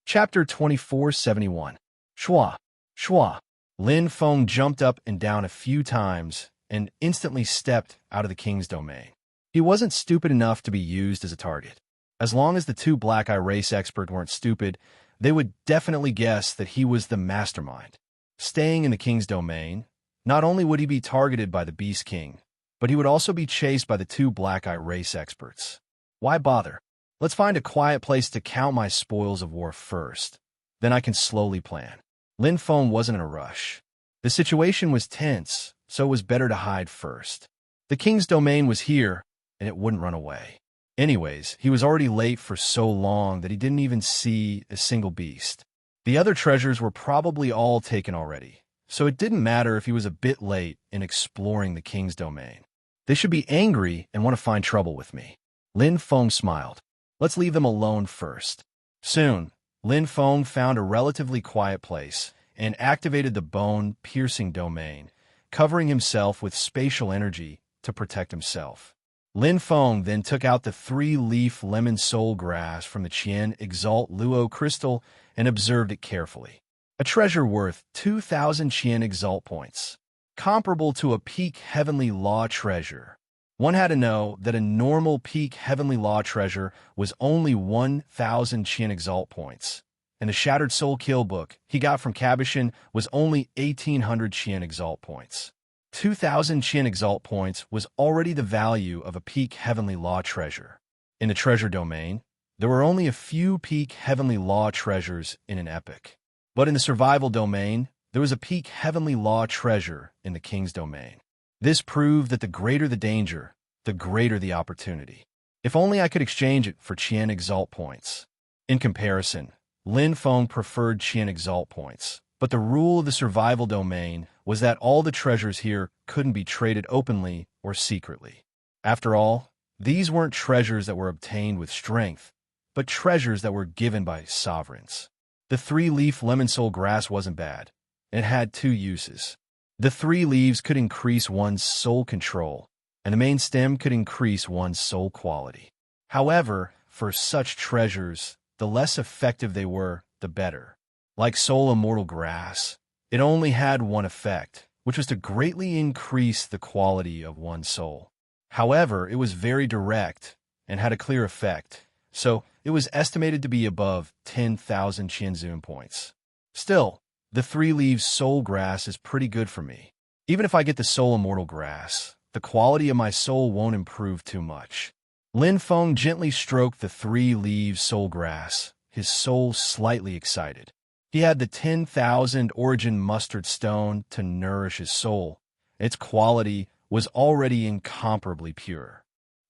Chapter 2471. Shua. Shua. Lin Feng jumped up and down a few times and instantly stepped out of the king's domain. He wasn't stupid enough to be used as a target. As long as the two black eye race experts weren't stupid, they would definitely guess that he was the mastermind. Staying in the king's domain, not only would he be targeted by the Beast King, but he would also be chased by the two black eye race experts. Why bother? Let's find a quiet place to count my spoils of war first. Then I can slowly plan. Lin Feng wasn't in a rush. The situation was tense, so it was better to hide first. The king's domain was here, and it wouldn't run away. Anyways, he was already late for so long that he didn't even see a single beast. The other treasures were probably all taken already, so it didn't matter if he was a bit late in exploring the king's domain. They should be angry and want to find trouble with me. Lin Feng smiled. Let's leave them alone first. Soon, Lin Feng found a relatively quiet place and activated the bone-piercing domain, covering himself with spatial energy to protect himself. Lin Feng then took out the 3-leaf lemon soul grass from the Qian Exalt Luo crystal and observed it carefully. A treasure worth 2,000 Qian Exalt points, comparable to a peak heavenly law treasure. One had to know that a normal peak heavenly law treasure was only 1,000 Qian Exalt points, and the Shattered Soul Kill book he got from Cabochon was only 1,800 Qian Exalt points. 2,000 Qian Exalt points was already the value of a peak heavenly law treasure. In the treasure domain, there were only a few peak heavenly law treasures in an epic. But in the survival domain, there was a peak heavenly law treasure in the king's domain. This proved that the greater the danger, the greater the opportunity. If only I could exchange it for Qian Exalt points. In comparison, Lin Feng preferred Qian Exalt points, but the rule of the survival domain was that all the treasures here couldn't be traded openly or secretly. After all, these weren't treasures that were obtained with strength, but treasures that were given by sovereigns. The 3-leaf lemon soul grass wasn't bad. It had 2 uses. The 3 leaves could increase one's soul control, and the main stem could increase one's soul quality. However, for such treasures, the less effective they were, the better. Like soul immortal grass, it only had one effect, which was to greatly increase the quality of one's soul. However, it was very direct and had a clear effect, so it was estimated to be above 10,000 Qianzun points. Still, the 3-leaf soul grass is pretty good for me. Even if I get the soul immortal grass, the quality of my soul won't improve too much. Lin Feng gently stroked the 3-leaf soul grass, his soul slightly excited. He had the 10,000 origin mustard stone to nourish his soul. Its quality was already incomparably pure.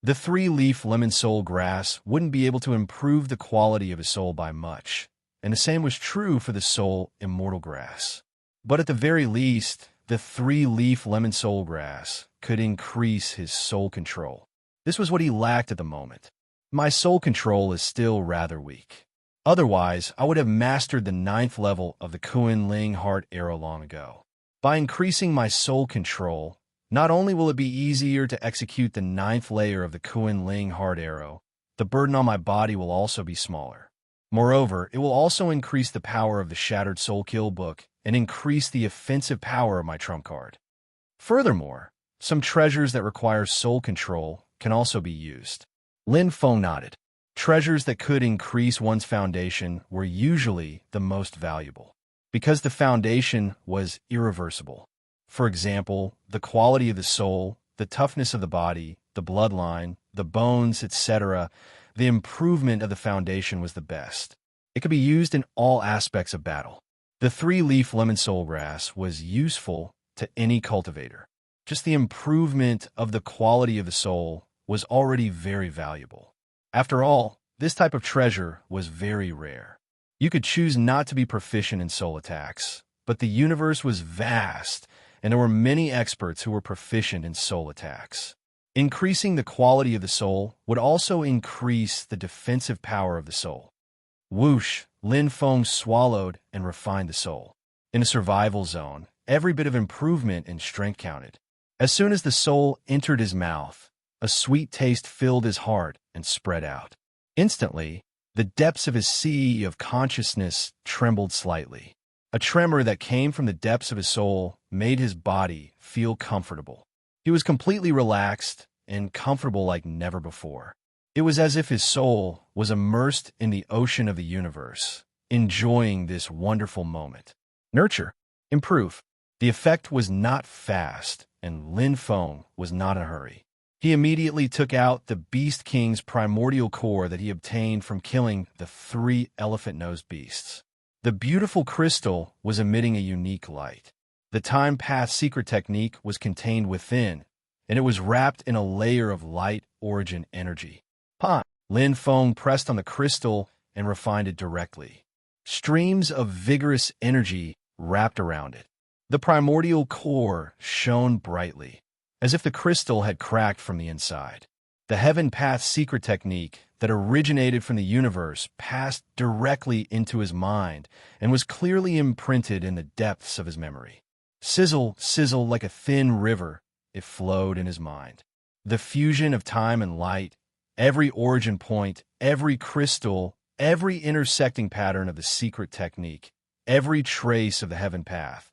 The 3-leaf lemon soul grass wouldn't be able to improve the quality of his soul by much, and the same was true for the soul immortal grass. But at the very least, the 3-leaf lemon soul grass could increase his soul control. This was what he lacked at the moment. My soul control is still rather weak. Otherwise, I would have mastered the 9th level of the Kuan Ling Heart Arrow long ago. By increasing my soul control, not only will it be easier to execute the 9th layer of the Kuan Ling Heart Arrow, the burden on my body will also be smaller. Moreover, it will also increase the power of the Shattered Soul Kill book and increase the offensive power of my trump card. Furthermore, some treasures that require soul control can also be used. Lin Feng nodded. Treasures that could increase one's foundation were usually the most valuable, because the foundation was irreversible. For example, the quality of the soul, the toughness of the body, the bloodline, the bones, etc., the improvement of the foundation was the best. It could be used in all aspects of battle. The 3-leaf lemon soul grass was useful to any cultivator. Just the improvement of the quality of the soul was already very valuable. After all, this type of treasure was very rare. You could choose not to be proficient in soul attacks, but the universe was vast, and there were many experts who were proficient in soul attacks. Increasing the quality of the soul would also increase the defensive power of the soul. Whoosh, Lin Feng swallowed and refined the soul. In a survival zone, every bit of improvement in strength counted. As soon as the soul entered his mouth, a sweet taste filled his heart and spread out. Instantly, The depths of his sea of consciousness trembled slightly. A tremor that came from the depths of his soul made his body feel comfortable. He was completely relaxed and comfortable like never before. It was as if his soul was immersed in the ocean of the universe, enjoying this wonderful moment. Nurture. Improve. The effect was not fast, and Lin Feng was not in a hurry. He immediately took out the Beast King's primordial core that he obtained from killing the 3 elephant-nosed beasts. The beautiful crystal was emitting a unique light. The Time Path secret technique was contained within, and it was wrapped in a layer of light origin energy. Lin Feng pressed on the crystal and refined it directly. Streams of vigorous energy wrapped around it. The primordial core shone brightly, as if the crystal had cracked from the inside. The Heaven Path secret technique that originated from the universe passed directly into his mind and was clearly imprinted in the depths of his memory. Sizzle, sizzle like a thin river, it flowed in his mind. The fusion of time and light, every origin point, every crystal, every intersecting pattern of the secret technique, every trace of the Heaven Path.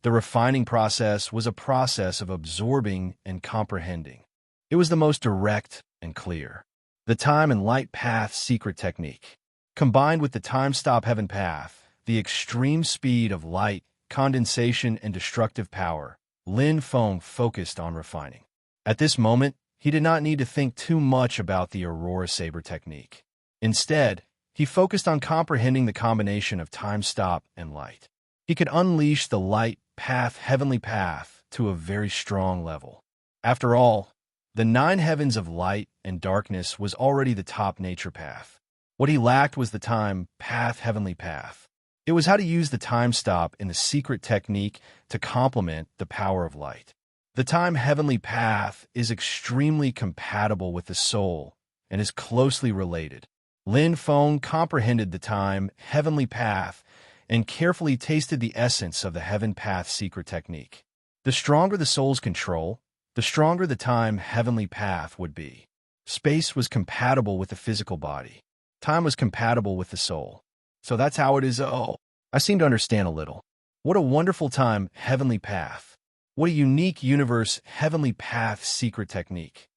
The refining process was a process of absorbing and comprehending. It was the most direct and clear. The Time and Light Path secret technique. Combined with the Time-Stop Heaven Path, the extreme speed of light, condensation, and destructive power, Lin Feng focused on refining. At this moment, he did not need to think too much about the Aurora Saber technique. Instead, he focused on comprehending the combination of time-stop and light. He could unleash the light path, heavenly path, to a very strong level. After all, the 9 heavens of light and darkness was already the top nature path. What he lacked was the time path, heavenly path. It was how to use the time stop in the secret technique to complement the power of light. The time heavenly path is extremely compatible with the soul and is closely related. Lin Feng comprehended the time heavenly path and carefully tasted the essence of the heaven path secret technique. The stronger the soul's control, the stronger the time heavenly path would be. Space was compatible with the physical body. Time was compatible with the soul. So that's how it is. Oh, I seem to understand a little. What a wonderful time heavenly path. What a unique universe heavenly path secret technique.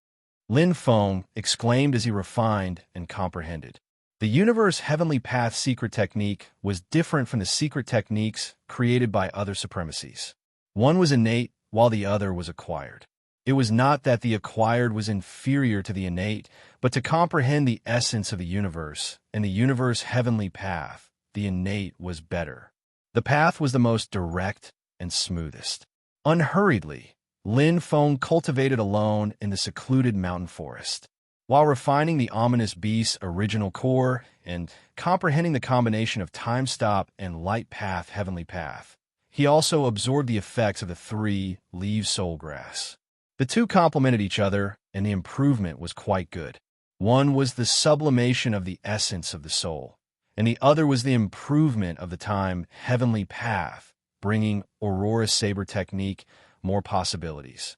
Lin Feng exclaimed as he refined and comprehended. The universe heavenly path secret technique was different from the secret techniques created by other supremacies. One was innate while the other was acquired. It was not that the acquired was inferior to the innate, but to comprehend the essence of the universe and the universe heavenly path, the innate was better. The path was the most direct and smoothest. Unhurriedly, Lin Feng cultivated alone in the secluded mountain forest. While refining the ominous beast's original core and comprehending the combination of time stop and light path heavenly path, he also absorbed the effects of the 3 leaves soul grass. The two complemented each other, and the improvement was quite good. One was the sublimation of the essence of the soul, and the other was the improvement of the time heavenly path, bringing Aurora Saber technique more possibilities.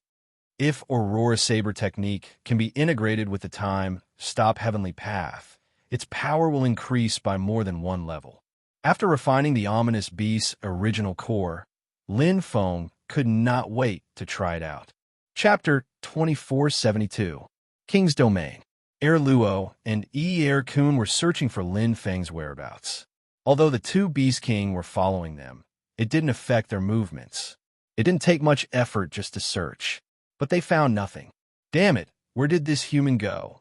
If Aurora Saber technique can be integrated with the time stop heavenly path, its power will increase by more than one level. After refining the ominous beast's original core, Lin Feng could not wait to try it out. Chapter 2472. King's Domain. Er Luo and Er Kun were searching for Lin Feng's whereabouts. Although the 2 Beast King were following them, it didn't affect their movements. It didn't take much effort just to search, but they found nothing. Damn it, where did this human go?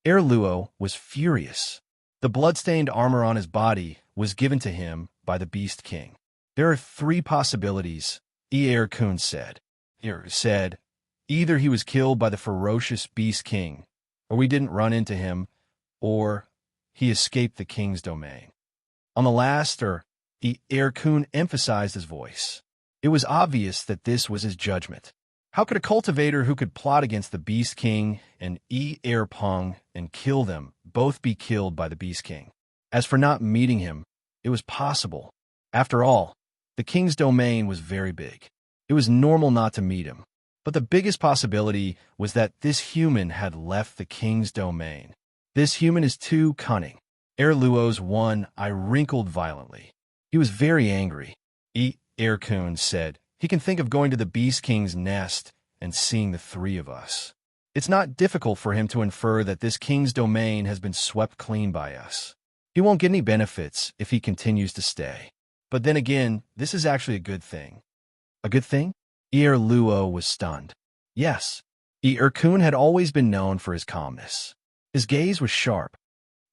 Er Luo was furious. The bloodstained armor on his body was given to him by the Beast King. There are 3 possibilities, Er Kun said. Er said, either he was killed by the ferocious Beast King, or we didn't run into him, or he escaped the king's domain. On the last, Er Kun emphasized his voice. It was obvious that this was his judgment. How could a cultivator who could plot against the Beast King and Er Peng and kill them both be killed by the Beast King? As for not meeting him, it was possible. After all, the king's domain was very big. It was normal not to meet him. But the biggest possibility was that this human had left the king's domain. This human is too cunning. Ere Luo's won, I wrinkled violently. He was very angry. Erkun said, he can think of going to the Beast King's nest and seeing the three of us. It's not difficult for him to infer that this king's domain has been swept clean by us. He won't get any benefits if he continues to stay. But then again, this is actually a good thing. A good thing? Luo was stunned. Yes, Erkun had always been known for his calmness. His gaze was sharp.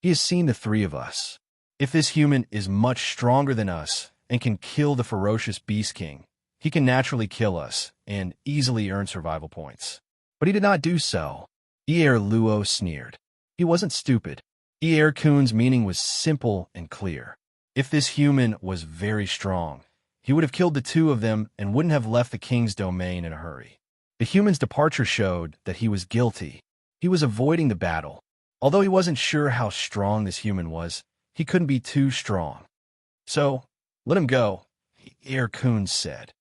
He has seen the three of us. If this human is much stronger than us and can kill the ferocious Beast King, he can naturally kill us and easily earn survival points. But he did not do so. Luo sneered. He wasn't stupid. Erkun's meaning was simple and clear. If this human was very strong, he would have killed the two of them and wouldn't have left the king's domain in a hurry. The human's departure showed that he was guilty. He was avoiding the battle. Although he wasn't sure how strong this human was, he couldn't be too strong. So, let him go, Erkun said.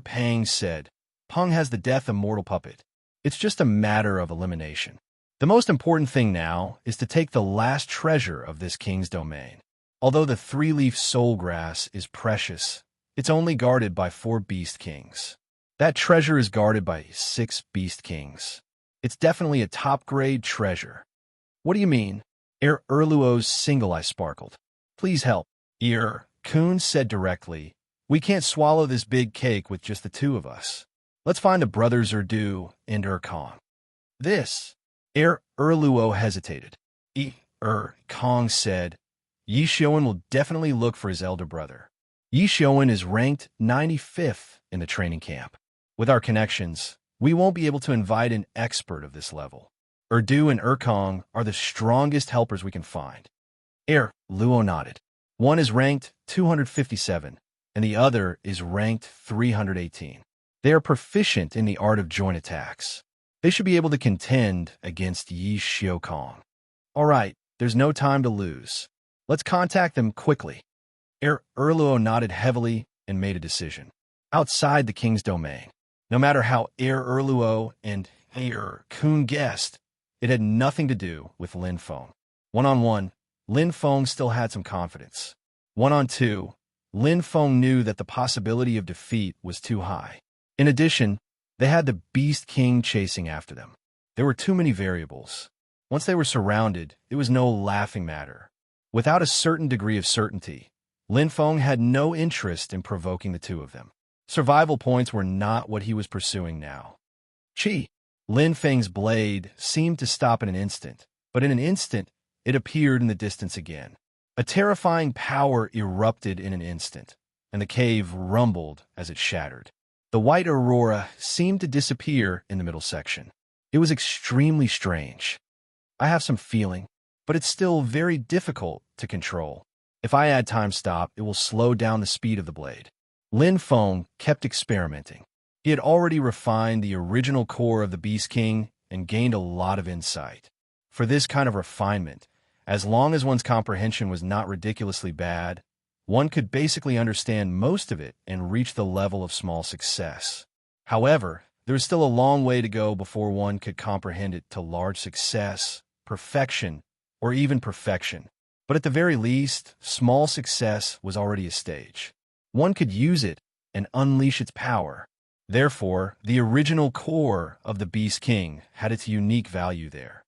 Pang said, Peng has the death of mortal puppet. It's just a matter of elimination. The most important thing now is to take the last treasure of this king's domain. Although the three-leaf soul grass is precious, it's only guarded by 4 Beast Kings. That treasure is guarded by 6 Beast Kings. It's definitely a top-grade treasure. What do you mean? Luo's single eye sparkled. Please help. Kun said directly, we can't swallow this big cake with just the two of us. Let's find the brothers Erdu and Kong. This. Luo hesitated. Kong said, Yi Xiuan will definitely look for his elder brother. Yi Xiuan is ranked 95th in the training camp. With our connections, we won't be able to invite an expert of this level. Erdu and Kong are the strongest helpers we can find. Luo nodded. One is ranked 257, and the other is ranked 318. They are proficient in the art of joint attacks. They should be able to contend against Yi Xiuan. All right, there's no time to lose. Let's contact them quickly. Luo nodded heavily and made a decision. Outside the king's domain, no matter how Luo and Kun guessed, it had nothing to do with Lin Feng. One-on-one, Lin Feng still had some confidence. One-on-two, Lin Feng knew that the possibility of defeat was too high. In addition, they had the Beast King chasing after them. There were too many variables. Once they were surrounded, it was no laughing matter. Without a certain degree of certainty, Lin Feng had no interest in provoking the two of them. Survival points were not what he was pursuing now. Lin Feng's blade seemed to stop in an instant, but in an instant, it appeared in the distance again. A terrifying power erupted in an instant, and the cave rumbled as it shattered. The white aurora seemed to disappear in the middle section. It was extremely strange. I have some feeling, but it's still very difficult to control. If I add time stop, it will slow down the speed of the blade. Lin Feng kept experimenting. He had already refined the original core of the Beast King and gained a lot of insight. For this kind of refinement, as long as one's comprehension was not ridiculously bad, one could basically understand most of it and reach the level of small success. However, there was still a long way to go before one could comprehend it to large success, perfection, or even perfection. But at the very least, small success was already a stage. One could use it and unleash its power. Therefore, the original core of the Beast King had its unique value there.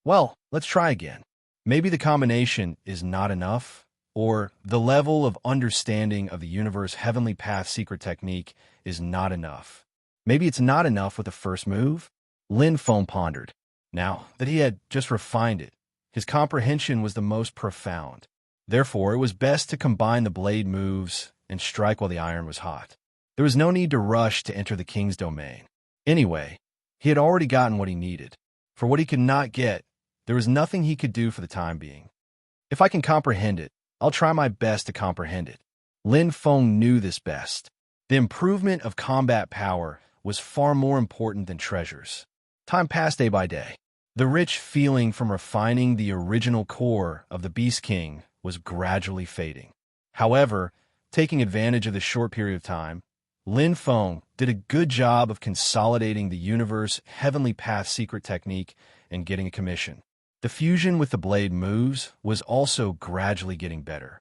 Well, let's try again. Maybe the combination is not enough, or the level of understanding of the universe heavenly path secret technique is not enough. Maybe it's not enough with the first move? Lin Feng pondered. Now that he had just refined it, his comprehension was the most profound. Therefore, it was best to combine the blade moves and strike while the iron was hot. There was no need to rush to enter the king's domain. Anyway, he had already gotten what he needed. For what he could not get, there was nothing he could do for the time being. If I can comprehend it, I'll try my best to comprehend it. Lin Feng knew this best. The improvement of combat power was far more important than treasures. Time passed day by day. The rich feeling from refining the original core of the Beast King was gradually fading. However, taking advantage of the short period of time, Lin Feng did a good job of consolidating the universe heavenly path secret technique and getting a commission. The fusion with the blade moves was also gradually getting better.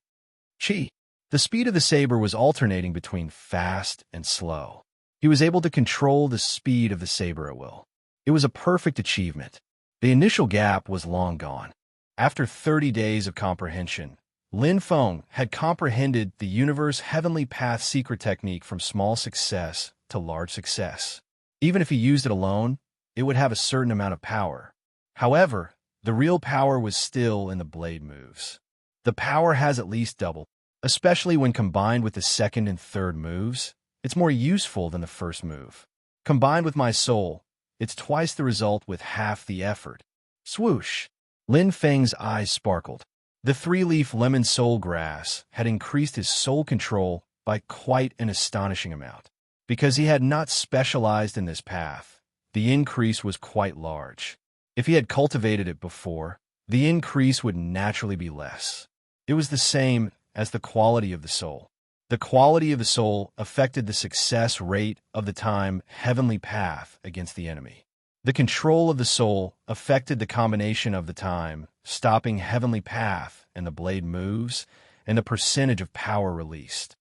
Chi. The speed of the saber was alternating between fast and slow. He was able to control the speed of the saber at will. It was a perfect achievement. The initial gap was long gone. After 30 days of comprehension, Lin Feng had comprehended the universe heavenly path secret technique from small success to large success. Even if he used it alone, it would have a certain amount of power. However, the real power was still in the blade moves. The power has at least doubled, especially when combined with the second and third moves. It's more useful than the first move. Combined with my soul, it's twice the result with half the effort. Swoosh! Lin Feng's eyes sparkled. The three-leaf lemon soul grass had increased his soul control by quite an astonishing amount. Because he had not specialized in this path, the increase was quite large. If he had cultivated it before, the increase would naturally be less. It was the same as the quality of the soul. The quality of the soul affected the success rate of the time heavenly path against the enemy. The control of the soul affected the combination of the time stopping heavenly path and the blade moves and the percentage of power released.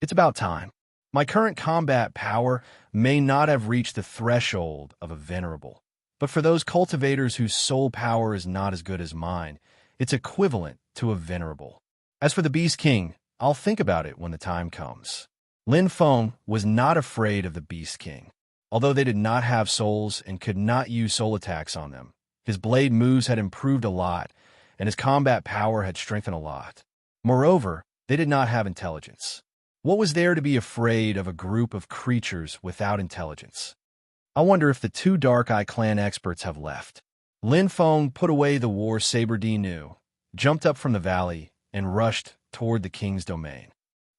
It's about time. My current combat power may not have reached the threshold of a venerable, but for those cultivators whose soul power is not as good as mine, it's equivalent to a venerable. As for the Beast King, I'll think about it when the time comes. Lin Feng was not afraid of the Beast King. Although they did not have souls and could not use soul attacks on them, his blade moves had improved a lot, and his combat power had strengthened a lot. Moreover, they did not have intelligence. What was there to be afraid of a group of creatures without intelligence? I wonder if the two Dark Eye clan experts have left. Lin Feng put away the war saber Nu, jumped up from the valley, and rushed toward the king's domain.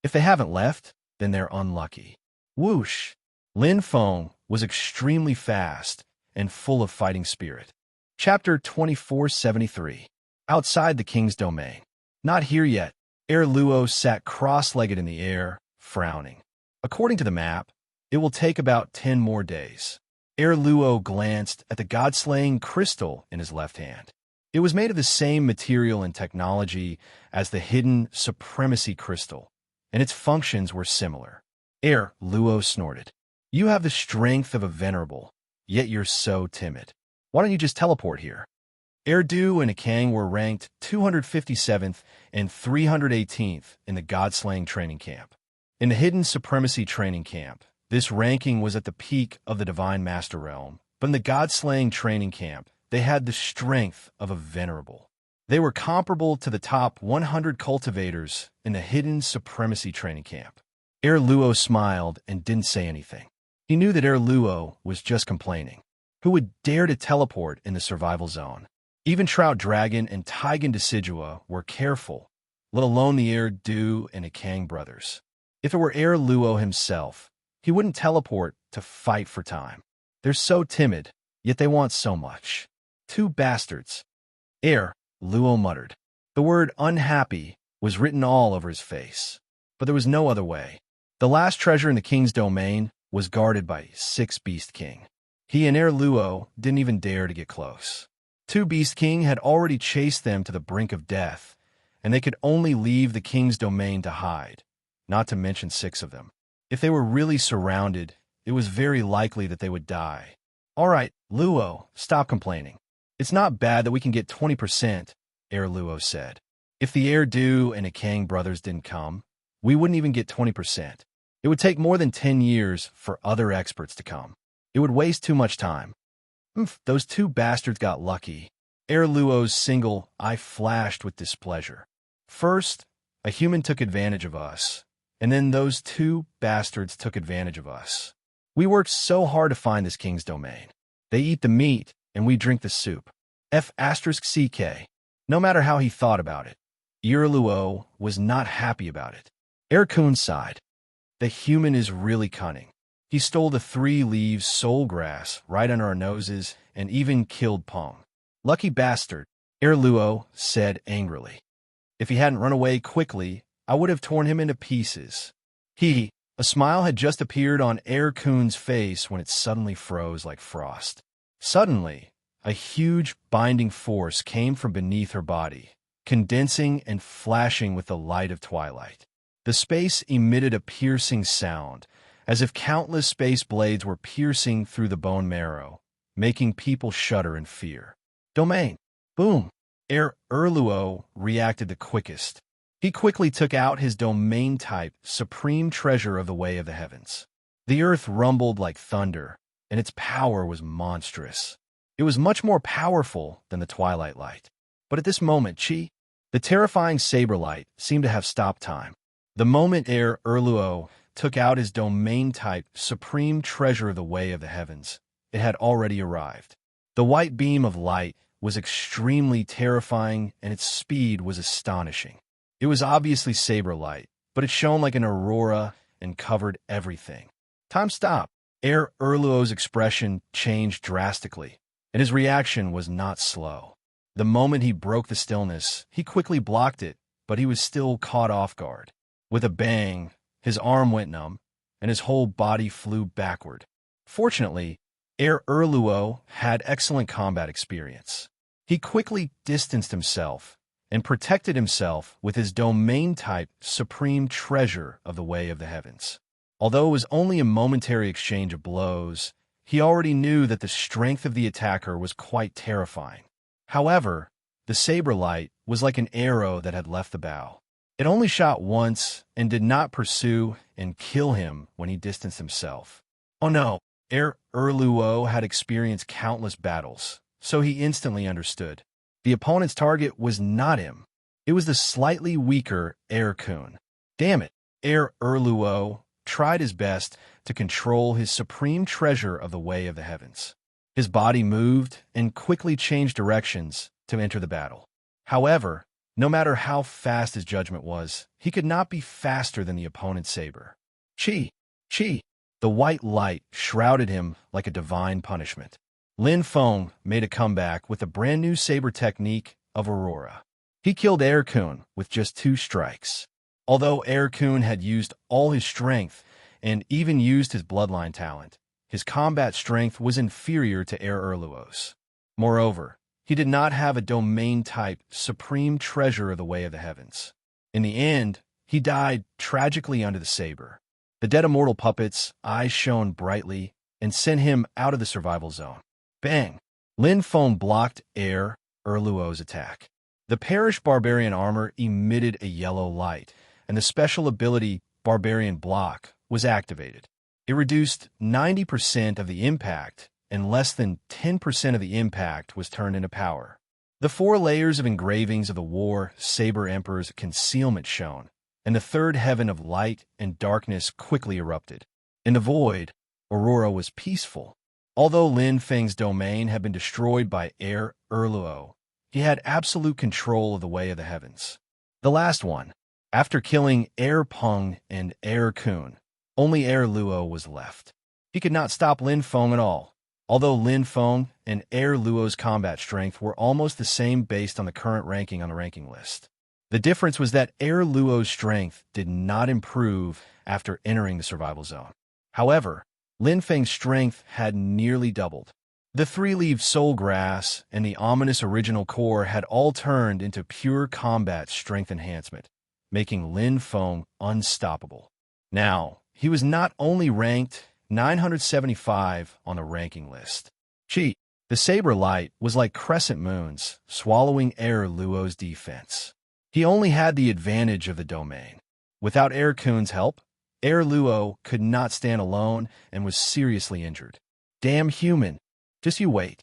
If they haven't left, then they're unlucky. Whoosh! Lin Feng was extremely fast and full of fighting spirit. Chapter 2473. Outside the king's domain. Not here yet. Luo sat cross-legged in the air, frowning. According to the map, it will take about 10 more days. Luo glanced at the god-slaying crystal in his left hand. It was made of the same material and technology as the hidden supremacy crystal, and its functions were similar. Luo snorted. You have the strength of a venerable, yet you're so timid. Why don't you just teleport here? Du and Akang were ranked 257th and 318th in the God-Slaying training camp. In the Hidden Supremacy training camp, this ranking was at the peak of the Divine Master Realm, but in the God-Slaying training camp, they had the strength of a venerable. They were comparable to the top 100 cultivators in the Hidden Supremacy training camp. Luo smiled and didn't say anything. He knew that Luo was just complaining. Who would dare to teleport in the survival zone? Even Trout Dragon and Taigen Decidua were careful, let alone the Du and Akang brothers. If it were Luo himself, he wouldn't teleport to fight for time. They're so timid, yet they want so much. Two bastards. Luo muttered. The word unhappy was written all over his face, but there was no other way. The last treasure in the king's domain was guarded by 6 Beast King. He and Luo didn't even dare to get close. 2 Beast King had already chased them to the brink of death, and they could only leave the king's domain to hide, not to mention 6 of them. If they were really surrounded, it was very likely that they would die. All right, Luo, stop complaining. It's not bad that we can get 20%, Luo said. If the Du and Akang brothers didn't come, we wouldn't even get 20%. It would take more than 10 years for other experts to come. It would waste too much time. Those 2 bastards got lucky. Luo's single eye flashed with displeasure. First, a human took advantage of us, and then those 2 bastards took advantage of us. We worked so hard to find this king's domain. They eat the meat, and we drink the soup. F***CK. No matter how he thought about it, Luo was not happy about it. Kun sighed. The human is really cunning. He stole the 3 leaves soul grass right under our noses and even killed Pong. Lucky bastard, Luo said angrily. If he hadn't run away quickly, I would have torn him into pieces. A smile had just appeared on Kun's face when it suddenly froze like frost. Suddenly, a huge binding force came from beneath her body, condensing and flashing with the light of twilight. The space emitted a piercing sound, as if countless space blades were piercing through the bone marrow, making people shudder in fear. Domain. Boom. Erluo reacted the quickest. He quickly took out his domain-type supreme treasure of the Way of the Heavens. The earth rumbled like thunder, and its power was monstrous. It was much more powerful than the twilight light. But at this moment, the terrifying saber light, seemed to have stopped time. The moment Erluo took out his domain-type supreme treasure of the Way of the Heavens, it had already arrived. The white beam of light was extremely terrifying, and its speed was astonishing. It was obviously saber light, but it shone like an aurora and covered everything. Time stopped. Erluo's expression changed drastically, and his reaction was not slow. The moment he broke the stillness, he quickly blocked it, but he was still caught off guard. With a bang, his arm went numb, and his whole body flew backward. Fortunately, Erluo had excellent combat experience. He quickly distanced himself and protected himself with his domain-type supreme treasure of the Way of the Heavens. Although it was only a momentary exchange of blows, he already knew that the strength of the attacker was quite terrifying. However, the saber light was like an arrow that had left the bow. It only shot once and did not pursue and kill him when he distanced himself. Oh no, Erluo had experienced countless battles, so he instantly understood. The opponent's target was not him. It was the slightly weaker Erkun. Damn it, Erluo tried his best to control his supreme treasure of the Way of the Heavens. His body moved and quickly changed directions to enter the battle. However, no matter how fast his judgment was, he could not be faster than the opponent's saber. Chi! The white light shrouded him like a divine punishment. Lin Feng made a comeback with a brand new saber technique of Aurora. He killed Erkun with just 2 strikes. Although Erkun had used all his strength and even used his bloodline talent, his combat strength was inferior to Erluo's. Moreover, he did not have a domain-type supreme treasure of the Way of the Heavens. In the end, he died tragically under the saber. The dead immortal puppet's eyes shone brightly and sent him out of the survival zone. Bang! Lin Feng blocked Erluo's attack. The perished barbarian armor emitted a yellow light, and the special ability Barbarian Block was activated. It reduced 90% of the impact, and less than 10% of the impact was turned into power. The 4 layers of engravings of the War Saber Emperor's concealment shone, and the third heaven of light and darkness quickly erupted. In the void, Aurora was peaceful. Although Lin Feng's domain had been destroyed by Erluo, he had absolute control of the Way of the Heavens. The last one. After killing Peng and Kun, only Erluo was left. He could not stop Lin Feng at all. Although Lin Feng and Erluo's combat strength were almost the same based on the current ranking on the ranking list. The difference was that Erluo's strength did not improve after entering the survival zone. However, Lin Feng's strength had nearly doubled. The 3-leaved soul grass and the ominous original core had all turned into pure combat strength enhancement, making Lin Feng unstoppable. Now, he was not only ranked 975 on the ranking list. The saber light was like crescent moons, swallowing Erluo's defense. He only had the advantage of the domain. Without Erkun's help, Erluo could not stand alone and was seriously injured. Damn human. Just you wait.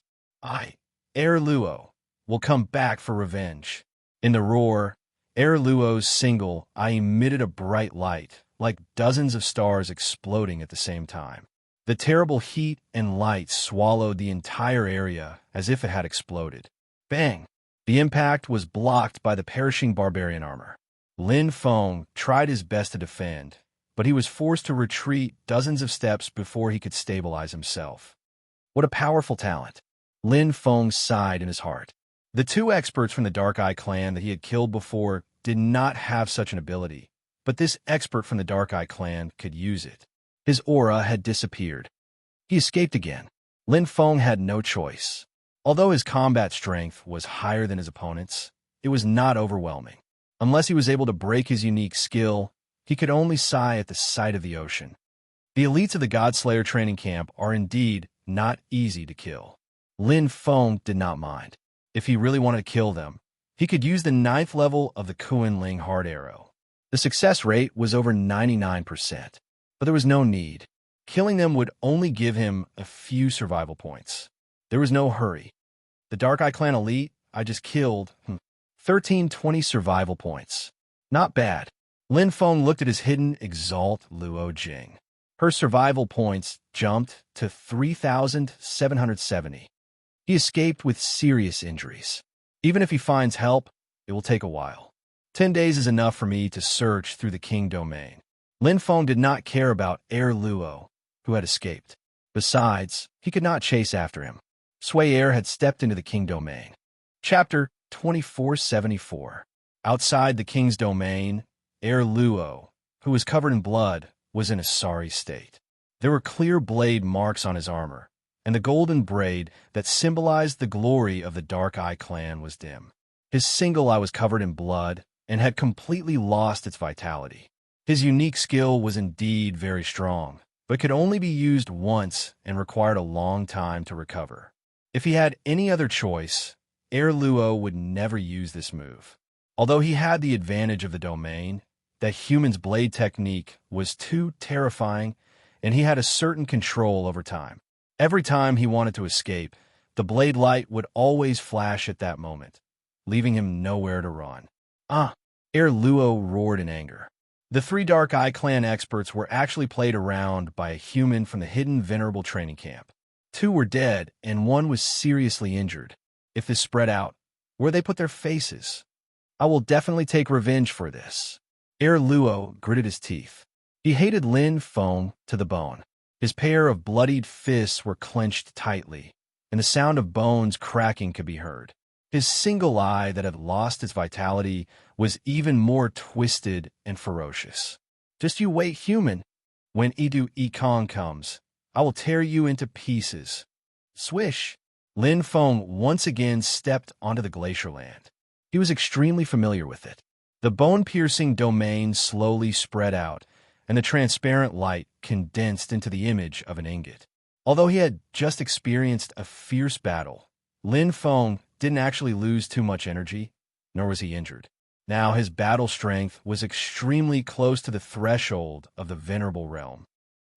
Erluo, will come back for revenge. In the roar, Erluo's single eye emitted a bright light, like dozens of stars exploding at the same time. The terrible heat and light swallowed the entire area as if it had exploded. Bang! The impact was blocked by the perishing barbarian armor. Lin Feng tried his best to defend, but he was forced to retreat dozens of steps before he could stabilize himself. What a powerful talent! Lin Feng sighed in his heart. The 2 experts from the Dark Eye clan that he had killed before did not have such an ability, but this expert from the Dark Eye clan could use it. His aura had disappeared. He escaped again. Lin Feng had no choice. Although his combat strength was higher than his opponent's, it was not overwhelming. Unless he was able to break his unique skill, he could only sigh at the sight of the ocean. The elites of the Godslayer training camp are indeed not easy to kill. Lin Feng did not mind. If he really wanted to kill them, he could use the 9th level of the Kuan-Ling hard arrow. The success rate was over 99%, but there was no need. Killing them would only give him a few survival points. There was no hurry. The Dark Eye Clan elite I just killed 1320 survival points. Not bad. Lin Feng looked at his hidden Exalt Luo Jing. Her survival points jumped to 3,770. He escaped with serious injuries. Even if he finds help, it will take a while. 10 days is enough for me to search through the King domain. Lin Feng did not care about Air Luo, who had escaped. Besides, he could not chase after him. Sui Air had stepped into the King domain. Chapter 2474. Outside the King's domain, Air Luo, who was covered in blood, was in a sorry state. There were clear blade marks on his armor, and the golden braid that symbolized the glory of the Dark Eye Clan was dim. His single eye was covered in blood and had completely lost its vitality. His unique skill was indeed very strong, but could only be used once and required a long time to recover. If he had any other choice, Air Luo would never use this move. Although he had the advantage of the domain, that human's blade technique was too terrifying, and he had a certain control over time. Every time he wanted to escape, the blade light would always flash at that moment, leaving him nowhere to run. Air Luo roared in anger. The 3 Dark Eye Clan experts were actually played around by a human from the hidden Venerable training camp. 2 were dead, and 1 was seriously injured. If this spread out, where they put their faces? I will definitely take revenge for this. Air Luo gritted his teeth. He hated Lin Feng to the bone. His pair of bloodied fists were clenched tightly, and the sound of bones cracking could be heard. His single eye that had lost its vitality was even more twisted and ferocious. Just you wait, human. When Idu Ikong comes, I will tear you into pieces. Swish! Lin Feng once again stepped onto the glacier land. He was extremely familiar with it. The bone-piercing domain slowly spread out, and the transparent light condensed into the image of an ingot. Although he had just experienced a fierce battle, Lin Feng didn't actually lose too much energy, nor was he injured. Now his battle strength was extremely close to the threshold of the Venerable realm.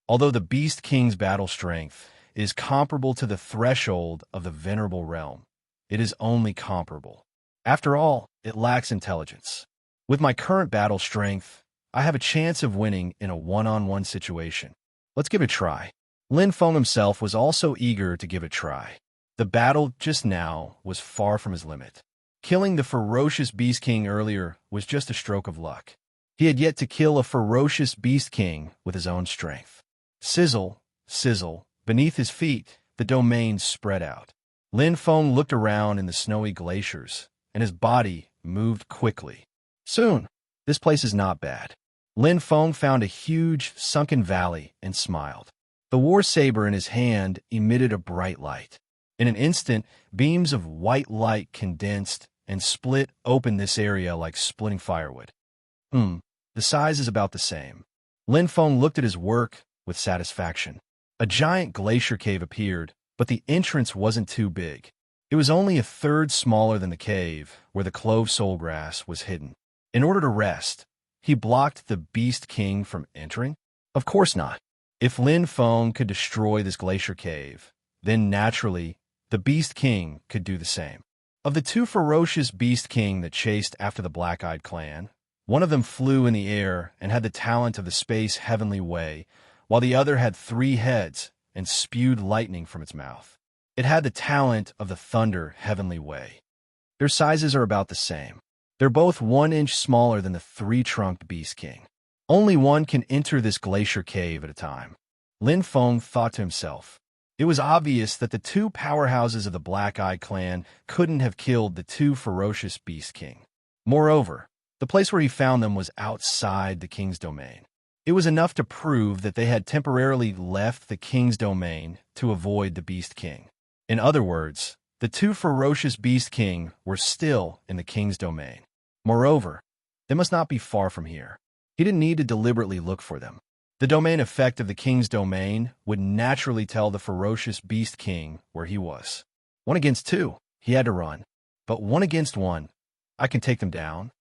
Although the Beast King's battle strength is comparable to the threshold of the Venerable realm, it is only comparable. After all, it lacks intelligence. With my current battle strength, I have a chance of winning in a one-on-one situation. Let's give it a try. Lin Feng himself was also eager to give it a try. The battle just now was far from his limit. Killing the ferocious Beast King earlier was just a stroke of luck. He had yet to kill a ferocious Beast King with his own strength. Sizzle, sizzle, beneath his feet, the domain spread out. Lin Feng looked around in the snowy glaciers, and his body moved quickly. Soon, this place is not bad. Lin Feng found a huge, sunken valley and smiled. The war saber in his hand emitted a bright light. In an instant, beams of white light condensed and split open this area like splitting firewood. The size is about the same. Lin Feng looked at his work with satisfaction. A giant glacier cave appeared, but the entrance wasn't too big. It was only a third smaller than the cave where the clove soulgrass was hidden. In order to rest, he blocked the Beast King from entering? Of course not. If Lin Feng could destroy this glacier cave, then naturally, the Beast King could do the same. Of the 2 ferocious Beast King that chased after the Black-Eyed Clan, one of them flew in the air and had the talent of the Space Heavenly Way, while the other had 3 heads and spewed lightning from its mouth. It had the talent of the Thunder Heavenly Way. Their sizes are about the same. They're both 1 inch smaller than the 3-trunked Beast King. Only one can enter this glacier cave at a time. Lin Feng thought to himself. It was obvious that the 2 powerhouses of the Black-Eyed Clan couldn't have killed the 2 ferocious Beast King. Moreover, the place where he found them was outside the King's domain. It was enough to prove that they had temporarily left the King's domain to avoid the Beast King. In other words, The two ferocious Beast King were still in the king's domain. Moreover, they must not be far from here. He didn't need to deliberately look for them. The domain effect of the king's domain would naturally tell the ferocious Beast King where he was. 1 against 2, he had to run. But 1 against 1, I can take them down.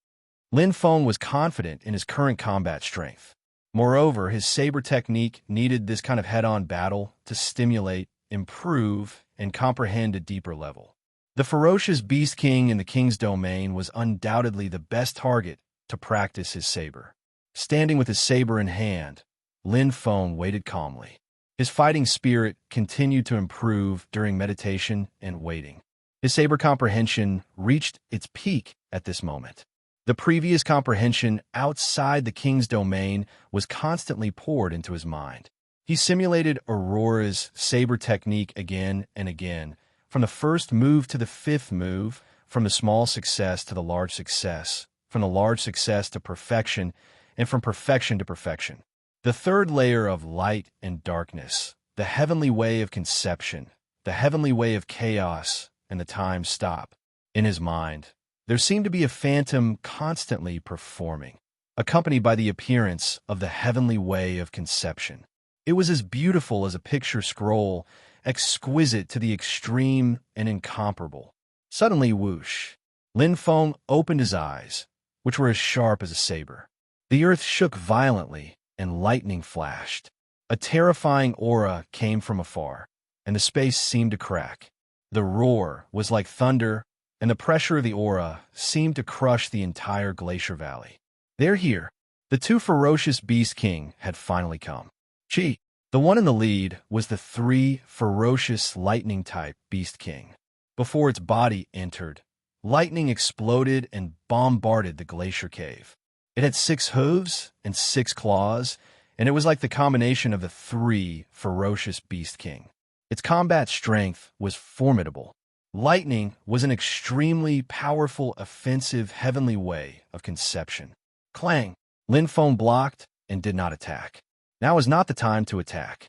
Lin Feng was confident in his current combat strength. Moreover, his saber technique needed this kind of head-on battle to stimulate, improve, and comprehend a deeper level. The ferocious Beast King in the king's domain was undoubtedly the best target to practice his saber. Standing with his saber in hand, Lin Feng waited calmly. His fighting spirit continued to improve during meditation and waiting. His saber comprehension reached its peak at this moment. The previous comprehension outside the king's domain was constantly poured into his mind. He simulated Aurora's saber technique again and again, from the first move to the fifth move, from the small success to the large success, from the large success to perfection, and from perfection to perfection. The third layer of light and darkness, the heavenly way of conception, the heavenly way of chaos, and the time stop. In his mind, there seemed to be a phantom constantly performing, accompanied by the appearance of the heavenly way of conception. It was as beautiful as a picture scroll, exquisite to the extreme and incomparable. Suddenly, whoosh, Lin Feng opened his eyes, which were as sharp as a saber. The earth shook violently, and lightning flashed. A terrifying aura came from afar, and the space seemed to crack. The roar was like thunder, and the pressure of the aura seemed to crush the entire glacier valley. They're here. The two ferocious Beast King had finally come. Chi, the one in the lead, was the 3 ferocious lightning-type Beast King. Before its body entered, lightning exploded and bombarded the glacier cave. It had 6 hooves and 6 claws, and it was like the combination of the 3 ferocious Beast King. Its combat strength was formidable. Lightning was an extremely powerful, offensive, heavenly way of conception. Clang! Lin Feng blocked and did not attack. Now is not the time to attack.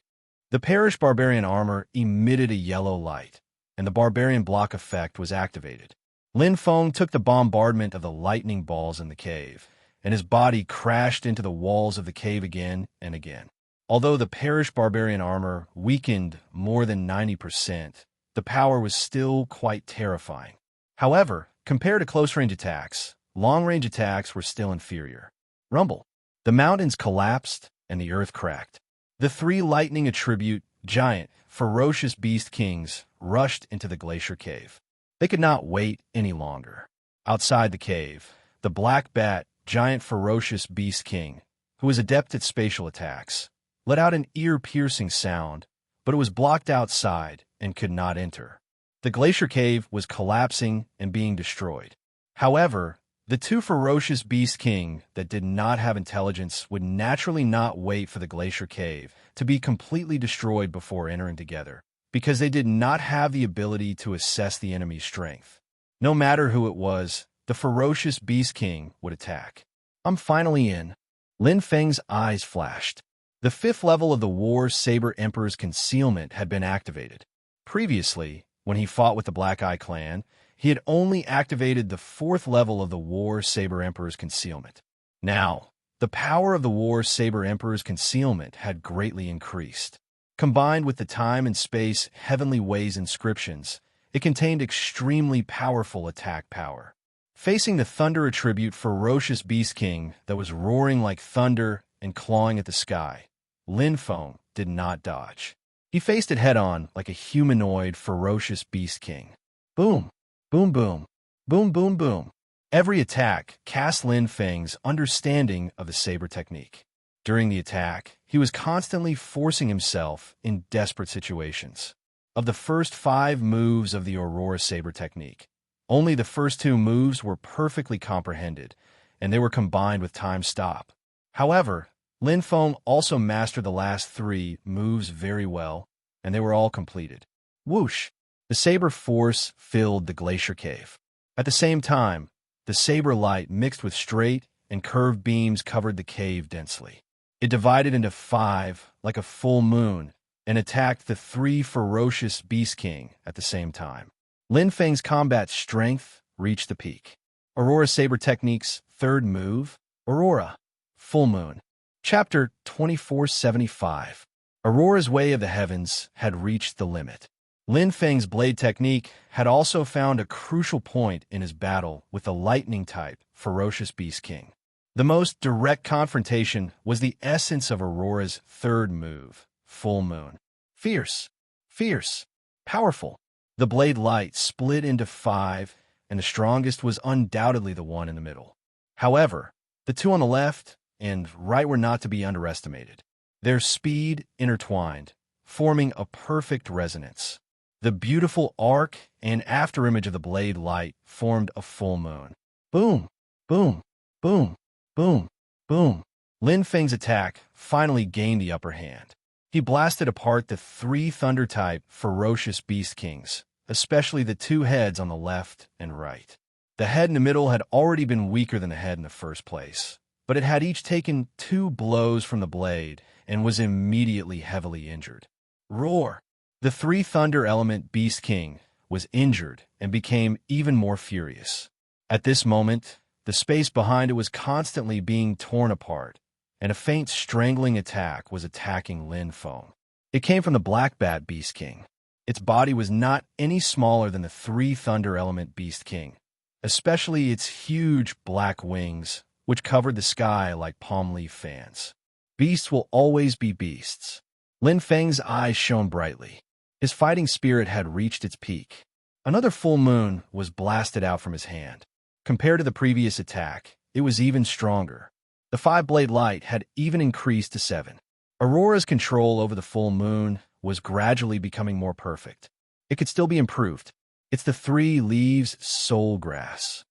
The perished barbarian armor emitted a yellow light, and the barbarian block effect was activated. Lin Feng took the bombardment of the lightning balls in the cave, and his body crashed into the walls of the cave again and again. Although the perished barbarian armor weakened more than 90%, the power was still quite terrifying. However, compared to close-range attacks, long-range attacks were still inferior. Rumble. The mountains collapsed, and the earth cracked. The 3 lightning attribute, giant, ferocious Beast Kings rushed into the glacier cave. They could not wait any longer. Outside the cave, the Black Bat, giant ferocious Beast King, who was adept at spatial attacks, let out an ear-piercing sound, but it was blocked outside and could not enter. The glacier cave was collapsing and being destroyed. However, the 2 ferocious Beast King that did not have intelligence would naturally not wait for the glacier cave to be completely destroyed before entering together, because they did not have the ability to assess the enemy's strength. No matter who it was, the ferocious Beast King would attack. I'm finally in. Lin Feng's eyes flashed. The 5th level of the War Saber Emperor's concealment had been activated. Previously, when he fought with the Black Eye clan, he had only activated the 4th level of the War Saber Emperor's concealment. Now, the power of the War Saber Emperor's concealment had greatly increased. Combined with the time and space Heavenly Ways inscriptions, it contained extremely powerful attack power. Facing the thunder attribute ferocious Beast King that was roaring like thunder and clawing at the sky, Lin Feng did not dodge. He faced it head-on like a humanoid ferocious Beast King. Boom! Boom, boom. Boom, boom, boom. Every attack cast Lin Feng's understanding of the saber technique. During the attack, he was constantly forcing himself in desperate situations. Of the first 5 moves of the Aurora saber technique, only the first 2 moves were perfectly comprehended, and they were combined with time stop. However, Lin Feng also mastered the last 3 moves very well, and they were all completed. Whoosh! The saber force filled the glacier cave. At the same time, the saber light mixed with straight and curved beams covered the cave densely. It divided into 5 like a full moon and attacked the 3 ferocious Beast King at the same time. Lin Feng's combat strength reached the peak. Aurora Saber Technique's third move, Aurora, Full Moon. Chapter 2475. Aurora's Way of the Heavens had reached the limit. Lin Feng's blade technique had also found a crucial point in his battle with the lightning-type ferocious Beast King. The most direct confrontation was the essence of Aurora's third move, Full Moon. Fierce, fierce, powerful. The blade light split into 5, and the strongest was undoubtedly the one in the middle. However, the two on the left and right were not to be underestimated. Their speed intertwined, forming a perfect resonance. The beautiful arc and afterimage of the blade light formed a full moon. Boom, boom, boom, boom, boom. Lin Feng's attack finally gained the upper hand. He blasted apart the 3 thunder-type ferocious Beast Kings, especially the 2 heads on the left and right. The head in the middle had already been weaker than the head in the first place, but it had each taken 2 blows from the blade and was immediately heavily injured. Roar! The 3 thunder element Beast King was injured and became even more furious. At this moment, the space behind it was constantly being torn apart, and a faint strangling attack was attacking Lin Feng. It came from the Black Bat Beast King. Its body was not any smaller than the 3 thunder element Beast King, especially its huge black wings, which covered the sky like palm leaf fans. Beasts will always be beasts. Lin Feng's eyes shone brightly. His fighting spirit had reached its peak. Another full moon was blasted out from his hand. Compared to the previous attack, it was even stronger. The 5-blade light had even increased to 7. Aurora's control over the full moon was gradually becoming more perfect. It could still be improved. It's the 3 leaves soul grass.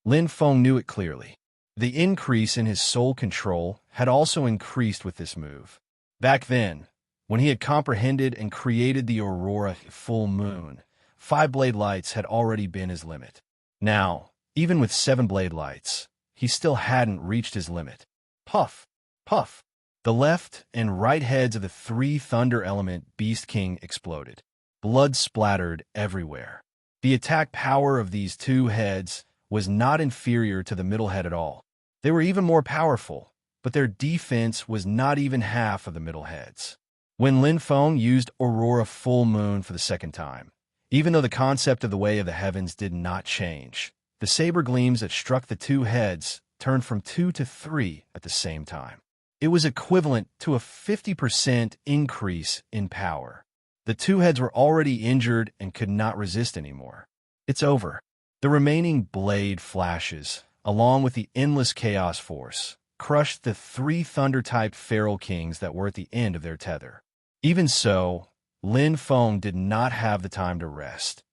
Lin Feng knew it clearly. The increase in his soul control had also increased with this move. Back then, when he had comprehended and created the Aurora full moon, 5-blade lights had already been his limit. Now, even with 7-blade lights, he still hadn't reached his limit. Puff, puff. The left and right heads of the 3 thunder element Beast King exploded. Blood splattered everywhere. The attack power of these 2 heads was not inferior to the middle head at all. They were even more powerful, but their defense was not even half of the middle heads. When Lin Feng used Aurora Full Moon for the second time, even though the concept of the Way of the Heavens did not change, the saber gleams that struck the 2 heads turned from 2 to 3 at the same time. It was equivalent to a 50% increase in power. The 2 heads were already injured and could not resist anymore. It's over. The remaining blade flashes, along with the endless chaos force, crushed the 3 thunder-type feral kings that were at the end of their tether. Even so, Lin Feng did not have the time to rest.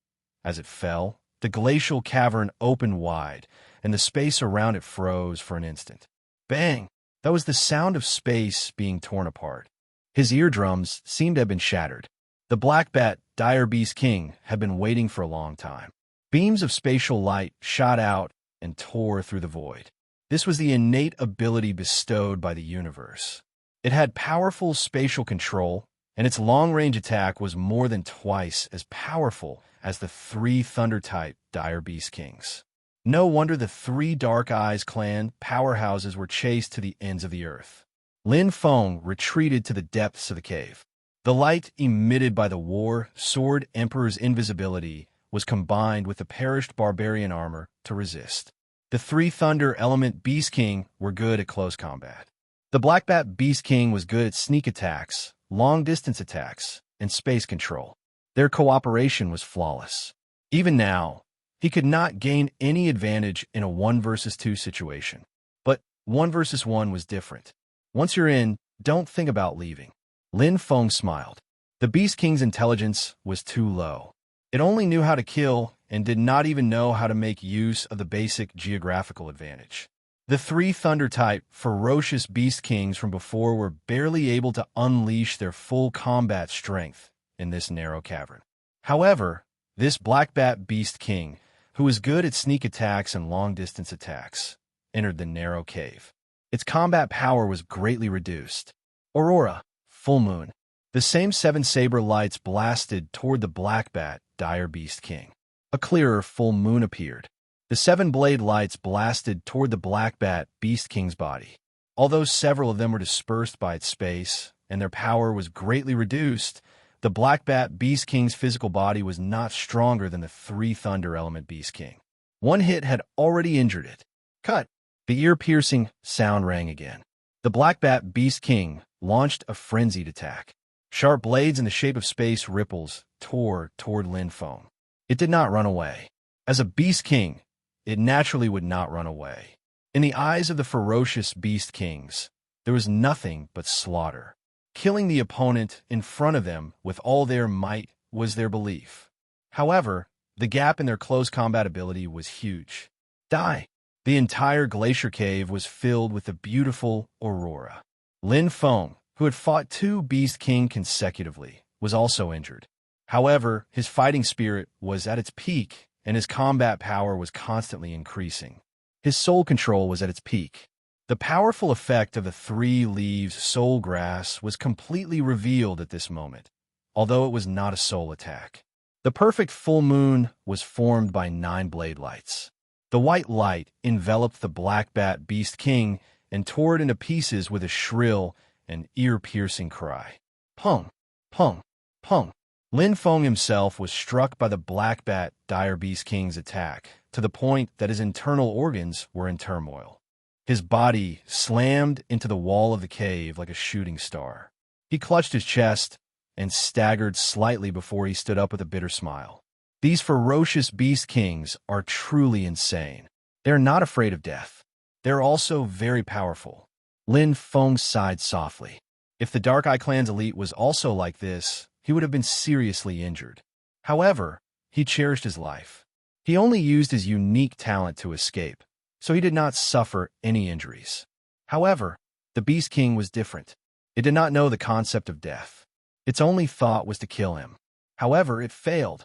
As it fell, the glacial cavern opened wide, and the space around it froze for an instant. Bang! That was the sound of space being torn apart. His eardrums seemed to have been shattered. The Black Bat Dire Beast King had been waiting for a long time. Beams of spatial light shot out and tore through the void. This was the innate ability bestowed by the universe. It had powerful spatial control, and its long-range attack was more than twice as powerful as the 3 Thunder-type Dire Beast Kings. No wonder the 3 Dark Eyes clan powerhouses were chased to the ends of the earth. Lin Feng retreated to the depths of the cave. The light emitted by the War Sword Emperor's invisibility was combined with the perished barbarian armor to resist. The 3 Thunder Element Beast King were good at close combat. The Black Bat Beast King was good at sneak attacks, long-distance attacks, and space control. Their cooperation was flawless. Even now, he could not gain any advantage in a 1 versus 2 situation. But 1 versus 1 was different. Once you're in, don't think about leaving. Lin Feng smiled. The Beast King's intelligence was too low. It only knew how to kill and did not even know how to make use of the basic geographical advantage. The 3 Thunder-type ferocious Beast Kings from before were barely able to unleash their full combat strength in this narrow cavern. However, this Black Bat Beast King, who was good at sneak attacks and long-distance attacks, entered the narrow cave. Its combat power was greatly reduced. Aurora, Full Moon. The same 7 saber lights blasted toward the Black Bat Dire Beast King. A clearer full moon appeared. The 7-blade lights blasted toward the Black Bat Beast King's body. Although several of them were dispersed by its space, and their power was greatly reduced, the Black Bat Beast King's physical body was not stronger than the 3 Thunder Element Beast King. One hit had already injured it. Cut! The ear-piercing sound rang again. The Black Bat Beast King launched a frenzied attack. Sharp blades in the shape of space ripples tore toward Lin Feng. It did not run away. As a Beast King, it naturally would not run away. In the eyes of the ferocious Beast Kings, there was nothing but slaughter. Killing the opponent in front of them with all their might was their belief. However, the gap in their close combat ability was huge. Die! The entire glacier cave was filled with the beautiful aurora. Lin Feng, who had fought 2 Beast King consecutively, was also injured. However, his fighting spirit was at its peak, and his combat power was constantly increasing. His soul control was at its peak. The powerful effect of the 3 leaves soul grass was completely revealed at this moment, although it was not a soul attack. The perfect full moon was formed by 9 blade lights. The white light enveloped the Black Bat Beast King and tore it into pieces with a shrill and ear-piercing cry. Pung! Pung! Pung! Lin Feng himself was struck by the Black Bat Dire Beast King's attack, to the point that his internal organs were in turmoil. His body slammed into the wall of the cave like a shooting star. He clutched his chest and staggered slightly before he stood up with a bitter smile. These ferocious Beast Kings are truly insane. They are not afraid of death. They are also very powerful. Lin Feng sighed softly. If the Dark Eye Clan's elite was also like this, he would have been seriously injured. However, he cherished his life. He only used his unique talent to escape, so he did not suffer any injuries. However, the Beast King was different. It did not know the concept of death. Its only thought was to kill him. However, it failed.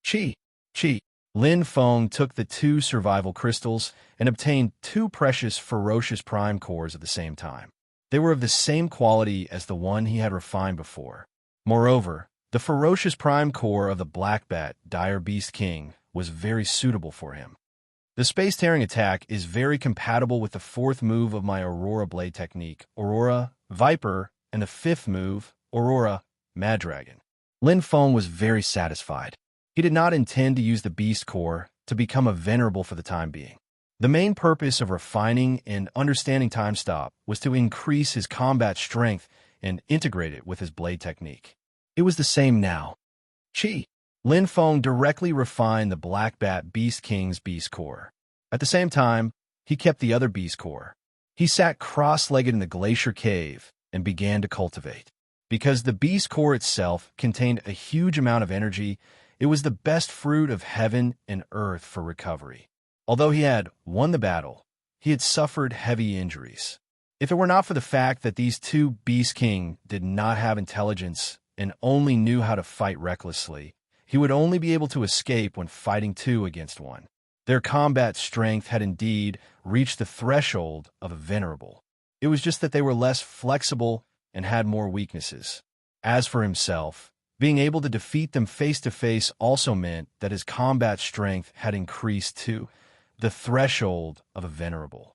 Chi! Chi! Lin Feng took the 2 survival crystals and obtained 2 precious ferocious prime cores at the same time. They were of the same quality as the one he had refined before. Moreover, the ferocious prime core of the Black Bat Dire Beast King was very suitable for him. The space-tearing attack is very compatible with the 4th move of my Aurora Blade technique, Aurora Viper, and the 5th move, Aurora Mad Dragon. Lin Feng was very satisfied. He did not intend to use the Beast Core to become a venerable for the time being. The main purpose of refining and understanding Time Stop was to increase his combat strength and integrate it with his blade technique. It was the same now. Chi! Lin Feng directly refined the Black Bat Beast King's Beast Core. At the same time, he kept the other Beast Core. He sat cross-legged in the glacier cave and began to cultivate. Because the Beast Core itself contained a huge amount of energy, it was the best fruit of heaven and earth for recovery. Although he had won the battle, he had suffered heavy injuries. If it were not for the fact that these 2 Beast King did not have intelligence and only knew how to fight recklessly, he would only be able to escape when fighting 2 against 1. Their combat strength had indeed reached the threshold of a venerable. It was just that they were less flexible and had more weaknesses. As for himself, being able to defeat them face-to-face also meant that his combat strength had increased to the threshold of a venerable.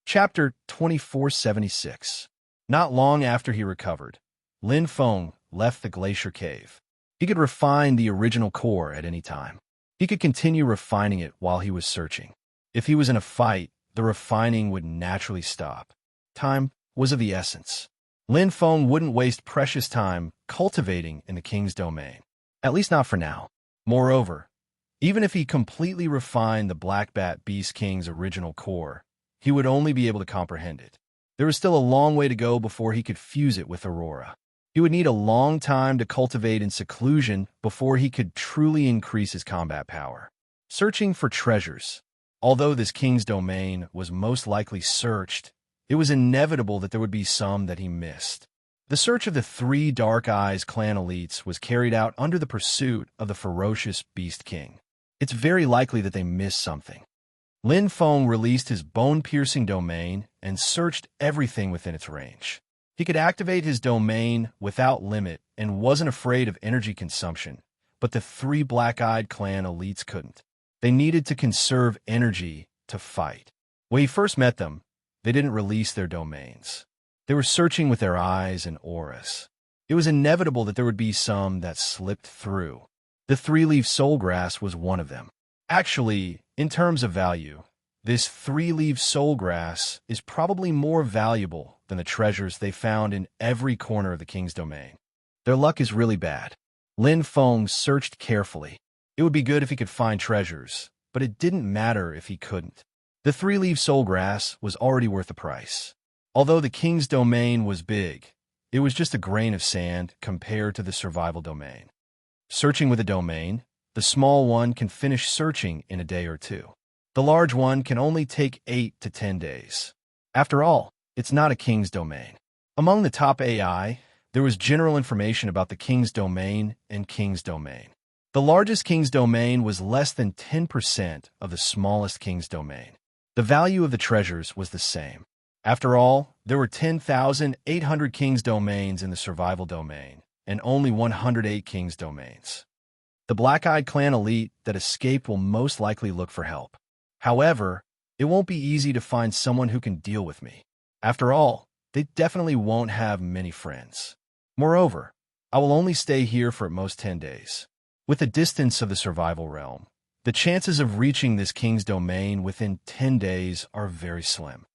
Chapter 2476. Not long after he recovered, Lin Feng left the glacier cave. He could refine the original core at any time. He could continue refining it while he was searching. If he was in a fight, the refining would naturally stop. Time was of the essence. Lin Feng wouldn't waste precious time cultivating in the king's domain. At least not for now. Moreover, even if he completely refined the Black Bat Beast King's original core, he would only be able to comprehend it. There was still a long way to go before he could fuse it with Aurora. He would need a long time to cultivate in seclusion before he could truly increase his combat power. Searching for treasures. Although this king's domain was most likely searched, it was inevitable that there would be some that he missed. The search of the 3 Dark Eyes clan elites was carried out under the pursuit of the ferocious Beast King. It's very likely that they missed something. Lin Feng released his bone-piercing domain and searched everything within its range. He could activate his domain without limit and wasn't afraid of energy consumption, but the three black-eyed clan elites couldn't. They needed to conserve energy to fight. When he first met them, they didn't release their domains. They were searching with their eyes and auras. It was inevitable that there would be some that slipped through. The three-leaf soulgrass was one of them. Actually, in terms of value, this three-leaf soulgrass is probably more valuable than the treasures they found in every corner of the king's domain. Their luck is really bad. Lin Feng searched carefully. It would be good if he could find treasures, but it didn't matter if he couldn't. The three-leaf soulgrass was already worth the price. Although the king's domain was big, it was just a grain of sand compared to the survival domain. Searching with a domain, the small one can finish searching in a day or two. The large one can only take 8 to 10 days. After all, it's not a king's domain. Among the top AI, there was general information about the king's domain and king's domain. The largest king's domain was less than 10% of the smallest king's domain. The value of the treasures was the same. After all, there were 10,800 king's domains in the survival domain, and only 108 king's domains. The black-eyed clan elite that escaped will most likely look for help. However, it won't be easy to find someone who can deal with me. After all, they definitely won't have many friends. Moreover, I will only stay here for at most 10 days. With the distance of the survival realm, the chances of reaching this king's domain within 10 days are very slim.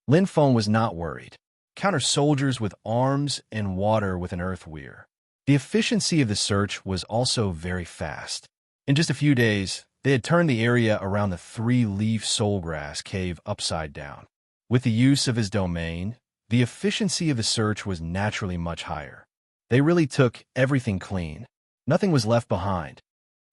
Lin Feng was not worried. Counter soldiers with arms and water with an earth weir. The efficiency of the search was also very fast. In just a few days, they had turned the area around the three-leaf soulgrass cave upside down. With the use of his domain, the efficiency of the search was naturally much higher. They really took everything clean. Nothing was left behind.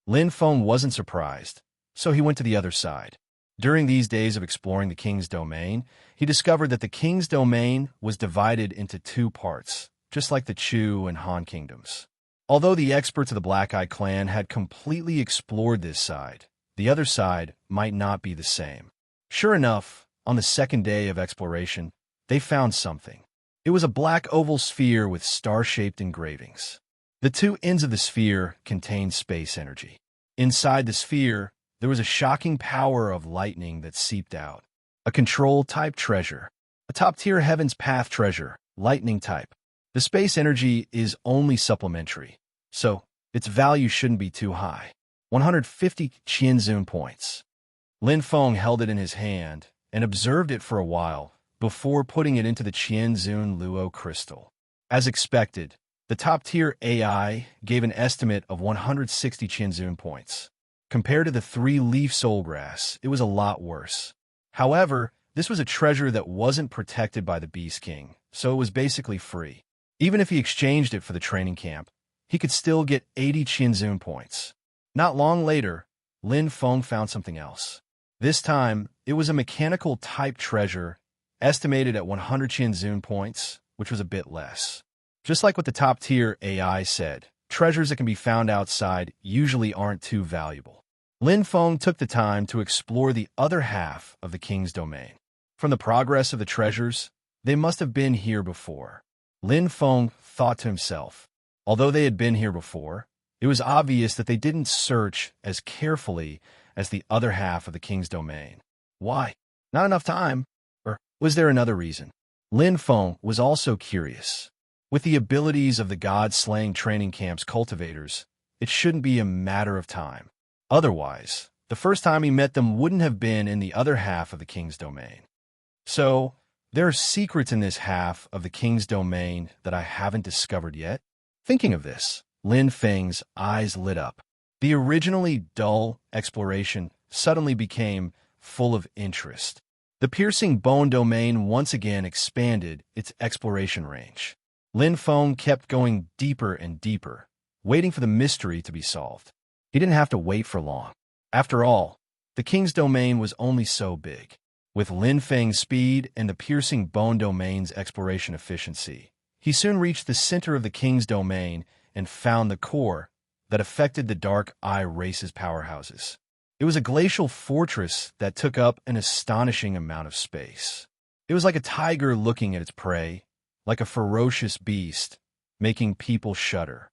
Lin Feng wasn't surprised, so he went to the other side. During these days of exploring the king's domain, he discovered that the king's domain was divided into two parts, just like the Chu and Han kingdoms. Although the experts of the Black-Eyed clan had completely explored this side, the other side might not be the same. Sure enough, on the second day of exploration, they found something. It was a black oval sphere with star-shaped engravings. The two ends of the sphere contained space energy. Inside the sphere, there was a shocking power of lightning that seeped out. A control-type treasure. A top-tier Heaven's Path treasure, lightning type. The space energy is only supplementary, so its value shouldn't be too high. 150 Qianzun points. Lin Feng held it in his hand and observed it for a while before putting it into the Qianzun Luo crystal. As expected, the top-tier AI gave an estimate of 160 Qianzun points. Compared to the three-leaf soulgrass, it was a lot worse. However, this was a treasure that wasn't protected by the Beast King, so it was basically free. Even if he exchanged it for the training camp, he could still get 80 Qianzun points. Not long later, Lin Feng found something else. This time, it was a mechanical-type treasure, estimated at 100 Qianzun points, which was a bit less. Just like what the top-tier AI said, treasures that can be found outside usually aren't too valuable. Lin Feng took the time to explore the other half of the king's domain. From the progress of the treasures, they must have been here before. Lin Feng thought to himself. Although they had been here before, it was obvious that they didn't search as carefully as the other half of the king's domain. Why? Not enough time? Or was there another reason? Lin Feng was also curious. With the abilities of the God-slaying training camp's cultivators, it shouldn't be a matter of time. Otherwise, the first time he met them wouldn't have been in the other half of the king's domain. So, there are secrets in this half of the king's domain that I haven't discovered yet. Thinking of this, Lin Feng's eyes lit up. The originally dull exploration suddenly became full of interest. The piercing bone domain once again expanded its exploration range. Lin Feng kept going deeper and deeper, waiting for the mystery to be solved. He didn't have to wait for long. After all, the king's domain was only so big. With Lin Feng's speed and the piercing bone domain's exploration efficiency, he soon reached the center of the king's domain and found the core that affected the Dark Eye race's powerhouses. It was a glacial fortress that took up an astonishing amount of space. It was like a tiger looking at its prey, like a ferocious beast, making people shudder.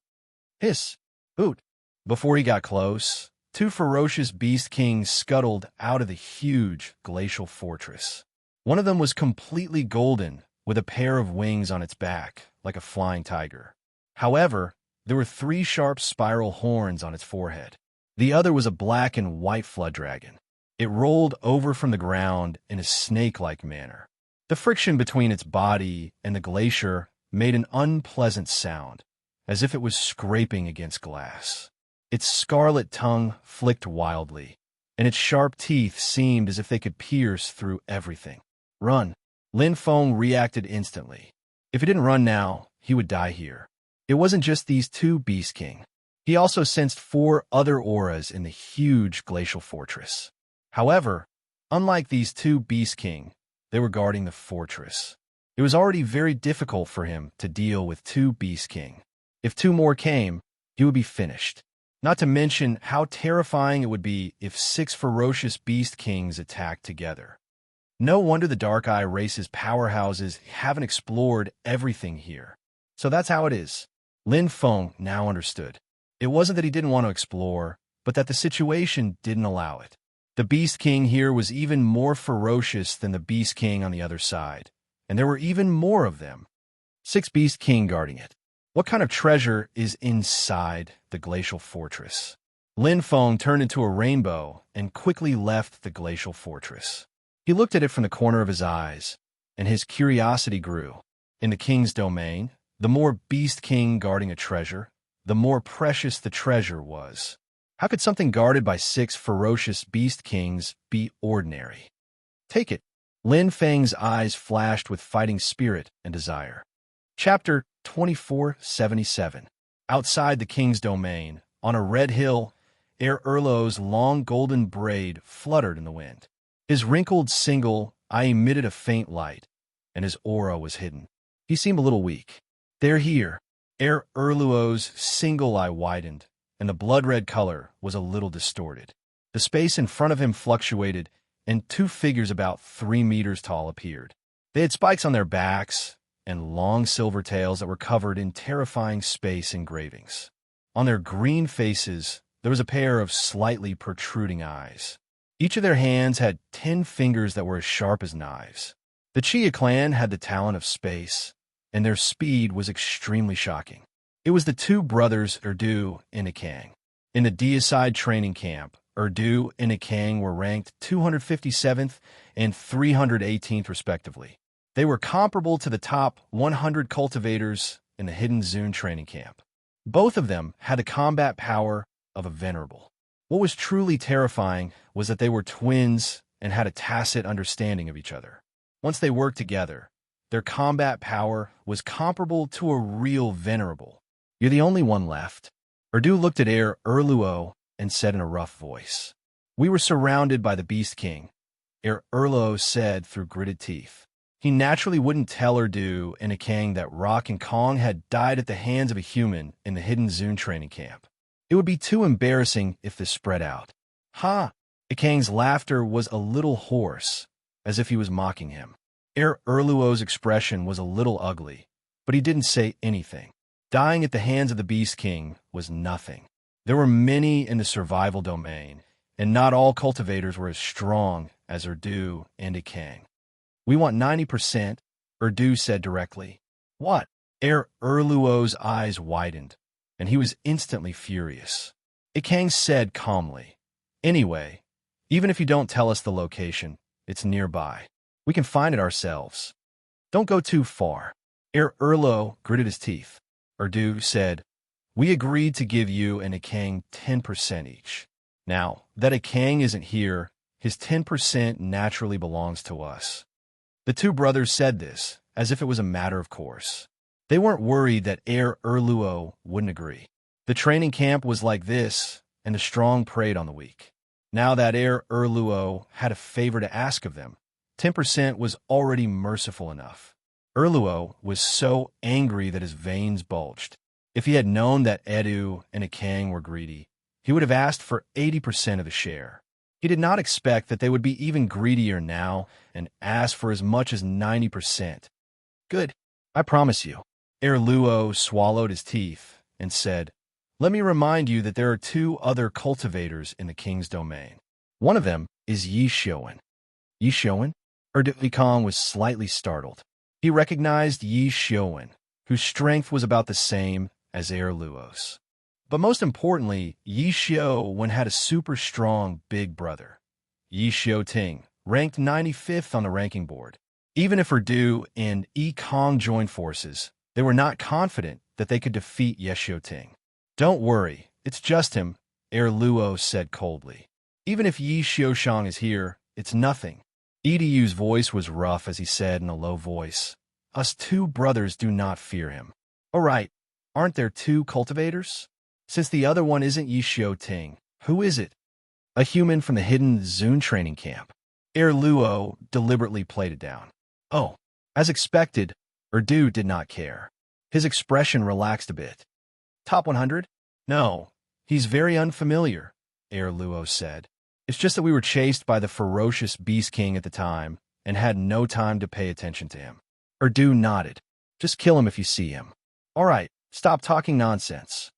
Hiss! Hoot! Before he got close, two ferocious beast kings scuttled out of the huge glacial fortress. One of them was completely golden, with a pair of wings on its back, like a flying tiger. However, there were three sharp spiral horns on its forehead. The other was a black and white flood dragon. It rolled over from the ground in a snake-like manner. The friction between its body and the glacier made an unpleasant sound, as if it was scraping against glass. Its scarlet tongue flicked wildly, and its sharp teeth seemed as if they could pierce through everything. Run! Lin Feng reacted instantly. If he didn't run now, he would die here. It wasn't just these two Beast King. He also sensed four other auras in the huge glacial fortress. However, unlike these two Beast King, they were guarding the fortress. It was already very difficult for him to deal with two Beast King. If two more came, he would be finished. Not to mention how terrifying it would be if 6 ferocious Beast Kings attacked together. No wonder the Dark Eye race's powerhouses haven't explored everything here. So that's how it is. Lin Feng now understood. It wasn't that he didn't want to explore, but that the situation didn't allow it. The Beast King here was even more ferocious than the Beast King on the other side, and there were even more of them. 6 Beast King guarding it. What kind of treasure is inside the glacial fortress? Lin Feng turned into a rainbow and quickly left the glacial fortress. He looked at it from the corner of his eyes, and his curiosity grew. In the king's domain, the more Beast King guarding a treasure, the more precious the treasure was. How could something guarded by 6 ferocious Beast Kings be ordinary? Take it. Lin Feng's eyes flashed with fighting spirit and desire. Chapter 2477. Outside the king's domain, on a red hill, Ere Erlo's long golden braid fluttered in the wind. His wrinkled single eye emitted a faint light, and his aura was hidden. He seemed a little weak. They're here. Ere Erluo's single eye widened, and the blood-red color was a little distorted. The space in front of him fluctuated, and 2 figures about 3 meters tall appeared. They had spikes on their backs and long silver tails that were covered in terrifying space engravings. On their green faces, there was a pair of slightly protruding eyes. Each of their hands had 10 fingers that were as sharp as knives. The Chia clan had the talent of space, and their speed was extremely shocking. It was the 2 brothers Erdu and Ikang. In the deicide training camp, Erdu and Ikang were ranked 257th and 318th respectively. They were comparable to the top 100 cultivators in the Hidden Zone training camp. Both of them had the combat power of a venerable. What was truly terrifying was that they were twins and had a tacit understanding of each other. Once they worked together, their combat power was comparable to a real venerable. You're the only one left. Erdu looked at Ere Erluo and said in a rough voice. We were surrounded by the Beast King, Ere Erluo said through gritted teeth. He naturally wouldn't tell Erdu and Ikang that Rock and Kong had died at the hands of a human in the Hidden Zone training camp. It would be too embarrassing if this spread out. Ha! Ikang's laughter was a little hoarse, as if he was mocking him. Ere Erluo's expression was a little ugly, but he didn't say anything. Dying at the hands of the Beast King was nothing. There were many in the survival domain, and not all cultivators were as strong as Erdu and Ikang. We want 90%, Erdu said directly. What? Ere Erluo's eyes widened, and he was instantly furious. Ikang said calmly, Anyway, even if you don't tell us the location, it's nearby. We can find it ourselves. Don't go too far. Ere Erluo gritted his teeth. Erdu said, We agreed to give you and Ikang 10% each. Now, that Ikang isn't here, his 10% naturally belongs to us. The 2 brothers said this, as if it was a matter of course. They weren't worried that Ere Erluo wouldn't agree. The training camp was like this, and the strong preyed on the weak. Now that Ere Erluo had a favor to ask of them, 10% was already merciful enough. Erluo was so angry that his veins bulged. If he had known that Edu and Ikang were greedy, he would have asked for 80% of the share. He did not expect that they would be even greedier now and ask for as much as 90%. Good, I promise you. Erluo swallowed his teeth and said, Let me remind you that there are two other cultivators in the king's domain. One of them is Yi Xiuan. Yi Xiuan? Li Kong was slightly startled. He recognized Yi Xiuan, whose strength was about the same as Luo's. But most importantly, Yi Xiuan had a super strong big brother, Yi Xiuting, ranked 95th on the ranking board. Even if Du and Yi Kong joined forces, they were not confident that they could defeat Ye Xiuting. Don't worry, it's just him, Luo said coldly. Even if Yi Xiushang is here, it's nothing. Edu's voice was rough as he said in a low voice, "Us two brothers do not fear him." "All right, aren't there two cultivators? Since the other one isn't Yi Xiuting, who is it?" "A human from the hidden Zun training camp." Luo deliberately played it down. "Oh." As expected, Du did not care. His expression relaxed a bit. "Top 100? No, he's very unfamiliar," Luo said. "It's just that we were chased by the ferocious Beast King at the time and had no time to pay attention to him." Du nodded. "Just kill him if you see him." "All right, stop talking nonsense."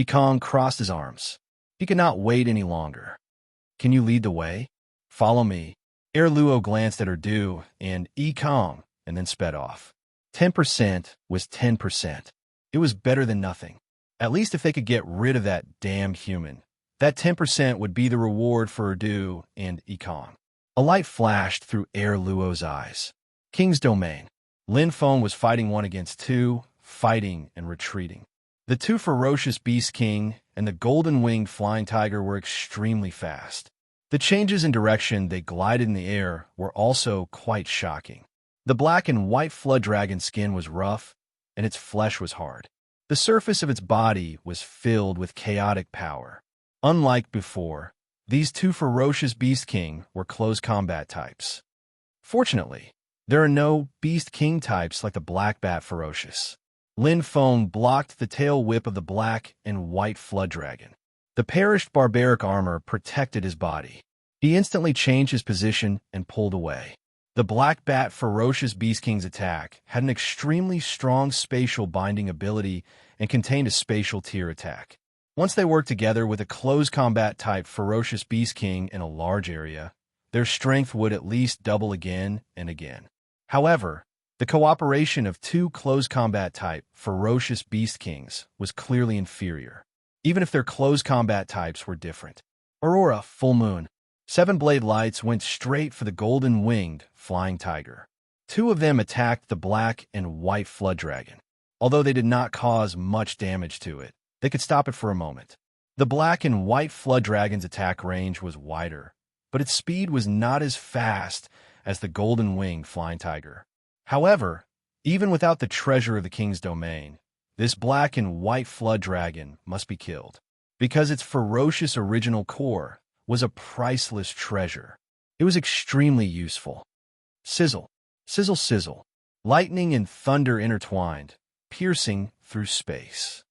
Kong crossed his arms. He could not wait any longer. "Can you lead the way?" "Follow me." Luo glanced at Du and Kong and then sped off. 10% was 10%. It was better than nothing. At least if they could get rid of that damn human, that 10% would be the reward for Du and Kong. A light flashed through Luo's eyes. King's domain. Lin Feng was fighting one against two, fighting and retreating. The two ferocious Beast King and the golden-winged flying tiger were extremely fast. The changes in direction they glided in the air were also quite shocking. The black and white flood dragon's skin was rough, and its flesh was hard. The surface of its body was filled with chaotic power. Unlike before, these two ferocious Beast King were close combat types. Fortunately, there are no Beast King types like the Black Bat Ferocious. Lin Feng blocked the tail whip of the black and white flood dragon. The perished barbaric armor protected his body. He instantly changed his position and pulled away. The Black Bat Ferocious Beast King's attack had an extremely strong spatial binding ability and contained a spatial tier attack. Once they worked together with a close combat type Ferocious Beast King in a large area, their strength would at least double again and again. However, the cooperation of two close combat type Ferocious Beast Kings was clearly inferior, even if their close combat types were different. Aurora, full moon. 7 blade lights went straight for the golden-winged flying tiger. 2 of them attacked the black and white flood dragon. Although they did not cause much damage to it, they could stop it for a moment. The black and white flood dragon's attack range was wider, but its speed was not as fast as the golden-winged flying tiger. However, even without the treasure of the king's domain, this black and white flood dragon must be killed, because its ferocious original core was a priceless treasure. It was extremely useful. Sizzle, sizzle, sizzle. Lightning and thunder intertwined, piercing through space.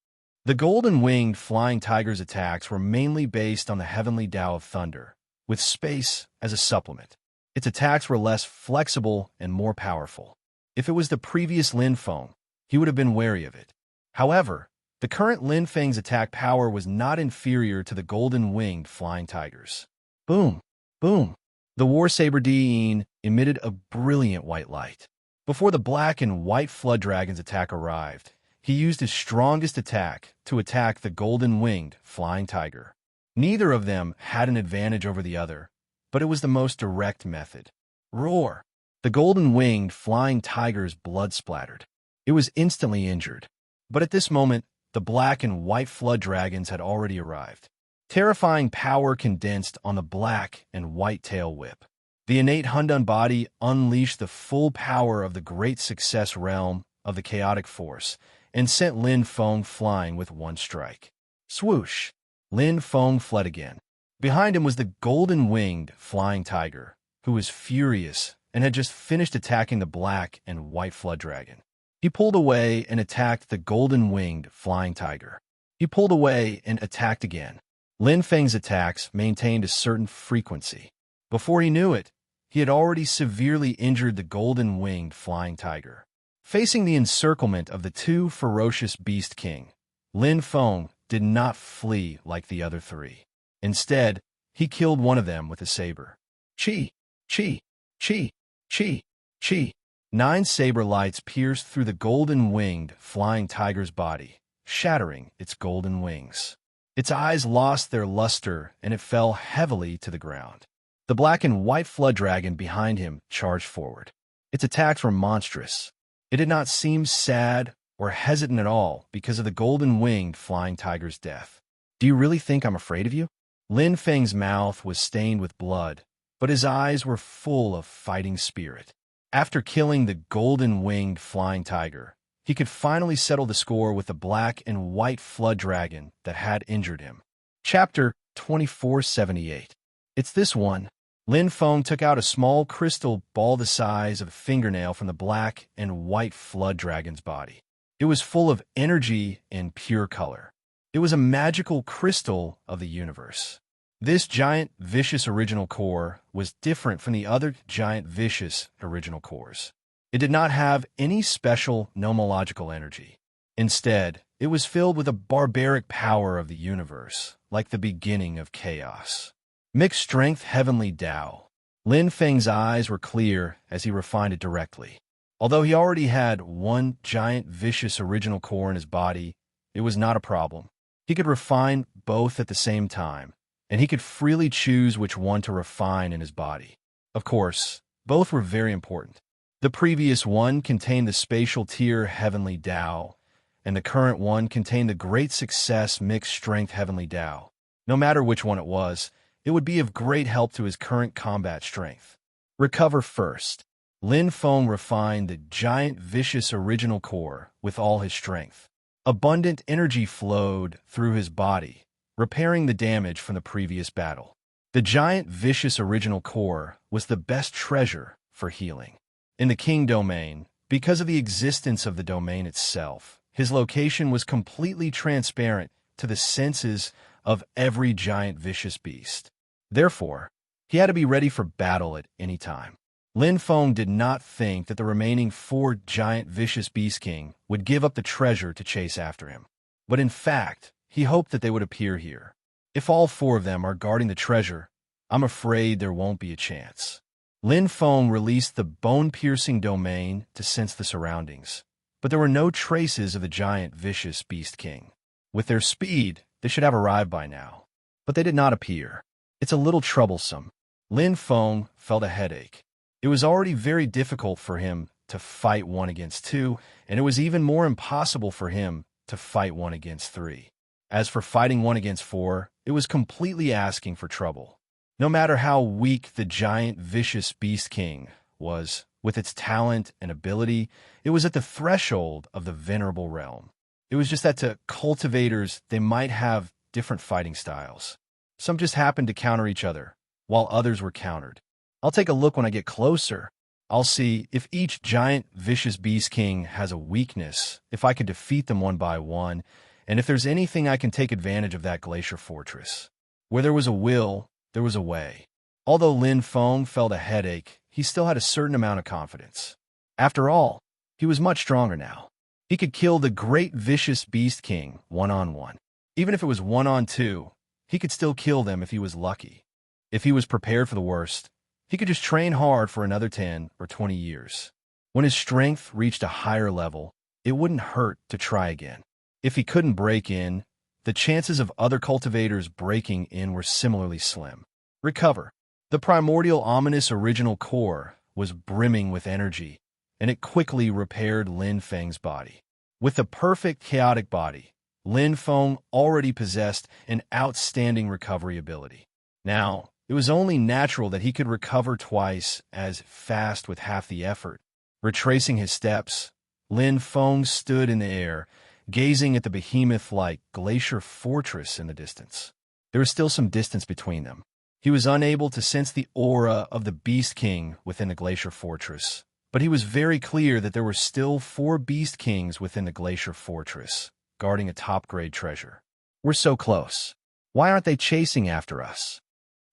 The golden-winged flying tiger's attacks were mainly based on the heavenly Tao of thunder, with space as a supplement. Its attacks were less flexible and more powerful. If it was the previous Lin Feng, he would have been wary of it. However, the current Lin Feng's attack power was not inferior to the golden-winged flying tigers. Boom, boom. The War Saber Deen emitted a brilliant white light. Before the black and white flood dragon's attack arrived, he used his strongest attack to attack the golden-winged flying tiger. Neither of them had an advantage over the other, but it was the most direct method. Roar! The golden-winged flying tiger's blood splattered. It was instantly injured. But at this moment, the black and white flood dragons had already arrived. Terrifying power condensed on the black and white tail whip. The innate Hundun body unleashed the full power of the great success realm of the chaotic force and sent Lin Feng flying with one strike. Swoosh! Lin Feng fled again. Behind him was the golden-winged flying tiger, who was furious and had just finished attacking the black and white flood dragon. He pulled away and attacked the golden-winged flying tiger. He pulled away and attacked again. Lin Feng's attacks maintained a certain frequency. Before he knew it, he had already severely injured the golden-winged flying tiger. Facing the encirclement of the two ferocious Beast King, Lin Feng did not flee like the other three. Instead, he killed one of them with a saber. Chi, chi, chi, chi, chi. 9 saber lights pierced through the golden-winged flying tiger's body, shattering its golden wings. Its eyes lost their luster, and it fell heavily to the ground. The black and white flood dragon behind him charged forward. Its attacks were monstrous. It did not seem sad or hesitant at all because of the golden-winged flying tiger's death. "Do you really think I'm afraid of you?" Lin Feng's mouth was stained with blood, but his eyes were full of fighting spirit. After killing the golden-winged flying tiger, he could finally settle the score with the black and white flood dragon that had injured him. Chapter 2478. It's this one. Lin Feng took out a small crystal ball the size of a fingernail from the black and white flood dragon's body. It was full of energy and pure color. It was a magical crystal of the universe. This giant, vicious original core was different from the other giant, vicious original cores. It did not have any special nomological energy. Instead, it was filled with a barbaric power of the universe, like the beginning of chaos. Mixed strength heavenly Tao. Lin Feng's eyes were clear as he refined it directly. Although he already had one giant, vicious original core in his body, it was not a problem. He could refine both at the same time, and he could freely choose which one to refine in his body. Of course, both were very important. The previous one contained the spatial tier heavenly Tao, and the current one contained the great success mixed strength heavenly Tao. No matter which one it was, it would be of great help to his current combat strength. Recover first. Lin Feng refined the giant vicious original core with all his strength. Abundant energy flowed through his body, repairing the damage from the previous battle. The giant vicious original core was the best treasure for healing. In the king domain, because of the existence of the domain itself, his location was completely transparent to the senses of every giant vicious beast. Therefore, he had to be ready for battle at any time. Lin Feng did not think that the remaining 4 giant vicious beast king would give up the treasure to chase after him. But in fact, he hoped that they would appear here. If all 4 of them are guarding the treasure, I'm afraid there won't be a chance. Lin Feng released the bone-piercing domain to sense the surroundings, but there were no traces of the giant vicious beast king. With their speed, they should have arrived by now, but they did not appear. It's a little troublesome. Lin Feng felt a headache. It was already very difficult for him to fight 1 against 2, and it was even more impossible for him to fight 1 against 3. As for fighting 1 against 4, it was completely asking for trouble. No matter how weak the giant vicious beast king was, with its talent and ability, it was at the threshold of the venerable realm. It was just that to cultivators, they might have different fighting styles. Some just happened to counter each other, while others were countered. I'll take a look when I get closer. I'll see if each giant vicious beast king has a weakness, if I can defeat them one by one, and if there's anything I can take advantage of that glacier fortress. Where there was a will, there was a way. Although Lin Feng felt a headache, he still had a certain amount of confidence. After all, he was much stronger now. He could kill the great vicious beast king one-on-one. Even if it was 1-on-2, he could still kill them if he was lucky. If he was prepared for the worst, he could just train hard for another 10 or 20 years. When his strength reached a higher level, it wouldn't hurt to try again. If he couldn't break in, the chances of other cultivators breaking in were similarly slim. Recover. The primordial ominous original core was brimming with energy, and it quickly repaired Lin Feng's body. With the perfect chaotic body, Lin Feng already possessed an outstanding recovery ability. Now, it was only natural that he could recover twice as fast with half the effort. Retracing his steps, Lin Feng stood in the air, gazing at the behemoth-like glacier fortress in the distance. There was still some distance between them. He was unable to sense the aura of the Beast King within the glacier fortress, but he was very clear that there were still 4 Beast Kings within the glacier fortress, guarding a top-grade treasure. We're so close. Why aren't they chasing after us?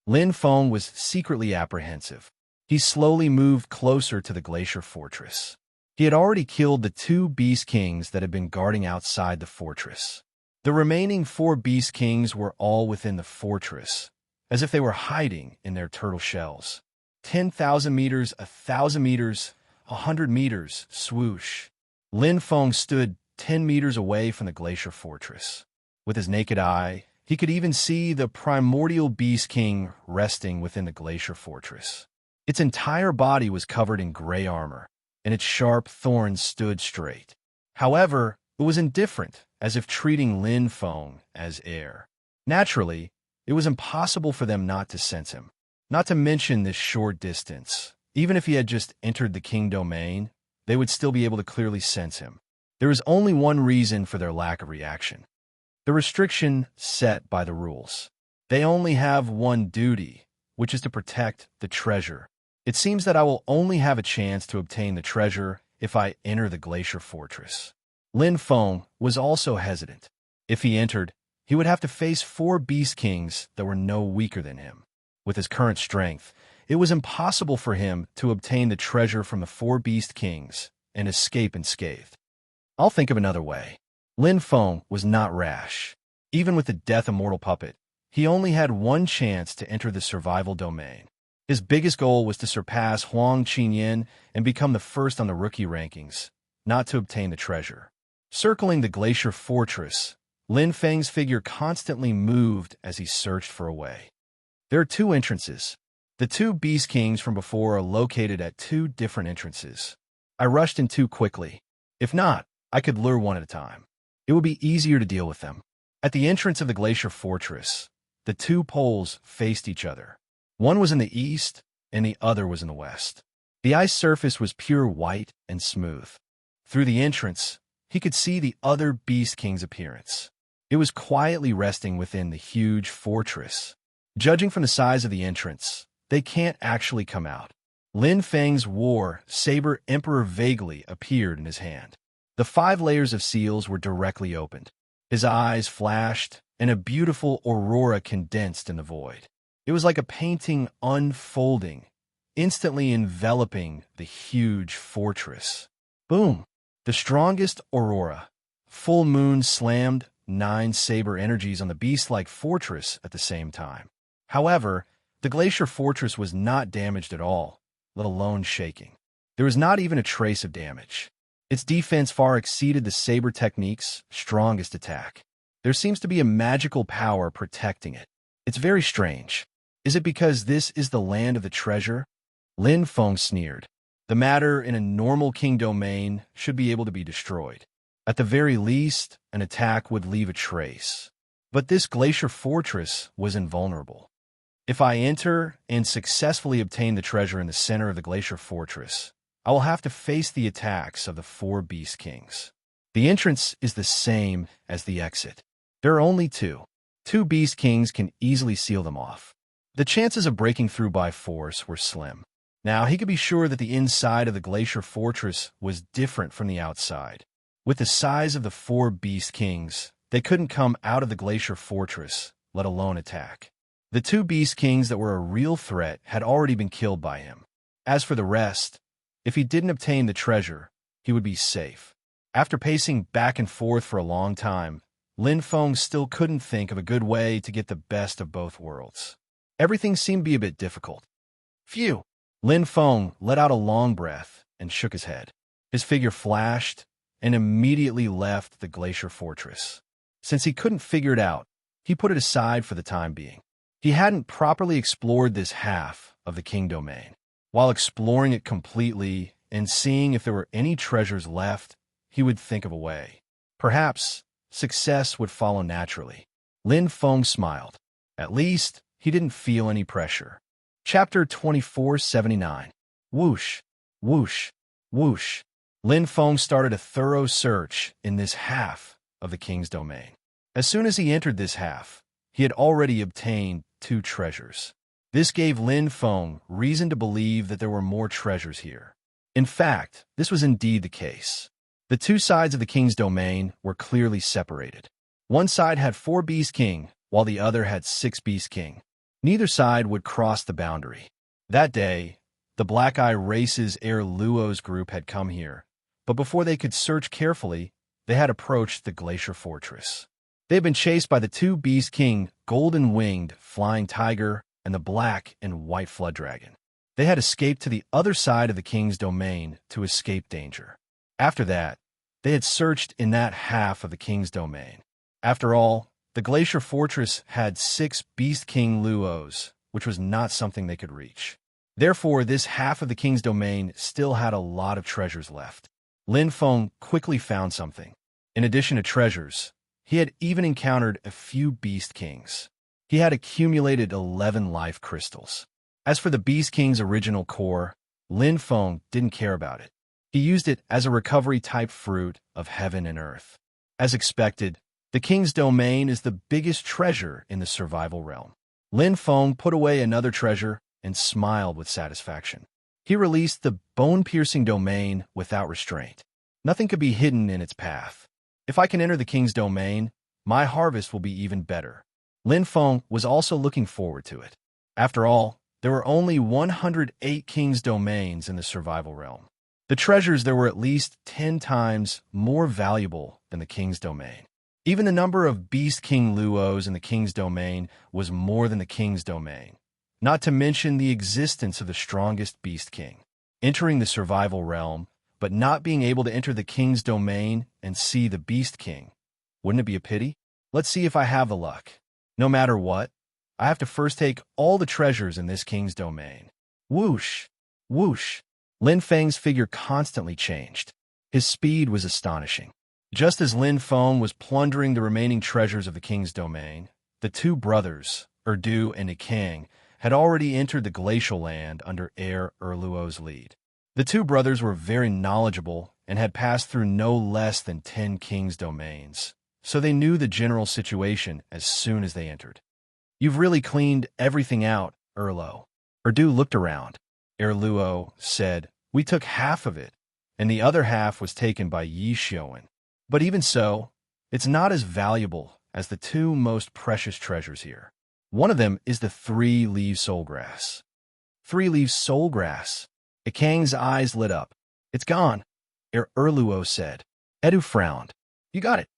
Lin Feng was secretly apprehensive. He slowly moved closer to the glacier fortress. He had already killed the 2 Beast Kings that had been guarding outside the fortress. The remaining 4 Beast Kings were all within the fortress, as if they were hiding in their turtle shells. 10,000 meters, 1,000 meters, 100 meters, swoosh. Lin Feng stood 10 meters away from the glacier fortress. With his naked eye, he could even see the primordial Beast King resting within the glacier fortress. Its entire body was covered in gray armor, and its sharp thorns stood straight. However, it was indifferent, as if treating Lin Feng as air. Naturally, it was impossible for them not to sense him. Not to mention this short distance. Even if he had just entered the king domain, they would still be able to clearly sense him. There is only one reason for their lack of reaction. The restriction set by the rules. They only have one duty, which is to protect the treasure. It seems that I will only have a chance to obtain the treasure if I enter the glacier fortress. Lin Feng was also hesitant. If he entered, he would have to face 4 Beast Kings that were no weaker than him. With his current strength, it was impossible for him to obtain the treasure from the 4 Beast Kings and escape unscathed. I'll think of another way. Lin Feng was not rash. Even with the death immortal puppet, he only had one chance to enter the survival domain. His biggest goal was to surpass Huang Qinyan and become the first on the rookie rankings, not to obtain the treasure. Circling the glacier fortress, Lin Feng's figure constantly moved as he searched for a way. There are 2 entrances. The 2 Beast Kings from before are located at 2 different entrances. I rushed in too quickly. If not, I could lure one at a time. It would be easier to deal with them. At the entrance of the glacier fortress, the 2 poles faced each other. One was in the east, and the other was in the west. The ice surface was pure white and smooth. Through the entrance, he could see the other Beast King's appearance. It was quietly resting within the huge fortress. Judging from the size of the entrance, they can't actually come out. Lin Feng's war saber emperor vaguely appeared in his hand. The 5 layers of seals were directly opened. His eyes flashed, and a beautiful aurora condensed in the void. It was like a painting unfolding, instantly enveloping the huge fortress. Boom! The strongest aurora. Full moon slammed 9 saber energies on the beast-like fortress at the same time. However, the glacier fortress was not damaged at all, let alone shaking. There was not even a trace of damage. Its defense far exceeded the saber technique's strongest attack. There seems to be a magical power protecting it. It's very strange. Is it because this is the land of the treasure? Lin Feng sneered. The matter in a normal king domain should be able to be destroyed. At the very least, an attack would leave a trace. But this glacier fortress was invulnerable. If I enter and successfully obtain the treasure in the center of the glacier fortress, I will have to face the attacks of the 4 Beast Kings. The entrance is the same as the exit. There are only 2. 2 Beast Kings can easily seal them off. The chances of breaking through by force were slim. Now, he could be sure that the inside of the glacier fortress was different from the outside. With the size of the 4 Beast Kings, they couldn't come out of the glacier fortress, let alone attack. The 2 Beast Kings that were a real threat had already been killed by him. As for the rest, if he didn't obtain the treasure, he would be safe. After pacing back and forth for a long time, Lin Feng still couldn't think of a good way to get the best of both worlds. Everything seemed to be a bit difficult. Phew! Lin Feng let out a long breath and shook his head. His figure flashed and immediately left the glacier fortress. Since he couldn't figure it out, he put it aside for the time being. He hadn't properly explored this half of the king domain. While exploring it completely and seeing if there were any treasures left, he would think of a way. Perhaps success would follow naturally. Lin Feng smiled. At least, he didn't feel any pressure. Chapter 2479. Whoosh, whoosh, whoosh. Lin Feng started a thorough search in this half of the king's domain. As soon as he entered this half, he had already obtained 2 treasures. This gave Lin Feng reason to believe that there were more treasures here. In fact, this was indeed the case. The 2 sides of the king's domain were clearly separated. One side had 4 Beast King, while the other had 6 Beast King. Neither side would cross the boundary. That day, the Black Eye Race's heir Luo's group had come here, but before they could search carefully, they had approached the glacier fortress. They had been chased by the two Beast King, golden-winged flying tiger, and the black and white flood dragon. They had escaped to the other side of the king's domain to escape danger. After that, they had searched in that half of the king's domain. After all, the glacier fortress had 6 Beast King Luos, which was not something they could reach. Therefore, this half of the king's domain still had a lot of treasures left. Lin Feng quickly found something. In addition to treasures, he had even encountered a few Beast Kings. He had accumulated 11 life crystals. As for the Beast King's original core, Lin Feng didn't care about it. He used it as a recovery-type fruit of heaven and earth. As expected, the king's domain is the biggest treasure in the survival realm. Lin Feng put away another treasure and smiled with satisfaction. He released the bone-piercing domain without restraint. Nothing could be hidden in its path. If I can enter the king's domain, my harvest will be even better. Lin Feng was also looking forward to it. After all, there were only 108 king's domains in the survival realm. The treasures there were at least 10 times more valuable than the king's domain. Even the number of Beast King Luos in the king's domain was more than the king's domain, not to mention the existence of the strongest Beast King. Entering the survival realm, but not being able to enter the king's domain and see the Beast King. Wouldn't it be a pity? Let's see if I have the luck. No matter what, I have to first take all the treasures in this king's domain. Whoosh! Whoosh! Lin Feng's figure constantly changed. His speed was astonishing. Just as Lin Feng was plundering the remaining treasures of the king's domain, the two brothers, Erdu and Ikang, had already entered the glacial land under Heir Erluo's lead. The two brothers were very knowledgeable and had passed through no less than 10 king's domains, so they knew the general situation as soon as they entered. You've really cleaned everything out, Erluo. Erdu looked around. Erluo said, we took half of it, and the other half was taken by Yi Xiuan. But even so, it's not as valuable as the two most precious treasures here. One of them is the 3-leaf soulgrass. 3-leaf soulgrass. Ikang's eyes lit up. It's gone, Erluo said. Edu frowned. You got it.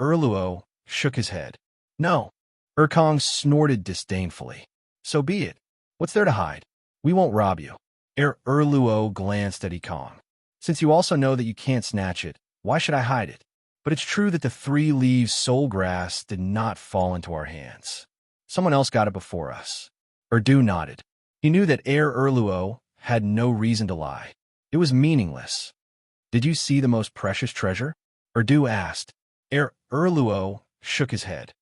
Erluo shook his head. No. Erkong snorted disdainfully. So be it. What's there to hide? We won't rob you. Erluo glanced at Ikong. Since you also know that you can't snatch it, why should I hide it? But it's true that the 3-leaf soulgrass did not fall into our hands. Someone else got it before us. Erdu nodded. He knew that Erluo had no reason to lie. It was meaningless. Did you see the most precious treasure? Erdu asked. Erluo shook his head.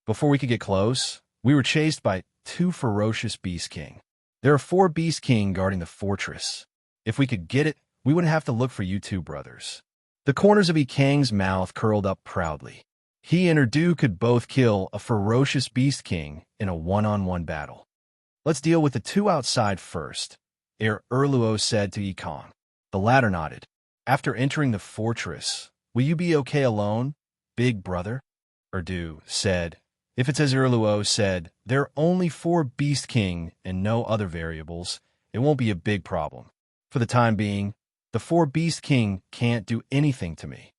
Before we could get close, we were chased by 2 ferocious Beast King. There are 4 Beast King guarding the fortress. If we could get it, we wouldn't have to look for you two brothers. The corners of Ikang's mouth curled up proudly. He and Erdu could both kill a ferocious Beast King in a one-on-one battle. Let's deal with the 2 outside first, Erluo said to Ikang. The latter nodded. After entering the fortress, will you be okay alone, big brother? Erdu said. If it's as Erluo said, there are only 4 Beast King and no other variables, it won't be a big problem. For the time being, the 4 Beast King can't do anything to me.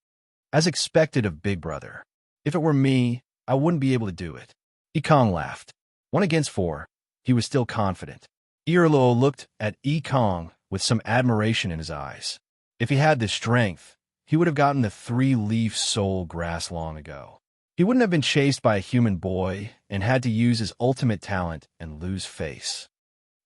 As expected of Big Brother. If it were me, I wouldn't be able to do it. Ikang laughed. 1 against 4. He was still confident. Erluo looked at Ikang with some admiration in his eyes. If he had the strength, he would have gotten the 3-leaf soul grass long ago. He wouldn't have been chased by a human boy and had to use his ultimate talent and lose face.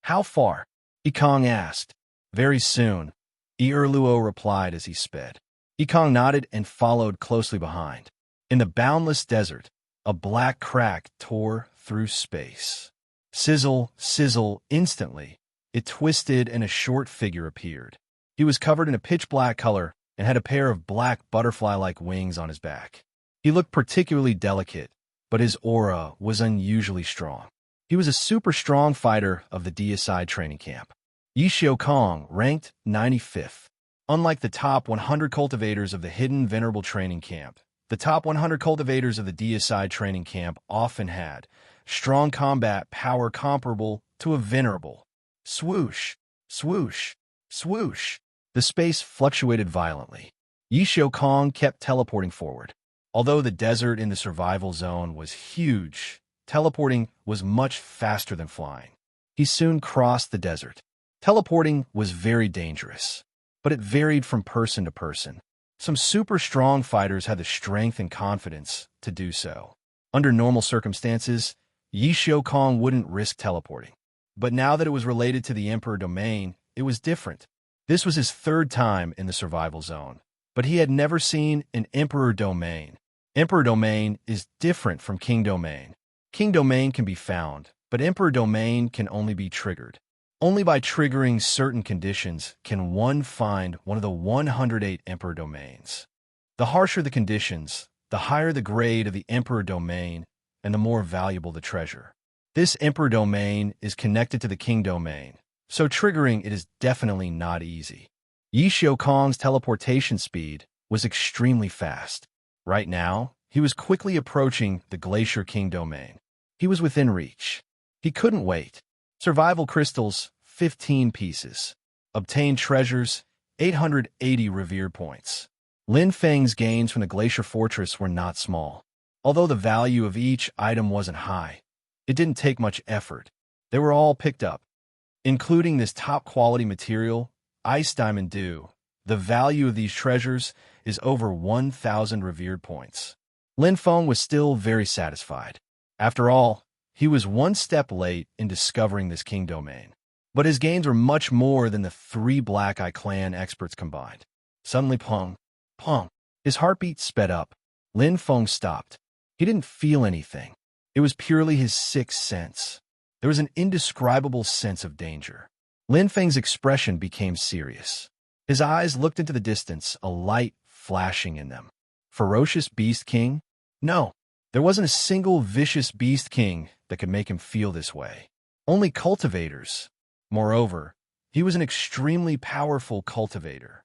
How far? Ikang asked. Very soon, Erluo replied as he sped. Ikang nodded and followed closely behind. In the boundless desert, a black crack tore through space. Sizzle, sizzle, instantly, it twisted and a short figure appeared. He was covered in a pitch-black color and had a pair of black butterfly-like wings on his back. He looked particularly delicate, but his aura was unusually strong. He was a super strong fighter of the deicide training camp. Yi Xiaokong ranked 95th. Unlike the top 100 cultivators of the hidden venerable training camp, the top 100 cultivators of the deicide training camp often had strong combat power comparable to a venerable. Swoosh, swoosh, swoosh. The space fluctuated violently. Yi Xiaokong kept teleporting forward. Although the desert in the survival zone was huge, teleporting was much faster than flying. He soon crossed the desert. Teleporting was very dangerous, but it varied from person to person. Some super strong fighters had the strength and confidence to do so. Under normal circumstances, Yi Kong wouldn't risk teleporting. But now that it was related to the Emperor domain, it was different. This was his third time in the survival zone, but he had never seen an Emperor domain. Emperor domain is different from King domain. King domain can be found, but Emperor domain can only be triggered. Only by triggering certain conditions can one find one of the 108 Emperor domains. The harsher the conditions, the higher the grade of the Emperor domain, and the more valuable the treasure. This Emperor domain is connected to the King domain, so triggering it is definitely not easy. Yi Kong's teleportation speed was extremely fast. Right now, he was quickly approaching the Glacier King domain. He was within reach. He couldn't wait. Survival crystals, 15 pieces. Obtained treasures, 880 revere points. Lin Feng's gains from the Glacier Fortress were not small. Although the value of each item wasn't high, it didn't take much effort. They were all picked up. Including this top-quality material, Ice Diamond Dew, the value of these treasures is over 1,000 revered points. Lin Feng was still very satisfied. After all, he was one step late in discovering this king domain. But his gains were much more than the 3 Black Eye Clan experts combined. Suddenly, pong, his heartbeat sped up. Lin Feng stopped. He didn't feel anything. It was purely his sixth sense. There was an indescribable sense of danger. Lin Feng's expression became serious. His eyes looked into the distance, a light flashing in them. Ferocious Beast King? No, there wasn't a single vicious Beast King that could make him feel this way. Only cultivators. Moreover, he was an extremely powerful cultivator.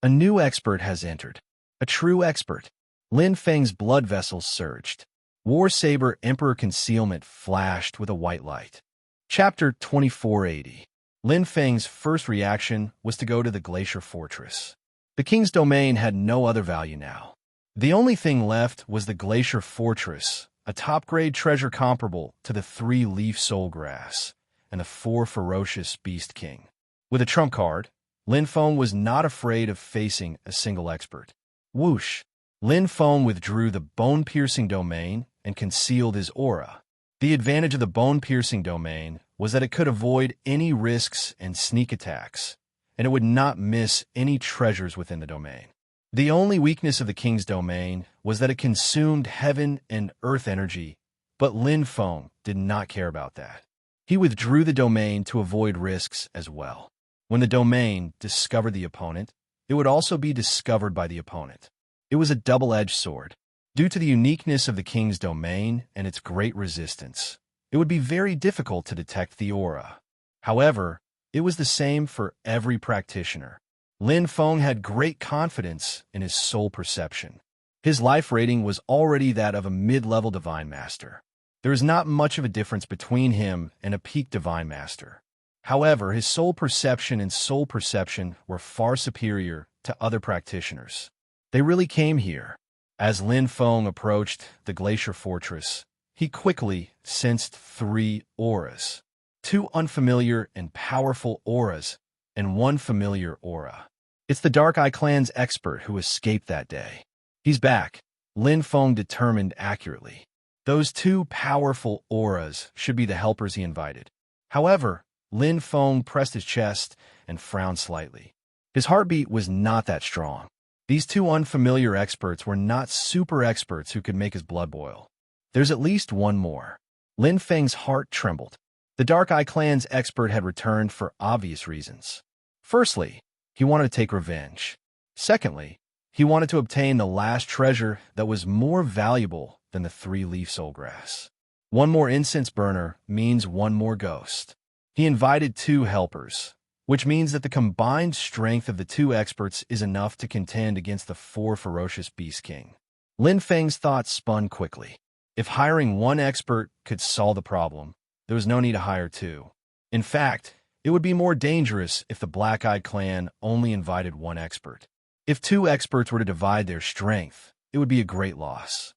A new expert has entered. A true expert. Lin Feng's blood vessels surged. War Saber Emperor Concealment flashed with a white light. Chapter 2480. Lin Feng's first reaction was to go to the Glacier Fortress. The king's domain had no other value now. The only thing left was the Glacier Fortress, a top-grade treasure comparable to the 3-leaf soulgrass and the 4 ferocious Beast King. With a trump card, Lin Feng was not afraid of facing a single expert. Whoosh! Lin Feng withdrew the bone-piercing domain and concealed his aura. The advantage of the bone-piercing domain was that it could avoid any risks and sneak attacks, and it would not miss any treasures within the domain. The only weakness of the king's domain was that it consumed heaven and earth energy, but Lin Feng did not care about that. He withdrew the domain to avoid risks as well. When the domain discovered the opponent, it would also be discovered by the opponent. It was a double-edged sword. Due to the uniqueness of the king's domain and its great resistance, it would be very difficult to detect the aura. However, it was the same for every practitioner. Lin Feng had great confidence in his soul perception. His life rating was already that of a mid-level Divine Master. There is not much of a difference between him and a peak Divine Master. However, his soul perception and soul perception were far superior to other practitioners. They really came here. As Lin Feng approached the Glacier Fortress, he quickly sensed 3 auras. 2 unfamiliar and powerful auras, and 1 familiar aura. It's the Dark Eye Clan's expert who escaped that day. He's back, Lin Feng determined accurately. Those 2 powerful auras should be the helpers he invited. However, Lin Feng pressed his chest and frowned slightly. His heartbeat was not that strong. These 2 unfamiliar experts were not super experts who could make his blood boil. There's at least one more. Lin Feng's heart trembled. The Dark Eye Clan's expert had returned for obvious reasons. Firstly, he wanted to take revenge. Secondly, he wanted to obtain the last treasure that was more valuable than the 3-leaf soulgrass. One more incense burner means one more ghost. He invited 2 helpers, which means that the combined strength of the 2 experts is enough to contend against the 4 ferocious Beast King. Lin Feng's thoughts spun quickly. If hiring 1 expert could solve the problem, there was no need to hire 2. In fact, it would be more dangerous if the Black Eye Clan only invited 1 expert. If 2 experts were to divide their strength, it would be a great loss.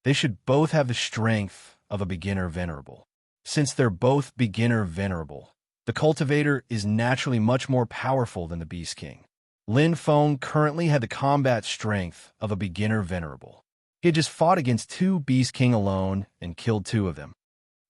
They should both have the strength of a beginner venerable. Since they're both beginner venerable, the cultivator is naturally much more powerful than the Beast King. Lin Feng currently had the combat strength of a beginner venerable. He had just fought against 2 Beast King alone and killed 2 of them.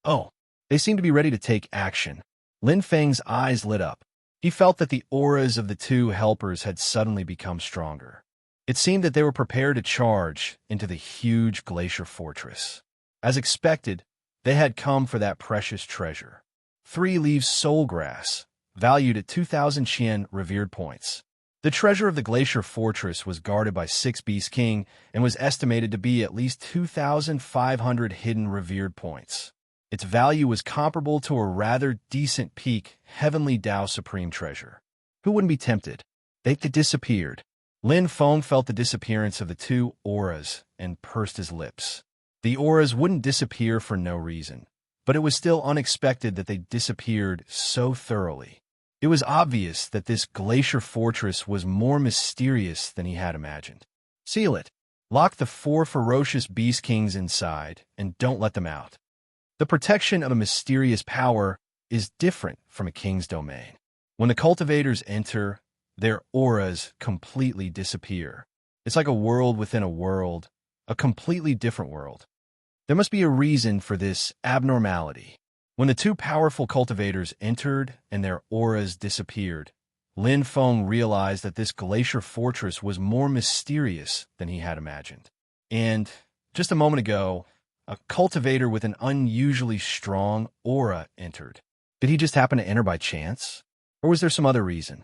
Oh, they seemed to be ready to take action. Lin Feng's eyes lit up. He felt that the auras of the 2 helpers had suddenly become stronger. It seemed that they were prepared to charge into the huge glacier fortress. As expected, they had come for that precious treasure. 3 leaves soul grass, valued at 2,000 Qian revered points. The treasure of the glacier fortress was guarded by 6 Beast King and was estimated to be at least 2,500 hidden revered points. Its value was comparable to a rather decent peak Heavenly Tao Supreme treasure. Who wouldn't be tempted? They disappeared. Lin Feng felt the disappearance of the 2 auras and pursed his lips. The auras wouldn't disappear for no reason, but it was still unexpected that they disappeared so thoroughly. It was obvious that this glacier fortress was more mysterious than he had imagined. Seal it. Lock the 4 ferocious Beast Kings inside and don't let them out. The protection of a mysterious power is different from a king's domain. When the cultivators enter, their auras completely disappear. It's like a world within a world, a completely different world. There must be a reason for this abnormality. When the 2 powerful cultivators entered and their auras disappeared, Lin Feng realized that this glacier fortress was more mysterious than he had imagined. And just a moment ago, a cultivator with an unusually strong aura entered. Did he just happen to enter by chance? Or was there some other reason?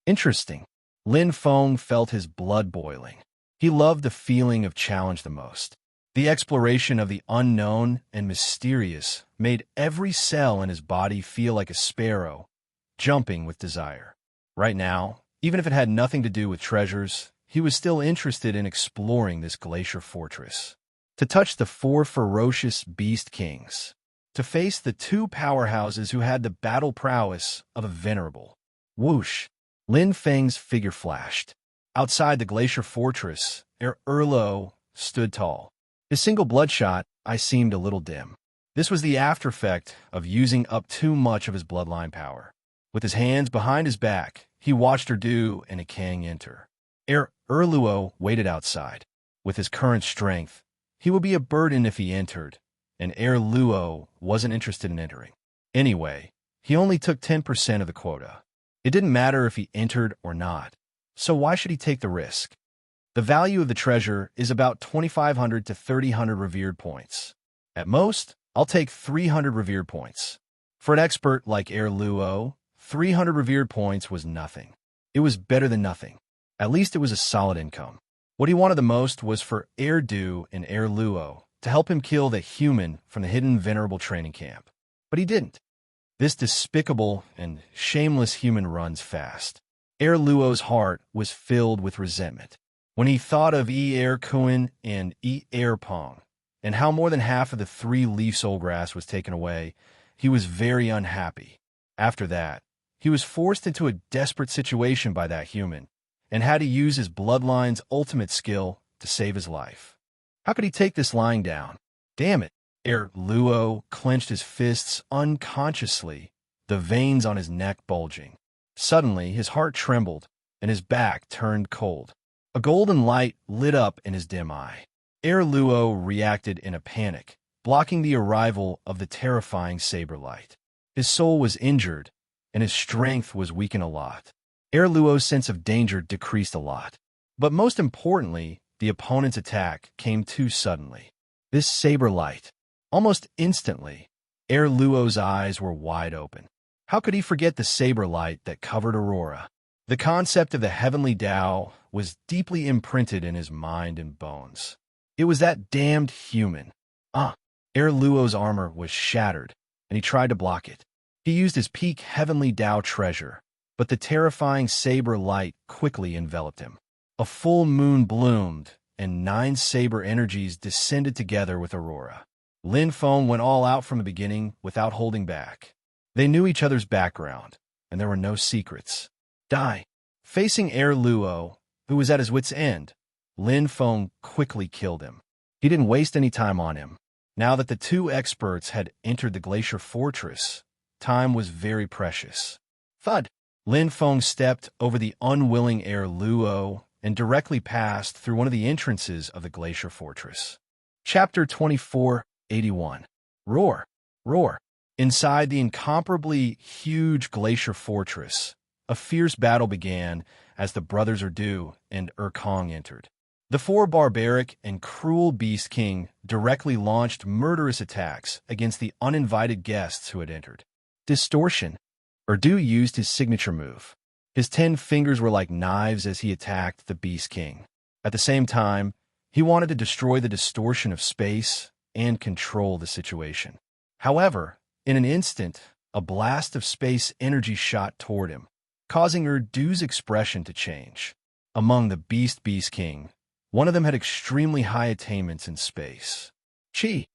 Interesting. Lin Feng felt his blood boiling. He loved the feeling of challenge the most. The exploration of the unknown and mysterious made every cell in his body feel like a sparrow, jumping with desire. Right now, even if it had nothing to do with treasures, he was still interested in exploring this glacier fortress. To touch the 4 ferocious Beast Kings. To face the 2 powerhouses who had the battle prowess of a venerable. Whoosh! Lin Feng's figure flashed. Outside the glacier fortress, Erlo stood tall. His single bloodshot eye seemed a little dim. This was the aftereffect of using up too much of his bloodline power. With his hands behind his back, he watched Erdu and Ikang enter. Erluo waited outside. With his current strength, he would be a burden if he entered, and Erluo wasn't interested in entering. Anyway, he only took 10% of the quota. It didn't matter if he entered or not, so why should he take the risk? The value of the treasure is about 2,500 to 3,000 revered points. At most, I'll take 300 revered points. For an expert like Erluo, 300 revered points was nothing. It was better than nothing. At least it was a solid income. What he wanted the most was for Erdu and Erluo to help him kill the human from the hidden venerable training camp. But he didn't. This despicable and shameless human runs fast. Erluo's heart was filled with resentment. When he thought of Er Kuan and Er Pong, and how more than half of the 3 leaf soul grass was taken away, he was very unhappy. After that, he was forced into a desperate situation by that human, and had to use his bloodline's ultimate skill to save his life. How could he take this lying down? Damn it! Erluo clenched his fists unconsciously, the veins on his neck bulging. Suddenly, his heart trembled, and his back turned cold. A golden light lit up in his dim eye. Erluo reacted in a panic, blocking the arrival of the terrifying saber light. His soul was injured, and his strength was weakened a lot. Erluo's sense of danger decreased a lot. But most importantly, the opponent's attack came too suddenly. This saber light. Almost instantly, Erluo's eyes were wide open. How could he forget the saber light that covered Aurora? The concept of the heavenly Tao was deeply imprinted in his mind and bones. It was that damned human. Erluo's armor was shattered, and he tried to block it. He used his peak heavenly Tao treasure, but the terrifying saber light quickly enveloped him. A full moon bloomed, and 9 saber energies descended together with Aurora. Lin Feng went all out from the beginning without holding back. They knew each other's background, and there were no secrets. Die. Facing Erluo, who was at his wit's end, Lin Feng quickly killed him. He didn't waste any time on him. Now that the two experts had entered the glacier fortress, time was very precious. Thud! Lin Feng stepped over the unwilling heir Luo and directly passed through one of the entrances of the glacier fortress. Chapter 2481. Roar! Roar! Inside the incomparably huge glacier fortress, a fierce battle began as the brothers Erdu and Kong entered. The four barbaric and cruel Beast King directly launched murderous attacks against the uninvited guests who had entered. Distortion. Erdu used his signature move. His 10 fingers were like knives as he attacked the Beast King. At the same time, he wanted to destroy the distortion of space and control the situation. However, in an instant, a blast of space energy shot toward him, causing Erdu's expression to change. Among the Beast King, one of them had extremely high attainments in space. Chi!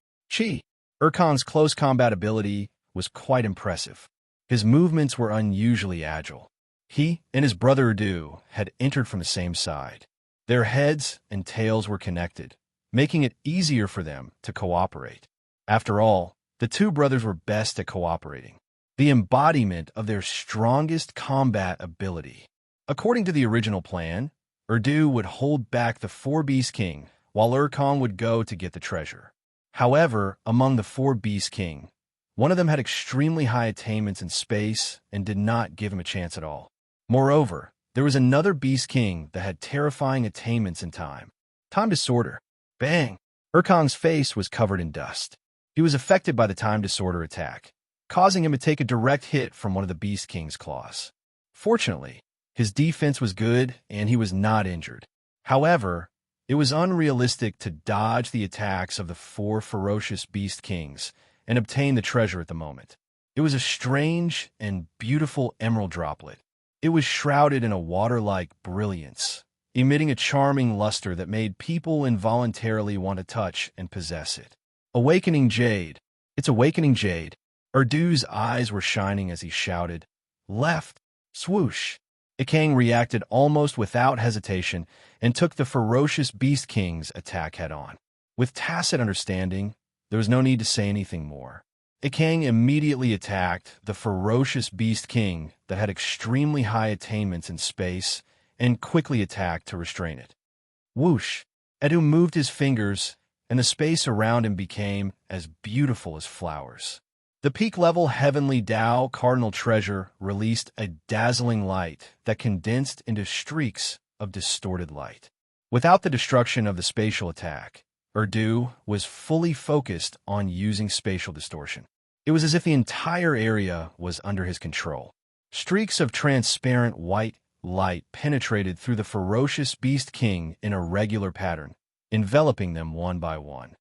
Kong's close combat ability was quite impressive. His movements were unusually agile. He and his brother Erdu had entered from the same side. Their heads and tails were connected, making it easier for them to cooperate. After all, the two brothers were best at cooperating, the embodiment of their strongest combat ability. According to the original plan, Erdu would hold back the four Beast King, while Kong would go to get the treasure. However, among the four Beast King, one of them had extremely high attainments in space and did not give him a chance at all. Moreover, there was another Beast King that had terrifying attainments in time. Time disorder. Bang! Kong's face was covered in dust. He was affected by the time disorder attack, causing him to take a direct hit from one of the Beast King's claws. Fortunately, his defense was good and he was not injured. However, it was unrealistic to dodge the attacks of the four ferocious Beast Kings and obtain the treasure at the moment. It was a strange and beautiful emerald droplet. It was shrouded in a water-like brilliance, emitting a charming luster that made people involuntarily want to touch and possess it. Awakening Jade. It's awakening Jade. Erdu's eyes were shining as he shouted, "Left!" Swoosh! Ikang reacted almost without hesitation and took the ferocious Beast King's attack head-on. With tacit understanding, there was no need to say anything more. Ikang immediately attacked the ferocious Beast King that had extremely high attainments in space and quickly attacked to restrain it. Whoosh! Erdu moved his fingers, and the space around him became as beautiful as flowers. The peak-level Heavenly Tao Cardinal Treasure released a dazzling light that condensed into streaks of distorted light. Without the destruction of the spatial attack, Erdu was fully focused on using spatial distortion. It was as if the entire area was under his control. Streaks of transparent white light penetrated through the ferocious Beast King in a regular pattern, enveloping them one by one.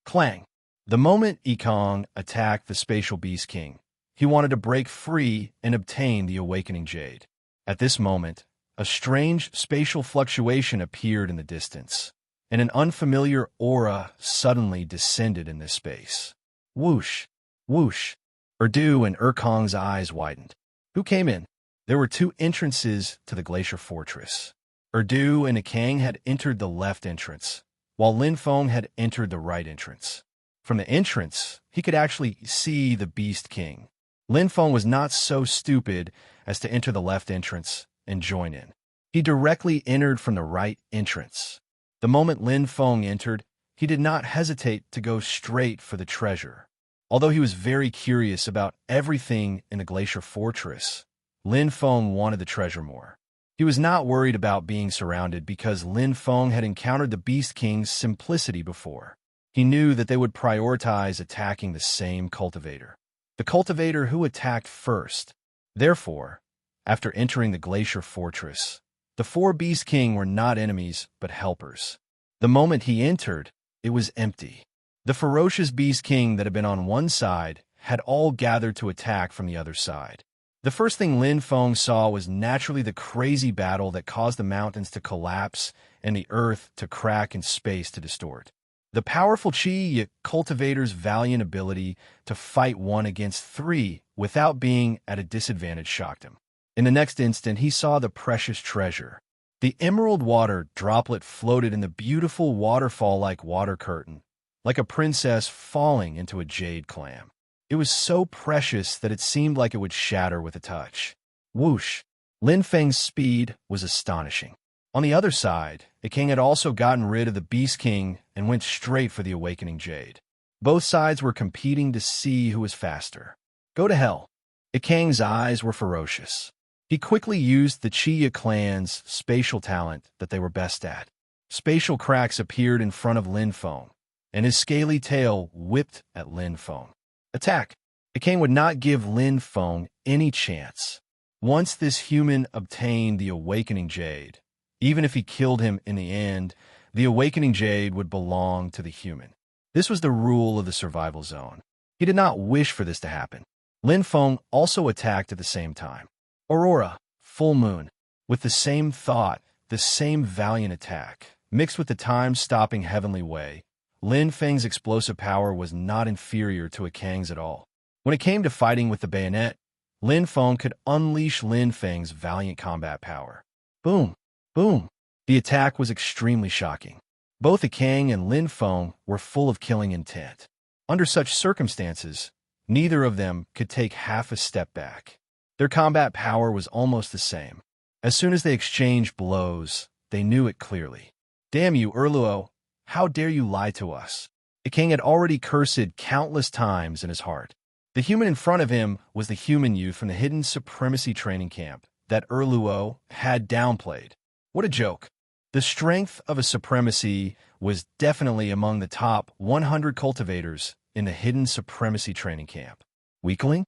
Clang! The moment Ikang attacked the spatial Beast King, he wanted to break free and obtain the awakening Jade. At this moment, a strange spatial fluctuation appeared in the distance, and an unfamiliar aura suddenly descended in this space. Whoosh! Whoosh! Erdu and Kong's eyes widened. Who came in? There were two entrances to the glacier fortress. Erdu and Ikang had entered the left entrance, while Lin Feng had entered the right entrance. From the entrance, he could actually see the Beast King. Lin Feng was not so stupid as to enter the left entrance and join in. He directly entered from the right entrance. The moment Lin Feng entered, he did not hesitate to go straight for the treasure. Although he was very curious about everything in the glacier fortress, Lin Feng wanted the treasure more. He was not worried about being surrounded because Lin Feng had encountered the Beast King's simplicity before. He knew that they would prioritize attacking the same cultivator, the cultivator who attacked first. Therefore, after entering the glacier fortress, the four Beast King were not enemies but helpers. The moment he entered, it was empty. The ferocious Beast King that had been on one side had all gathered to attack from the other side. The first thing Lin Feng saw was naturally the crazy battle that caused the mountains to collapse and the earth to crack and space to distort. The powerful Qi cultivator's valiant ability to fight one against three without being at a disadvantage shocked him. In the next instant, he saw the precious treasure. The emerald water droplet floated in the beautiful waterfall-like water curtain, like a princess falling into a jade clam. It was so precious that it seemed like it would shatter with a touch. Whoosh! Lin Feng's speed was astonishing. On the other side, the king had also gotten rid of the Beast King and went straight for the Awakening Jade. Both sides were competing to see who was faster. Go to hell. The king's eyes were ferocious. He quickly used the Chia clan's spatial talent that they were best at. Spatial cracks appeared in front of Lin Feng, and his scaly tail whipped at Lin Feng. Attack! The king would not give Lin Feng any chance. Once this human obtained the Awakening Jade, even if he killed him in the end, the Awakening Jade would belong to the human. This was the rule of the survival zone. He did not wish for this to happen. Lin Feng also attacked at the same time. Aurora, full moon, with the same thought, the same valiant attack, mixed with the time-stopping heavenly way, Lin Feng's explosive power was not inferior to a Kang's at all. When it came to fighting with the bayonet, Lin Feng could unleash Lin Feng's valiant combat power. Boom! Boom! The attack was extremely shocking. Both the Kang and Lin Feng were full of killing intent. Under such circumstances, neither of them could take half a step back. Their combat power was almost the same. As soon as they exchanged blows, they knew it clearly. Damn you, Erluo! How dare you lie to us? The king had already cursed countless times in his heart. The human in front of him was the human youth from the hidden supremacy training camp that Erluo had downplayed. What a joke. The strength of a supremacy was definitely among the top 100 cultivators in the hidden supremacy training camp. Weakling?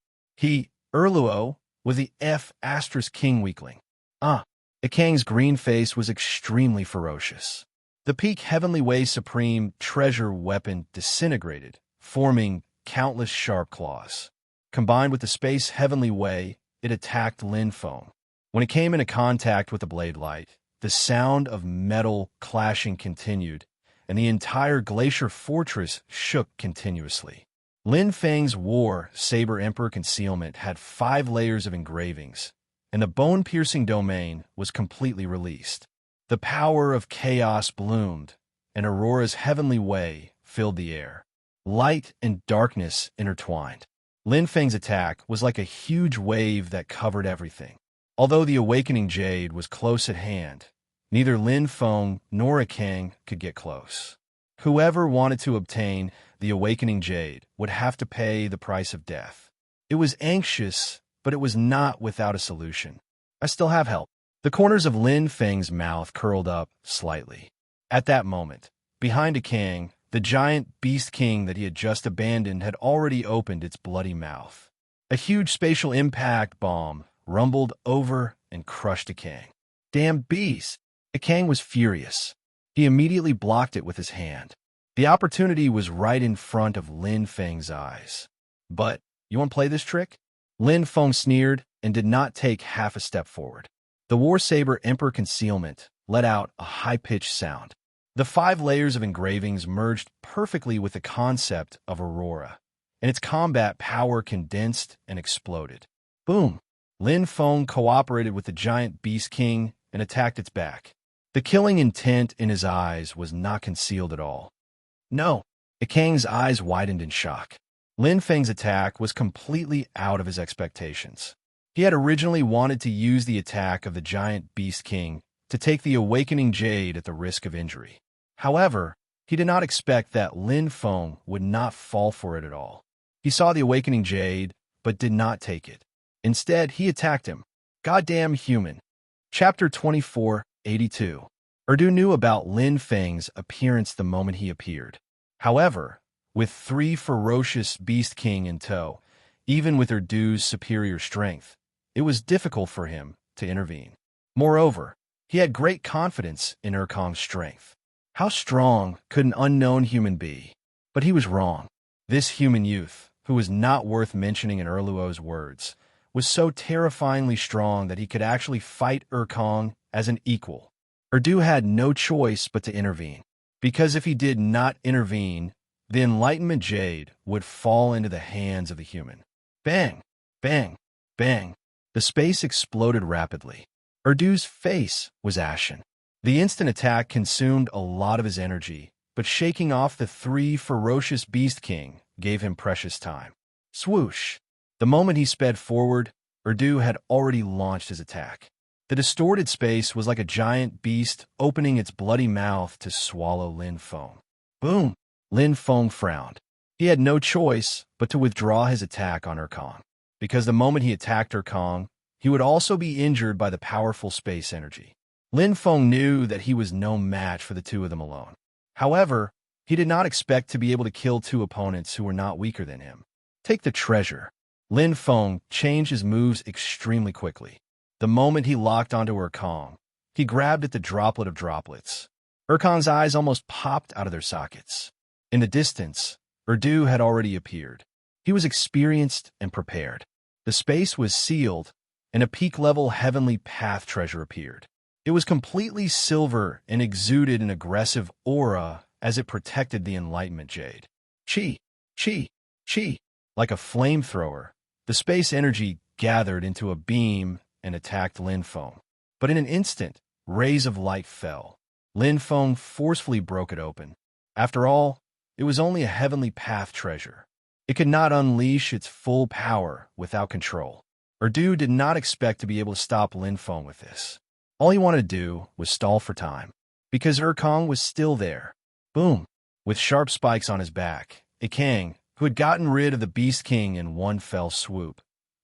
Erluo, was the King weakling. The king's green face was extremely ferocious. The peak Heavenly Way Supreme treasure weapon disintegrated, forming countless sharp claws. Combined with the Space Heavenly Way, it attacked Lin Feng. When it came into contact with the blade light, the sound of metal clashing continued, and the entire glacier fortress shook continuously. Lin Feng's War Saber Emperor concealment had 5 layers of engravings, and the bone-piercing domain was completely released. The power of chaos bloomed, and Aurora's heavenly way filled the air. Light and darkness intertwined. Lin Feng's attack was like a huge wave that covered everything. Although the Awakening Jade was close at hand, neither Lin Feng nor a Kang could get close. Whoever wanted to obtain the Awakening Jade would have to pay the price of death. It was anxious, but it was not without a solution. I still have help. The corners of Lin Feng's mouth curled up slightly. At that moment, behind a Kang, the giant Beast King that he had just abandoned had already opened its bloody mouth. A huge spatial impact bomb rumbled over and crushed a Kang. Damn beast! The Kang was furious. He immediately blocked it with his hand. The opportunity was right in front of Lin Feng's eyes. But, you want to play this trick? Lin Feng sneered and did not take half a step forward. The War Saber Emperor concealment let out a high-pitched sound. The 5 layers of engravings merged perfectly with the concept of Aurora, and its combat power condensed and exploded. Boom! Lin Feng cooperated with the giant Beast King and attacked its back. The killing intent in his eyes was not concealed at all. No! The Kang's eyes widened in shock. Lin Feng's attack was completely out of his expectations. He had originally wanted to use the attack of the giant Beast King to take the Awakening Jade at the risk of injury. However, he did not expect that Lin Feng would not fall for it at all. He saw the Awakening Jade, but did not take it. Instead, he attacked him. Goddamn human. Chapter 2482. Erdu knew about Lin Feng's appearance the moment he appeared. However, with 3 ferocious Beast King in tow, even with Erdu's superior strength, it was difficult for him to intervene. Moreover, he had great confidence in Erkong's strength. How strong could an unknown human be? But he was wrong. This human youth, who was not worth mentioning in Erluo's words, was so terrifyingly strong that he could actually fight Erkong as an equal. Erdu had no choice but to intervene, because if he did not intervene, the Enlightenment Jade would fall into the hands of the human. Bang! Bang! Bang! The space exploded rapidly. Erdu's face was ashen. The instant attack consumed a lot of his energy, but shaking off the three ferocious Beast King gave him precious time. Swoosh! The moment he sped forward, Erdu had already launched his attack. The distorted space was like a giant beast opening its bloody mouth to swallow Lin Feng. Boom! Lin Feng frowned. He had no choice but to withdraw his attack on Erkong, because the moment he attacked Erkong, he would also be injured by the powerful space energy. Lin Feng knew that he was no match for the two of them alone. However, he did not expect to be able to kill two opponents who were not weaker than him. Take the treasure. Lin Feng changed his moves extremely quickly. The moment he locked onto Erkong, he grabbed at the droplet of droplets. Erkong's eyes almost popped out of their sockets. In the distance, Erdu had already appeared. He was experienced and prepared. The space was sealed, and a peak-level heavenly path treasure appeared. It was completely silver and exuded an aggressive aura as it protected the enlightenment jade. Chi, chi, chi. Like a flamethrower, the space energy gathered into a beam and attacked Lin Feng. But in an instant, rays of light fell. Lin Feng forcefully broke it open. After all, it was only a heavenly path treasure. It could not unleash its full power without control. Erdu did not expect to be able to stop Lin Feng with this. All he wanted to do was stall for time, because Erkong was still there. Boom! With sharp spikes on his back, Ikang, who had gotten rid of the Beast King in one fell swoop,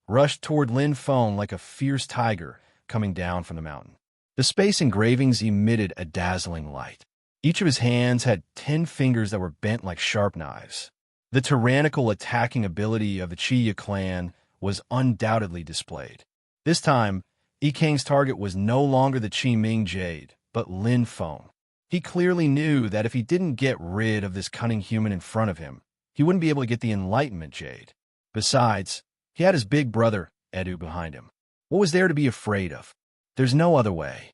rushed toward Lin Feng like a fierce tiger coming down from the mountain. The space engravings emitted a dazzling light. Each of his hands had 10 fingers that were bent like sharp knives. The tyrannical attacking ability of the Chiya clan was undoubtedly displayed. This time, Ikang's target was no longer the Qi Ming Jade, but Lin Feng. He clearly knew that if he didn't get rid of this cunning human in front of him, he wouldn't be able to get the Enlightenment Jade. Besides, he had his big brother, Edu, behind him. What was there to be afraid of? There's no other way.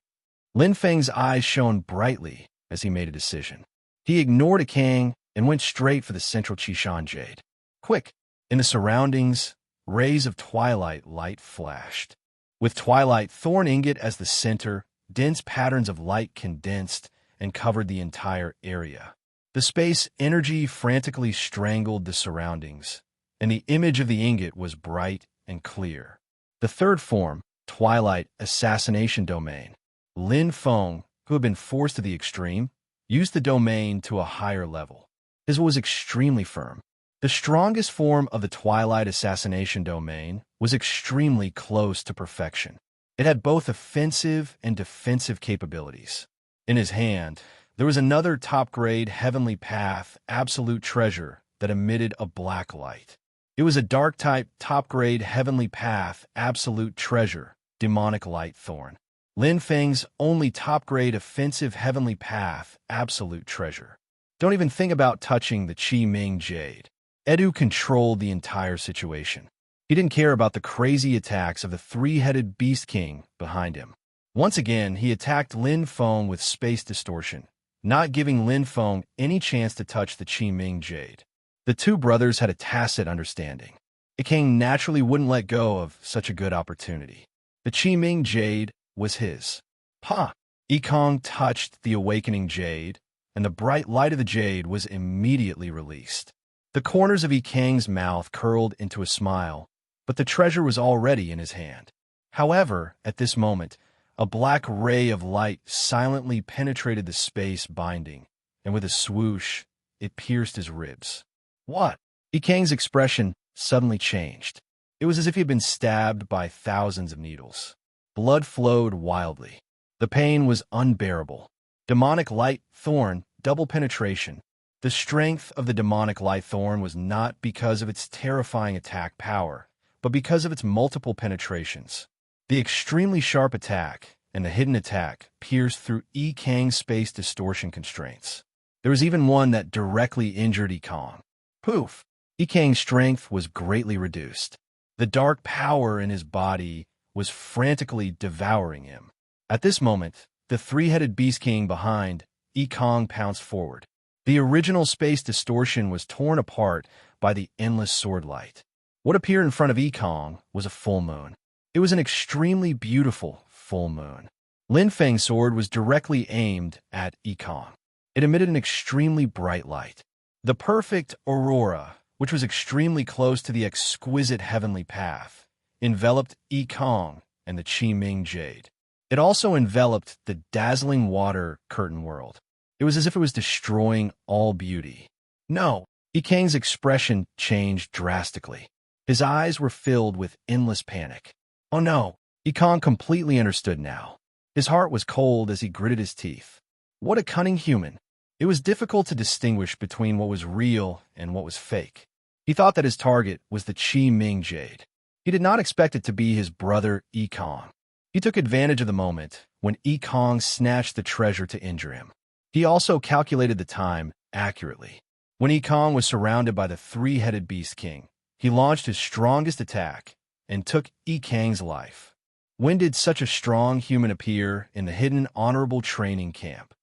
Lin Feng's eyes shone brightly as he made a decision. He ignored Ikang and went straight for the central Qishan Jade. Quick! In the surroundings, rays of twilight light flashed. With twilight thorn ingot as the center, dense patterns of light condensed and covered the entire area. The space energy frantically strangled the surroundings, and the image of the ingot was bright and clear. The third form, Twilight Assassination Domain. Lin Feng, who had been forced to the extreme, used the domain to a higher level. His was extremely firm. The strongest form of the Twilight Assassination Domain was extremely close to perfection. It had both offensive and defensive capabilities. In his hand, there was another top-grade Heavenly Path Absolute Treasure that emitted a black light. It was a dark-type top-grade Heavenly Path Absolute Treasure, Demonic Light Thorn. Lin Feng's only top-grade offensive Heavenly Path Absolute Treasure. Don't even think about touching the Qi Ming Jade. Edu controlled the entire situation. He didn't care about the crazy attacks of the three-headed Beast King behind him. Once again, he attacked Lin Feng with space distortion, not giving Lin Feng any chance to touch the Qi Ming Jade. The two brothers had a tacit understanding. Ikang naturally wouldn't let go of such a good opportunity. The Qi Ming Jade was his. Pa! Ikang touched the awakening jade, and the bright light of the jade was immediately released. The corners of Ikang's mouth curled into a smile, but the treasure was already in his hand. However, at this moment, a black ray of light silently penetrated the space binding, and with a swoosh, it pierced his ribs. What? Ikang's expression suddenly changed. It was as if he had been stabbed by thousands of needles. Blood flowed wildly. The pain was unbearable. Demonic Light Thorn, double penetration. The strength of the Demonic Light Thorn was not because of its terrifying attack power, but because of its multiple penetrations. The extremely sharp attack and the hidden attack pierced through Ikang's space distortion constraints. There was even one that directly injured Ikang. Poof! Ikang's strength was greatly reduced. The dark power in his body was frantically devouring him. At this moment, the three-headed Beast King behind Ikang pounced forward. The original space distortion was torn apart by the endless sword light. What appeared in front of Ikang was a full moon. It was an extremely beautiful, full moon. Lin Feng's sword was directly aimed at Yikong. It emitted an extremely bright light. The perfect aurora, which was extremely close to the exquisite heavenly path, enveloped Yikong and the Qi Ming Jade. It also enveloped the dazzling water curtain world. It was as if it was destroying all beauty. No, Yikang's expression changed drastically. His eyes were filled with endless panic. Oh no, Yikong completely understood now. His heart was cold as he gritted his teeth. What a cunning human. It was difficult to distinguish between what was real and what was fake. He thought that his target was the Qi Ming Jade. He did not expect it to be his brother Yikong. He took advantage of the moment when Yikong snatched the treasure to injure him. He also calculated the time accurately. When Yikong was surrounded by the three-headed Beast King, he launched his strongest attack and took Yikang's life. When did such a strong human appear in the hidden honorable training camp?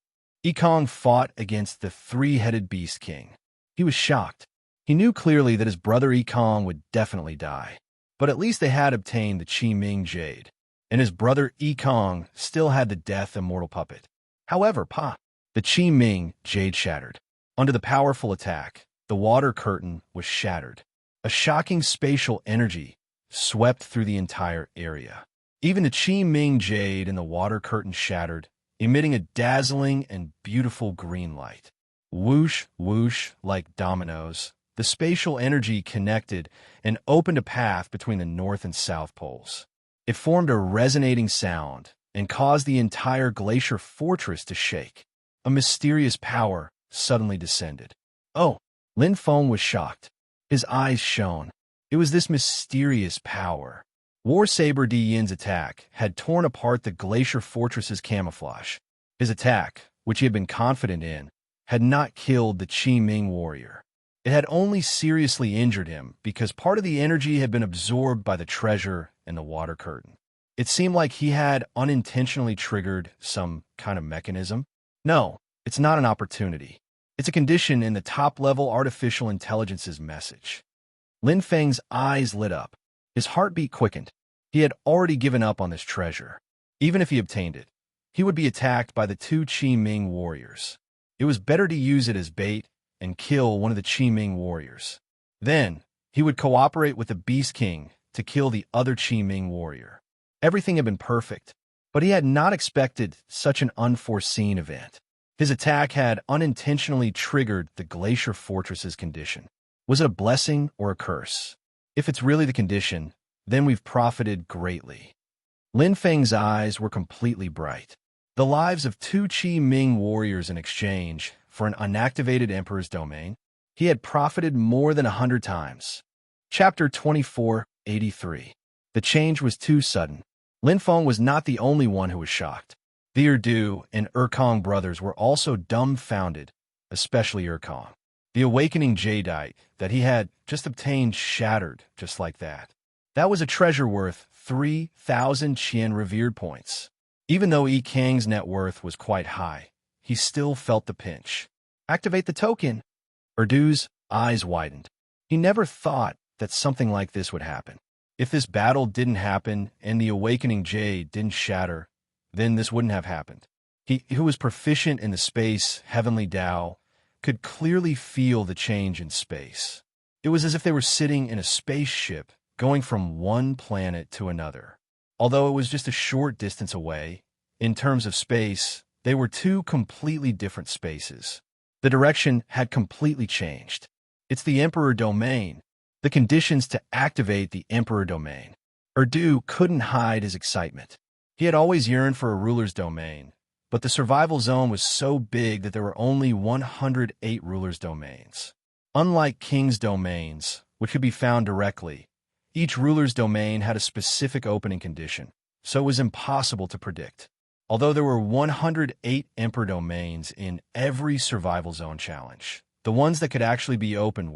Yikong fought against the three-headed Beast King. He was shocked. He knew clearly that his brother Yikong would definitely die. But at least they had obtained the Qi Ming Jade, and his brother Yikong still had the death immortal puppet. However, the Qi Ming Jade shattered. Under the powerful attack, the water curtain was shattered. A shocking spatial energy swept through the entire area. Even the Qi Ming Jade and the water curtain shattered, emitting a dazzling and beautiful green light. Whoosh, whoosh, like dominoes, the spatial energy connected and opened a path between the north and south poles. It formed a resonating sound and caused the entire glacier fortress to shake. A mysterious power suddenly descended. Oh, Lin Feng was shocked. His eyes shone. It was this mysterious power. War Saber Di Yin's attack had torn apart the glacier fortress's camouflage. His attack, which he had been confident in, had not killed the Qi Ming warrior. It had only seriously injured him because part of the energy had been absorbed by the treasure and the water curtain. It seemed like he had unintentionally triggered some kind of mechanism. No, it's not an opportunity. It's a condition in the top-level artificial intelligence's message. Lin Feng's eyes lit up. His heartbeat quickened. He had already given up on this treasure. Even if he obtained it, he would be attacked by the two Qi Ming warriors. It was better to use it as bait and kill one of the Qi Ming warriors. Then, he would cooperate with the Beast King to kill the other Qi Ming warrior. Everything had been perfect, but he had not expected such an unforeseen event. His attack had unintentionally triggered the glacier fortress's condition. Was it a blessing or a curse? If it's really the condition, then we've profited greatly. Lin Feng's eyes were completely bright. The lives of two Qi Ming warriors in exchange for an unactivated emperor's domain, he had profited more than 100 times. Chapter 2483. The change was too sudden. Lin Feng was not the only one who was shocked. The Erdu and Erkong brothers were also dumbfounded, especially Erkong. The awakening jadeite that he had just obtained shattered just like that. That was a treasure worth 3,000 Qian revered points. Even though Yikang's net worth was quite high, he still felt the pinch. Activate the token. Erdu's eyes widened. He never thought that something like this would happen. If this battle didn't happen and the awakening jade didn't shatter, then this wouldn't have happened. He who was proficient in the space heavenly Tao could clearly feel the change in space. It was as if they were sitting in a spaceship going from one planet to another. Although it was just a short distance away, in terms of space, they were two completely different spaces. The direction had completely changed. It's the Emperor Domain. The conditions to activate the Emperor Domain. Erdu couldn't hide his excitement. He had always yearned for a ruler's domain, but the survival zone was so big that there were only 108 ruler's domains. Unlike king's domains, which could be found directly, each ruler's domain had a specific opening condition, so it was impossible to predict. Although there were 108 emperor domains in every survival zone challenge, the ones that could actually be opened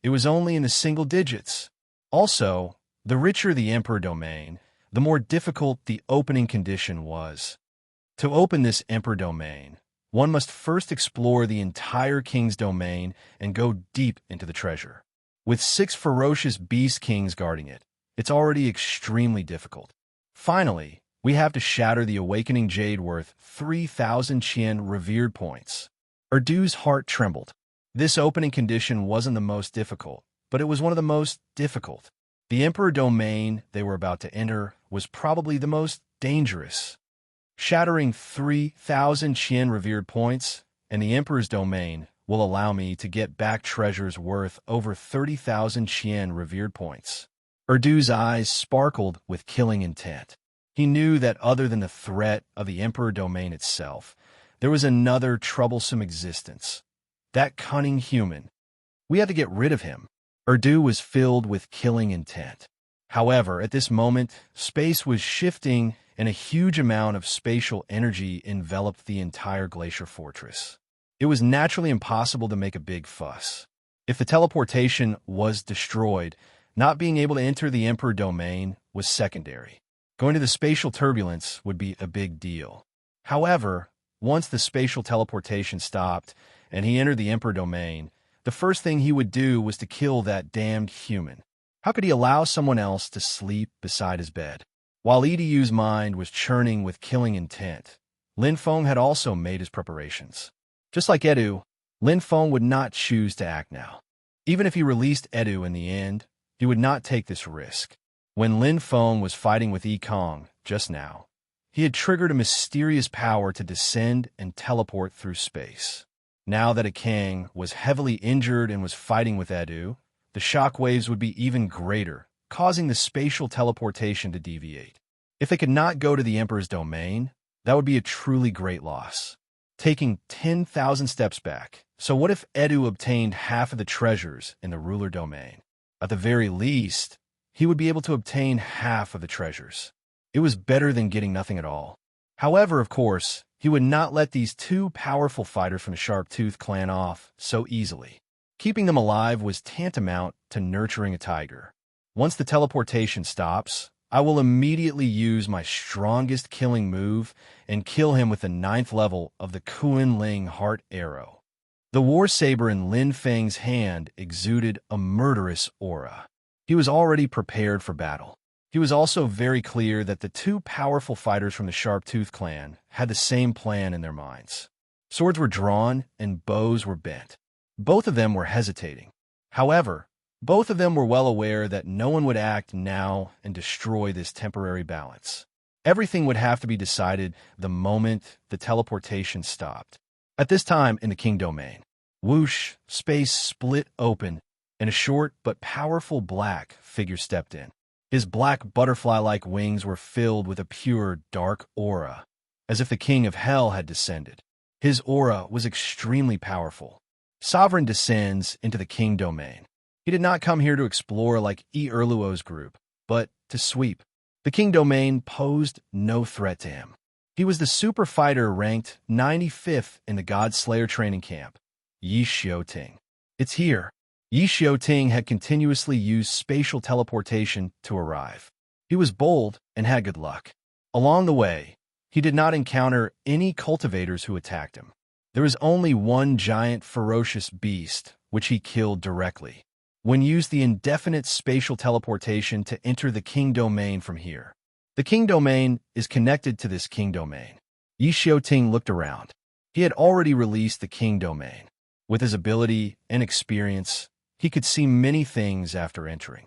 it was only in the single digits. Also, the richer the emperor domain, the more difficult the opening condition was. To open this emperor domain, one must first explore the entire king's domain and go deep into the treasure. With 6 ferocious beast kings guarding it, it's already extremely difficult. Finally, We have to shatter the awakening jade worth 3,000 Qian revered points. Erdu's heart trembled. This opening condition wasn't the most difficult, but it was one of the most difficult. The Emperor domain they were about to enter was probably the most dangerous. Shattering 3,000 Qian revered points and the Emperor's domain will allow me to get back treasures worth over 30,000 Qian revered points. Erdu's eyes sparkled with killing intent. He knew that other than the threat of the Emperor domain itself, there was another troublesome existence. That cunning human. We had to get rid of him. Erdu was filled with killing intent. However, at this moment, space was shifting and a huge amount of spatial energy enveloped the entire glacier fortress. It was naturally impossible to make a big fuss. If the teleportation was destroyed, not being able to enter the Emperor domain was secondary. Going to the spatial turbulence would be a big deal. However, once the spatial teleportation stopped and he entered the Emperor domain, the first thing he would do was to kill that damned human. How could he allow someone else to sleep beside his bed? While Edu's mind was churning with killing intent, Lin Feng had also made his preparations. Just like Edu, Lin Feng would not choose to act now. Even if he released Edu in the end, he would not take this risk. When Lin Feng was fighting with Kong just now, he had triggered a mysterious power to descend and teleport through space. Now that Kang was heavily injured and was fighting with Edu, the shockwaves would be even greater, causing the spatial teleportation to deviate. If they could not go to the Emperor's domain, that would be a truly great loss. Taking 10,000 steps back. So what if Edu obtained half of the treasures in the ruler domain? At the very least, he would be able to obtain half of the treasures. It was better than getting nothing at all. However, of course, he would not let these two powerful fighters from the Sharp-Tooth clan off so easily. Keeping them alive was tantamount to nurturing a tiger. Once the teleportation stops, I will immediately use my strongest killing move and kill him with the 9th level of the Kunling Heart Arrow. The war saber in Lin Feng's hand exuded a murderous aura. He was already prepared for battle. He was also very clear that the two powerful fighters from the Sharp-Tooth clan had the same plan in their minds. Swords were drawn and bows were bent. Both of them were hesitating. However, both of them were well aware that no one would act now and destroy this temporary balance. Everything would have to be decided the moment the teleportation stopped. At this time in the King domain, whoosh, space split open, and a short but powerful black figure stepped in. His black butterfly-like wings were filled with a pure, dark aura, as if the King of Hell had descended. His aura was extremely powerful. Sovereign descends into the King domain. He did not come here to explore like Erluo's group, but to sweep. The King domain posed no threat to him. He was the super fighter ranked 95th in the God Slayer training camp, Yi Xiuting. It's here. Yi Xiuting had continuously used spatial teleportation to arrive. He was bold and had good luck. Along the way, he did not encounter any cultivators who attacked him. There was only one giant ferocious beast, which he killed directly. When used the indefinite spatial teleportation to enter the King domain from here. The King domain is connected to this King domain. Yi Xiuting looked around. He had already released the King domain. With his ability and experience, he could see many things after entering.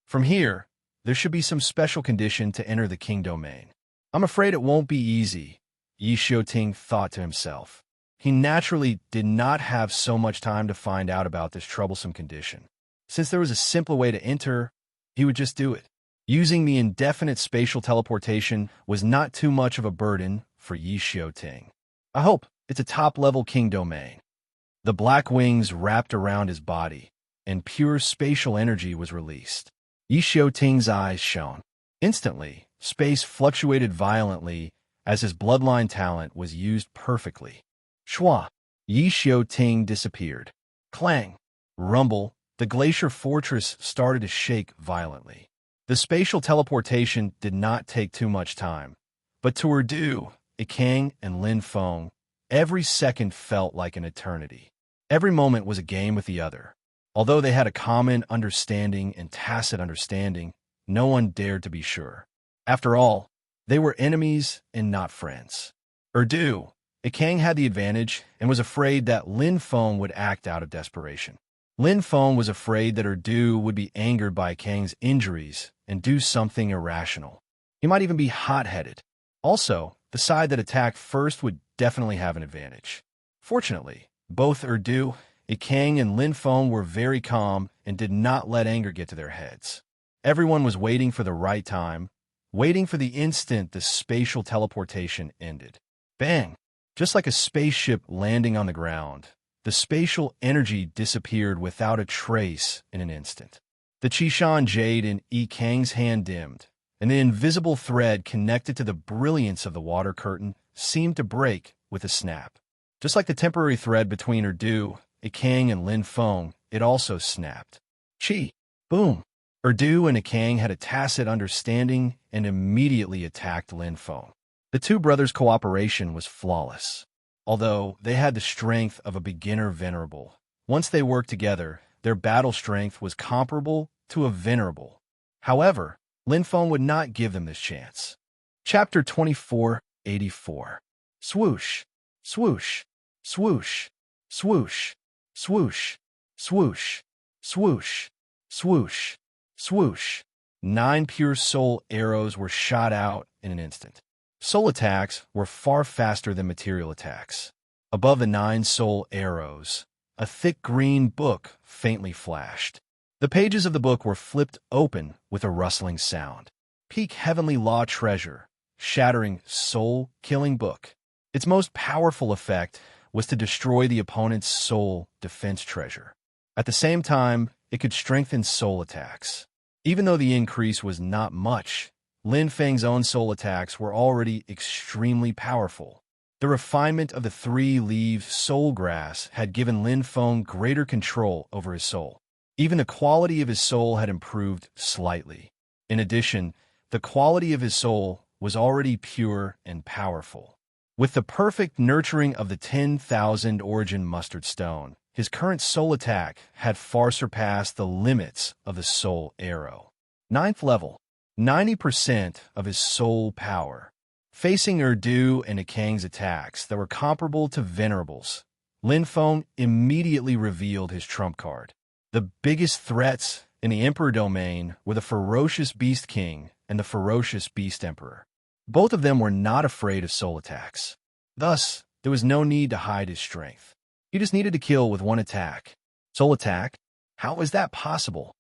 From here, there should be some special condition to enter the King domain. I'm afraid it won't be easy, Yi Xiuting thought to himself. He naturally did not have so much time to find out about this troublesome condition. Since there was a simpler way to enter, he would just do it. Using the indefinite spatial teleportation was not too much of a burden for Yi Xiuting. I hope it's a top-level King domain. The black wings wrapped around his body, and pure spatial energy was released. Yi Xiuting's eyes shone. Instantly, space fluctuated violently as his bloodline talent was used perfectly. Shwa! Yi Xiuting disappeared. Clang! Rumble! The glacier fortress started to shake violently. The spatial teleportation did not take too much time, but to Erdu, Ikang, and Lin Feng, every second felt like an eternity. Every moment was a game with the other. Although they had a common understanding and tacit understanding, no one dared to be sure. After all, They were enemies and not friends. Erdu, Ikang had the advantage and was afraid that Lin Feng would act out of desperation. Lin Feng was afraid that Erdu would be angered by Ikang's injuries and do something irrational. He might even be hot-headed. Also, the side that attacked first would definitely have an advantage. Fortunately, both Erdu, Ikang, and Lin Feng were very calm and did not let anger get to their heads. Everyone was waiting for the right time, waiting for the instant the spatial teleportation ended. Bang! Just like a spaceship landing on the ground, the spatial energy disappeared without a trace in an instant. The Qishan jade in Ikang's hand dimmed, and the invisible thread connected to the brilliance of the water curtain seemed to break with a snap. Just like the temporary thread between Erdu, Ikang, and Lin Feng, it also snapped. Chi! Boom! Erdu and Ikang had a tacit understanding and immediately attacked Lin Feng. The two brothers' cooperation was flawless. Although they had the strength of a beginner venerable, once they worked together, their battle strength was comparable to a venerable. However, Lin Feng would not give them this chance. Chapter 2484. Swoosh, swoosh, swoosh, swoosh, swoosh, swoosh, swoosh, swoosh, swoosh. 9 pure soul arrows were shot out in an instant. Soul attacks were far faster than material attacks. Above the 9 soul arrows, a thick green book faintly flashed. The pages of the book were flipped open with a rustling sound. Peak Heavenly Law Treasure, shattering soul-killing book. Its most powerful effect was to destroy the opponent's soul defense treasure. At the same time, it could strengthen soul attacks. Even though the increase was not much, Lin Feng's own soul attacks were already extremely powerful. The refinement of the 3-leaved soul grass had given Lin Feng greater control over his soul. Even the quality of his soul had improved slightly. In addition, the quality of his soul was already pure and powerful. With the perfect nurturing of the 10,000 origin mustard stone, his current soul attack had far surpassed the limits of the soul arrow. 9th level. 90% of his soul power. Facing Erdu and Ikang's attacks that were comparable to venerables, Lin Feng immediately revealed his trump card. The biggest threats in the Emperor domain were the ferocious Beast King and the ferocious Beast Emperor. Both of them were not afraid of soul attacks. Thus, there was no need to hide his strength. He just needed to kill with one attack. Soul attack? How was that possible?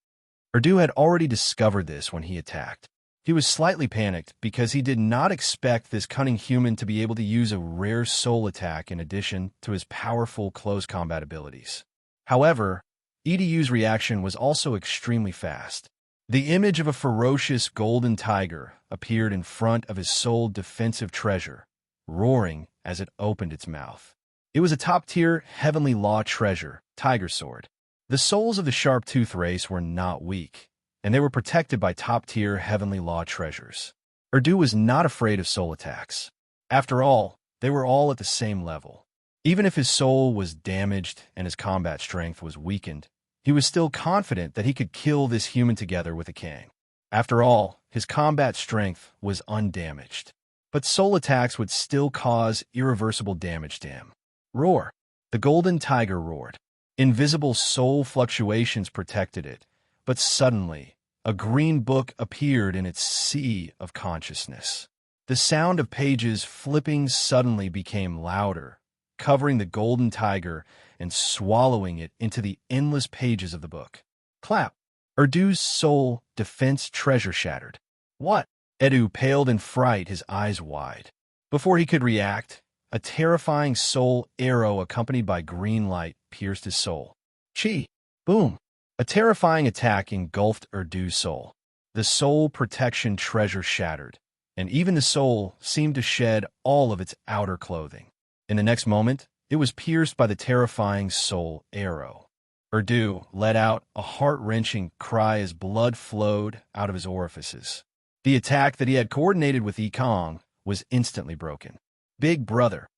Erdu had already discovered this when he attacked. He was slightly panicked because he did not expect this cunning human to be able to use a rare soul attack in addition to his powerful close combat abilities. However, Edu's reaction was also extremely fast. The image of a ferocious golden tiger appeared in front of his soul defensive treasure, roaring as it opened its mouth. It was a top-tier heavenly law treasure, Tiger Sword. The souls of the Sharp Tooth race were not weak, and they were protected by top-tier heavenly law treasures. Erdu was not afraid of soul attacks. After all, they were all at the same level. Even if his soul was damaged and his combat strength was weakened, he was still confident that he could kill this human together with Ikang. After all, his combat strength was undamaged. But soul attacks would still cause irreversible damage to him. Roar! The golden tiger roared. Invisible soul fluctuations protected it, but suddenly, a green book appeared in its sea of consciousness. The sound of pages flipping suddenly became louder, covering the golden tiger and swallowing it into the endless pages of the book. Clap! Erdu's soul defense treasure shattered. What? Edu paled in fright, his eyes wide. Before he could react, a terrifying soul arrow accompanied by green light pierced his soul. Chi! Boom! A terrifying attack engulfed Erdu's soul. The soul protection treasure shattered, and even the soul seemed to shed all of its outer clothing. In the next moment, it was pierced by the terrifying soul arrow. Erdu let out a heart-wrenching cry as blood flowed out of his orifices. The attack that he had coordinated with Ikang was instantly broken. Big brother.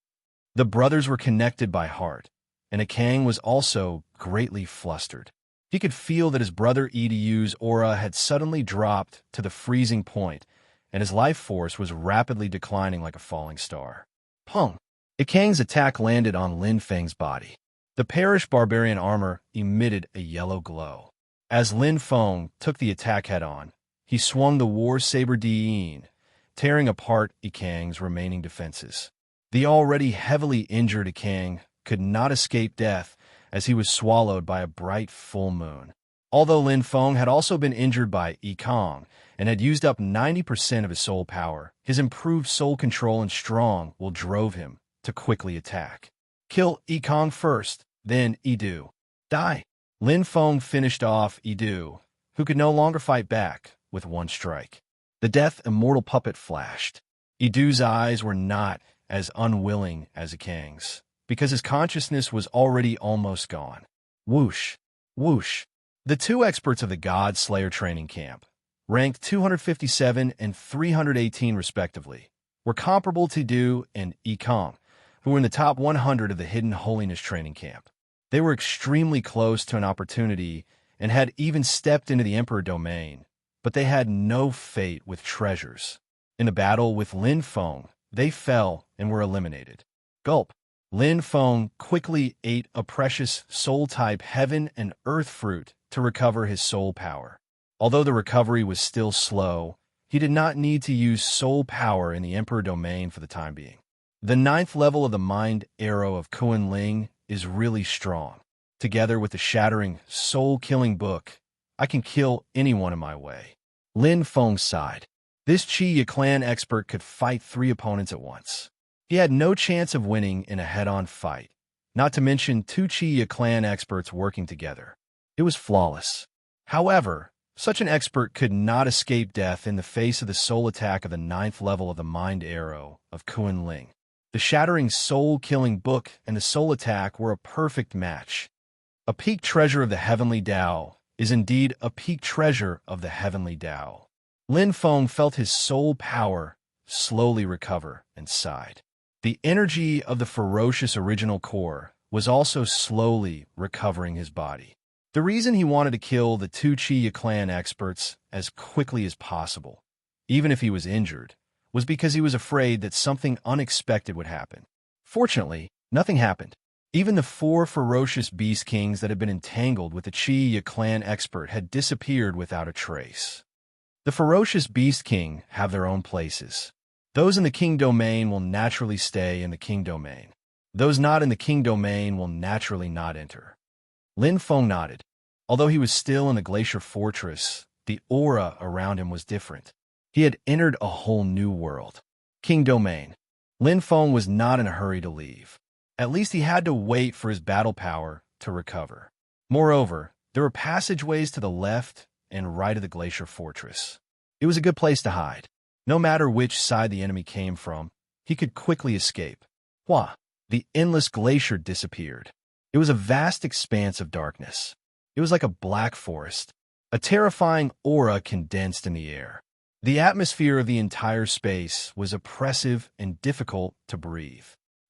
The brothers were connected by heart, and Ikang was also greatly flustered. He could feel that his brother Edu's aura had suddenly dropped to the freezing point, and his life force was rapidly declining like a falling star. Pung! Ikang's attack landed on Lin Feng's body. The perished barbarian armor emitted a yellow glow. As Lin Feng took the attack head-on, he swung the War Saber Diyin, tearing apart Ikang's remaining defenses. The already heavily injured Ikang could not escape death as he was swallowed by a bright full moon. Although Lin Feng had also been injured by Ikang and had used up 90% of his soul power, his improved soul control and strong will drove him to quickly attack. Kill Ikang first, then Yidu. Die! Lin Feng finished off Yidu, who could no longer fight back, with one strike. The death immortal puppet flashed. Yidu's eyes were not as unwilling as Ikang's, because his consciousness was already almost gone. Whoosh! Whoosh! The two experts of the God Slayer training camp, ranked 257 and 318 respectively, were comparable to Du and Ikang, who were in the top 100 of the Hidden Holiness training camp. They were extremely close to an opportunity and had even stepped into the Emperor domain, but they had no fate with treasures. In the battle with Lin Feng, they fell and were eliminated. Gulp! Lin Feng quickly ate a precious soul-type heaven and earth fruit to recover his soul power. Although the recovery was still slow, he did not need to use soul power in the Emperor domain for the time being. The 9th level of the Mind Arrow of Kunling is really strong. Together with the shattering, soul-killing book, I can kill anyone in my way. Lin Feng sighed. This Qi clan expert could fight 3 opponents at once. He had no chance of winning in a head-on fight, not to mention 2 Qi clan experts working together. It was flawless. However, such an expert could not escape death in the face of the soul attack of the 9th level of the Mind Arrow of Kunling. The shattering soul-killing book and the soul attack were a perfect match. A peak treasure of the heavenly Tao is indeed a peak treasure of the heavenly Tao. Lin Feng felt his soul power slowly recover and sighed. The energy of the ferocious original core was also slowly recovering his body. The reason he wanted to kill the 2 Qi clan experts as quickly as possible, even if he was injured, was because he was afraid that something unexpected would happen. Fortunately, nothing happened. Even the 4 ferocious beast kings that had been entangled with the Qi clan expert had disappeared without a trace. The ferocious beast king have their own places. Those in the king domain will naturally stay in the king domain. Those not in the king domain will naturally not enter. Lin Feng nodded. Although he was still in the glacier fortress, the aura around him was different. He had entered a whole new world. King domain. Lin Feng was not in a hurry to leave. At least he had to wait for his battle power to recover. Moreover, there were passageways to the left and right of the glacier fortress. It was a good place to hide. No matter which side the enemy came from, he could quickly escape. Hua! The endless glacier disappeared. It was a vast expanse of darkness. It was like a black forest. A terrifying aura condensed in the air. The atmosphere of the entire space was oppressive and difficult to breathe.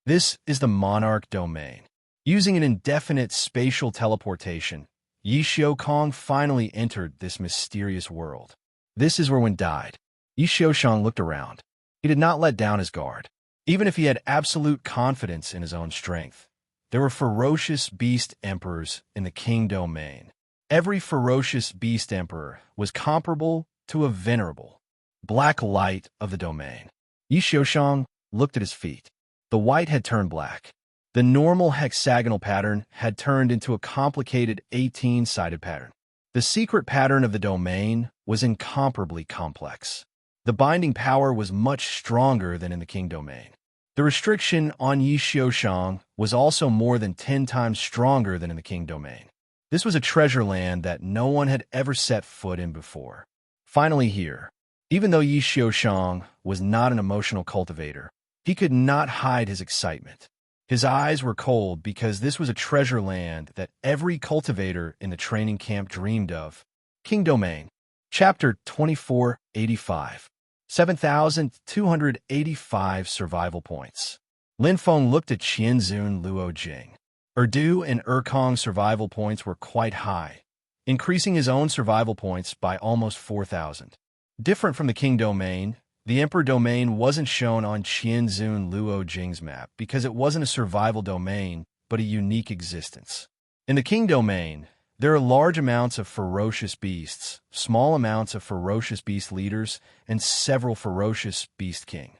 This is the Monarch domain. Using an indefinite spatial teleportation, Yi Xiaokong finally entered this mysterious world. This is where one died. Yi Xiaoshang looked around. He did not let down his guard. Even if he had absolute confidence in his own strength, there were ferocious beast emperors in the king domain. Every ferocious beast emperor was comparable to a venerable black light of the domain. Yi Xiaoshang looked at his feet. The white had turned black. The normal hexagonal pattern had turned into a complicated 18-sided pattern. The secret pattern of the domain was incomparably complex. The binding power was much stronger than in the king domain. The restriction on Yi Xiaoshang was also more than 10 times stronger than in the king domain. This was a treasure land that no one had ever set foot in before. Finally here, even though Yi Xiaoshang was not an emotional cultivator, he could not hide his excitement. His eyes were cold because this was a treasure land that every cultivator in the training camp dreamed of. King Domain. Chapter 2485. 7,285 survival points. Lin Feng looked at Qianzun Luo Jing. Erdu and Erkong's survival points were quite high, increasing his own survival points by almost 4,000. Different from the King Domain, The Emperor domain wasn't shown on Qianzun Luo Jing's map because it wasn't a survival domain, but a unique existence. In the King domain, there are large amounts of ferocious beasts, small amounts of ferocious beast leaders, and several ferocious beast king.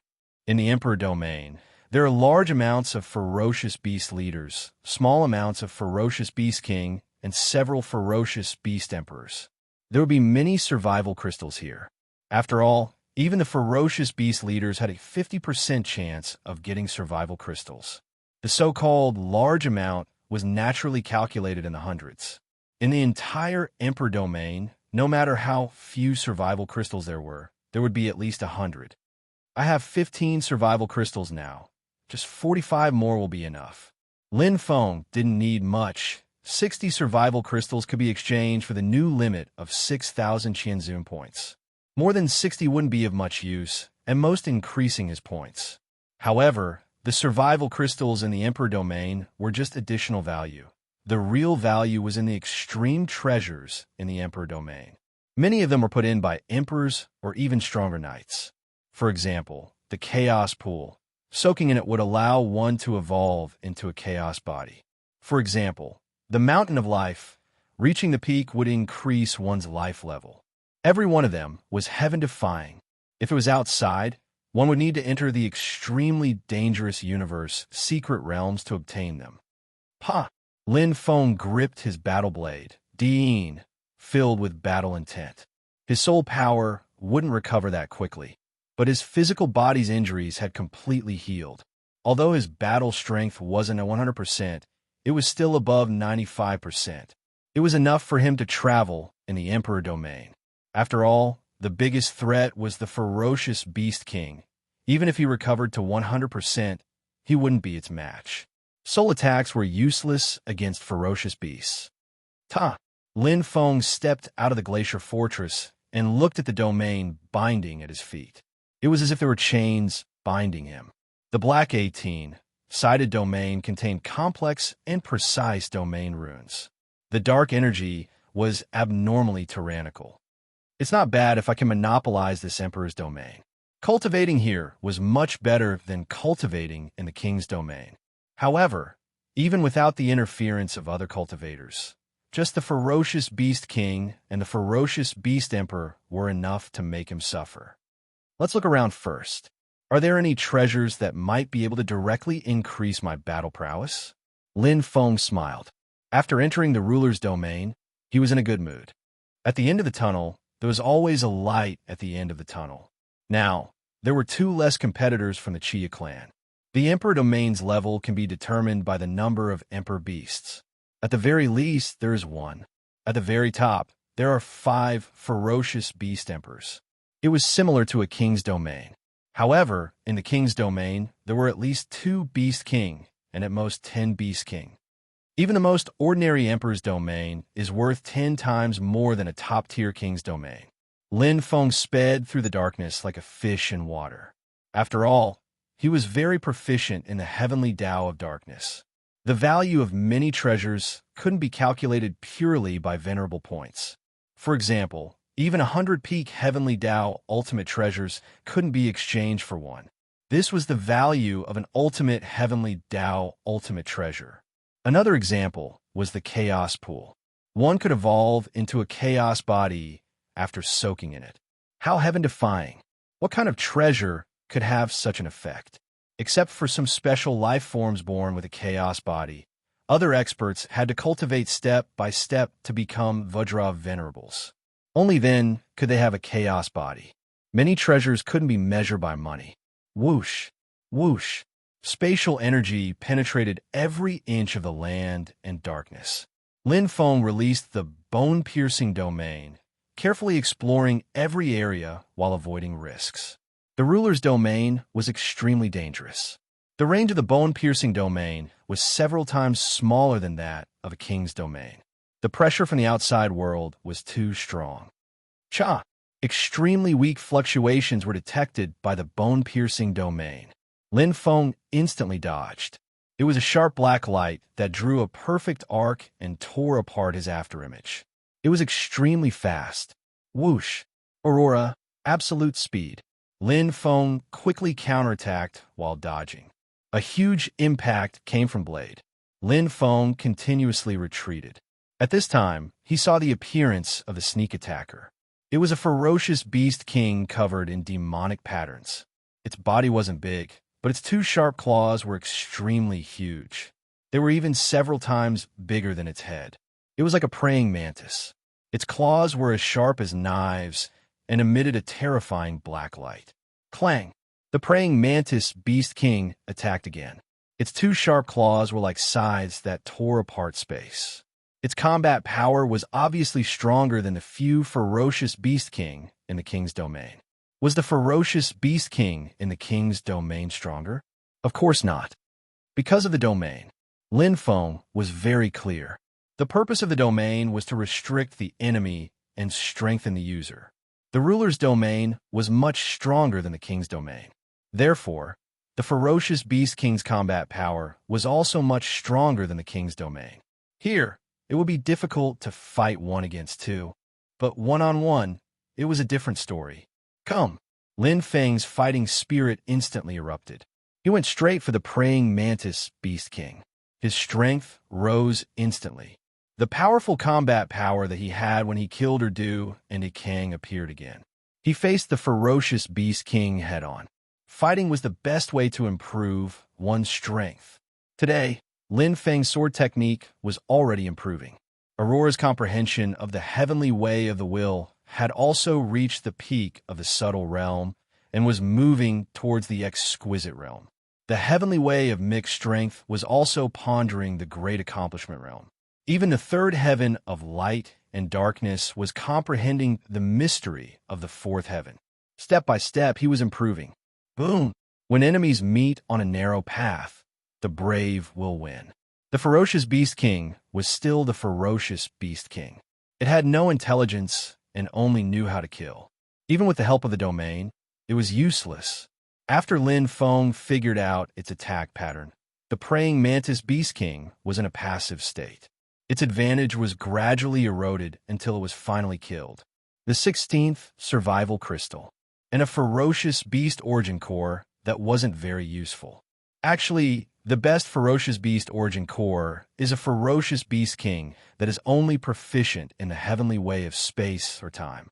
In the Emperor domain, there are large amounts of ferocious beast leaders, small amounts of ferocious beast king, and several ferocious beast emperors. There would be many survival crystals here. After all, even the ferocious beast leaders had a 50% chance of getting survival crystals. The so-called large amount was naturally calculated in the hundreds. In the entire Emperor domain, no matter how few survival crystals there would be at least 100. I have 15 survival crystals now. Just 45 more will be enough. Lin Feng didn't need much. 60 survival crystals could be exchanged for the new limit of 6,000 Qianzun points. More than 60 wouldn't be of much use, and most increasing his points. However, the survival crystals in the Emperor domain were just additional value. The real value was in the extreme treasures in the Emperor domain. Many of them were put in by emperors or even stronger knights. For example, the Chaos Pool. Soaking in it would allow one to evolve into a chaos body. For example, the Mountain of Life. Reaching the peak would increase one's life level. Every one of them was heaven-defying. If it was outside, one would need to enter the extremely dangerous universe, secret realms to obtain them. Pa! Lin Feng gripped his battle blade, Dean, filled with battle intent. His soul power wouldn't recover that quickly, but his physical body's injuries had completely healed. Although his battle strength wasn't at 100%, it was still above 95%. It was enough for him to travel in the Emperor domain. After all, the biggest threat was the ferocious Beast King. Even if he recovered to 100%, he wouldn't be its match. Soul attacks were useless against ferocious beasts. Lin Feng stepped out of the glacier fortress and looked at the domain binding at his feet. It was as if there were chains binding him. The Black 18-sided domain contained complex and precise domain runes. The dark energy was abnormally tyrannical. It's not bad if I can monopolize this Emperor's domain. Cultivating here was much better than cultivating in the King's domain. However, even without the interference of other cultivators, just the ferocious Beast King and the ferocious Beast Emperor were enough to make him suffer. Let's look around first. Are there any treasures that might be able to directly increase my battle prowess? Lin Feng smiled. After entering the ruler's domain, he was in a good mood. At the end of the tunnel, there was always a light at the end of the tunnel. Now, there were 2 less competitors from the Chia clan. The Emperor domain's level can be determined by the number of Emperor beasts. At the very least, there is 1. At the very top, there are 5 ferocious beast emperors. It was similar to a king's domain. However, in the king's domain, there were at least 2 beast king and at most 10 beast king. Even the most ordinary emperor's domain is worth 10 times more than a top-tier king's domain. Lin Feng sped through the darkness like a fish in water. After all, he was very proficient in the heavenly Tao of darkness. The value of many treasures couldn't be calculated purely by venerable points. For example, even 100 peak heavenly Tao ultimate treasures couldn't be exchanged for one. This was the value of an ultimate heavenly Tao ultimate treasure. Another example was the Chaos Pool. One could evolve into a chaos body after soaking in it. How heaven-defying! What kind of treasure could have such an effect? Except for some special life forms born with a chaos body, other experts had to cultivate step by step to become Vajra venerables. Only then could they have a chaos body. Many treasures couldn't be measured by money. Whoosh! Whoosh! Spatial energy penetrated every inch of the land and darkness. Lin Feng released the bone-piercing domain, carefully exploring every area while avoiding risks. The ruler's domain was extremely dangerous. The range of the bone-piercing domain was several times smaller than that of a king's domain. The pressure from the outside world was too strong. Extremely weak fluctuations were detected by the bone-piercing domain. Lin Feng instantly dodged. It was a sharp black light that drew a perfect arc and tore apart his afterimage. It was extremely fast. Whoosh! Aurora, absolute speed. Lin Feng quickly counterattacked while dodging. A huge impact came from Blade. Lin Feng continuously retreated. At this time, he saw the appearance of the sneak attacker. It was a ferocious beast king covered in demonic patterns. Its body wasn't big, but its two sharp claws were extremely huge. They were even several times bigger than its head. It was like a praying mantis. Its claws were as sharp as knives and emitted a terrifying black light. Clang! The praying mantis beast king attacked again. Its two sharp claws were like scythes that tore apart space. Its combat power was obviously stronger than the few ferocious beast king in the king's domain. Was the ferocious beast king in the king's domain stronger? Of course not. Because of the domain, Lin Feng was very clear. The purpose of the domain was to restrict the enemy and strengthen the user. The ruler's domain was much stronger than the king's domain. Therefore, the ferocious beast king's combat power was also much stronger than the king's domain. Here, it would be difficult to fight one against two, but one-on-one, it was a different story. Come! Lin Feng's fighting spirit instantly erupted. He went straight for the praying mantis beast king. His strength rose instantly. The powerful combat power that he had when he killed Erdu and Ikang appeared again. He faced the ferocious beast king head-on. Fighting was the best way to improve one's strength. Today, Lin Feng's sword technique was already improving. Aurora's comprehension of the heavenly way of the will had also reached the peak of the subtle realm and was moving towards the exquisite realm. The heavenly way of mixed strength was also pondering the great accomplishment realm. Even the third heaven of light and darkness was comprehending the mystery of the fourth heaven. Step by step, he was improving. Boom! When enemies meet on a narrow path, the brave will win. The ferocious beast king was still the ferocious beast king. It had no intelligence and only knew how to kill. Even with the help of the domain, it was useless. After Lin Feng figured out its attack pattern, the praying mantis beast king was in a passive state. Its advantage was gradually eroded until it was finally killed. The 16th survival crystal, and a ferocious beast origin core that wasn't very useful. Actually, the best ferocious beast origin core is a ferocious beast king that is only proficient in the heavenly way of space or time.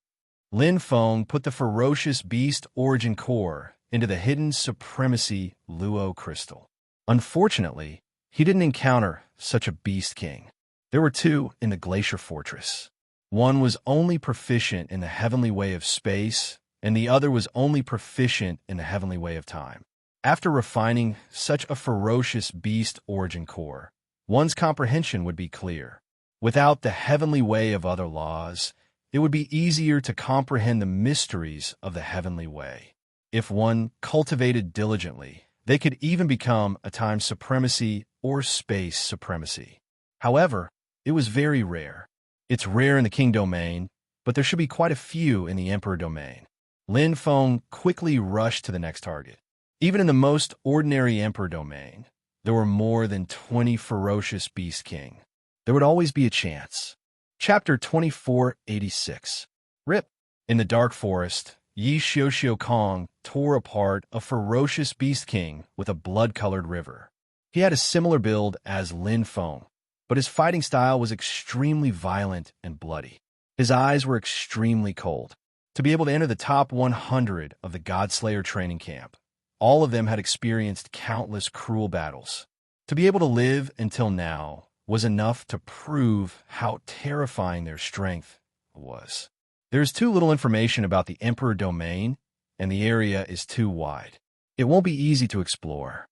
Lin Feng put the ferocious beast origin core into the hidden supremacy Luo crystal. Unfortunately, he didn't encounter such a beast king. There were two in the glacier fortress. One was only proficient in the heavenly way of space, and the other was only proficient in the heavenly way of time. After refining such a ferocious beast origin core, one's comprehension would be clear. Without the heavenly way of other laws, it would be easier to comprehend the mysteries of the heavenly way. If one cultivated diligently, they could even become a time supremacy or space supremacy. However, it was very rare. It's rare in the king domain, but there should be quite a few in the emperor domain. Lin Feng quickly rushed to the next target. Even in the most ordinary emperor domain, there were more than 20 ferocious beast king. There would always be a chance. Chapter 2486. RIP. In the dark forest, Yi Xiuxiu Kong tore apart a ferocious beast king with a blood-colored river. He had a similar build as Lin Feng, but his fighting style was extremely violent and bloody. His eyes were extremely cold. To be able to enter the top 100 of the Godslayer training camp, all of them had experienced countless cruel battles. To be able to live until now was enough to prove how terrifying their strength was. There is too little information about the Emperor domain, and the area is too wide. It won't be easy to explore.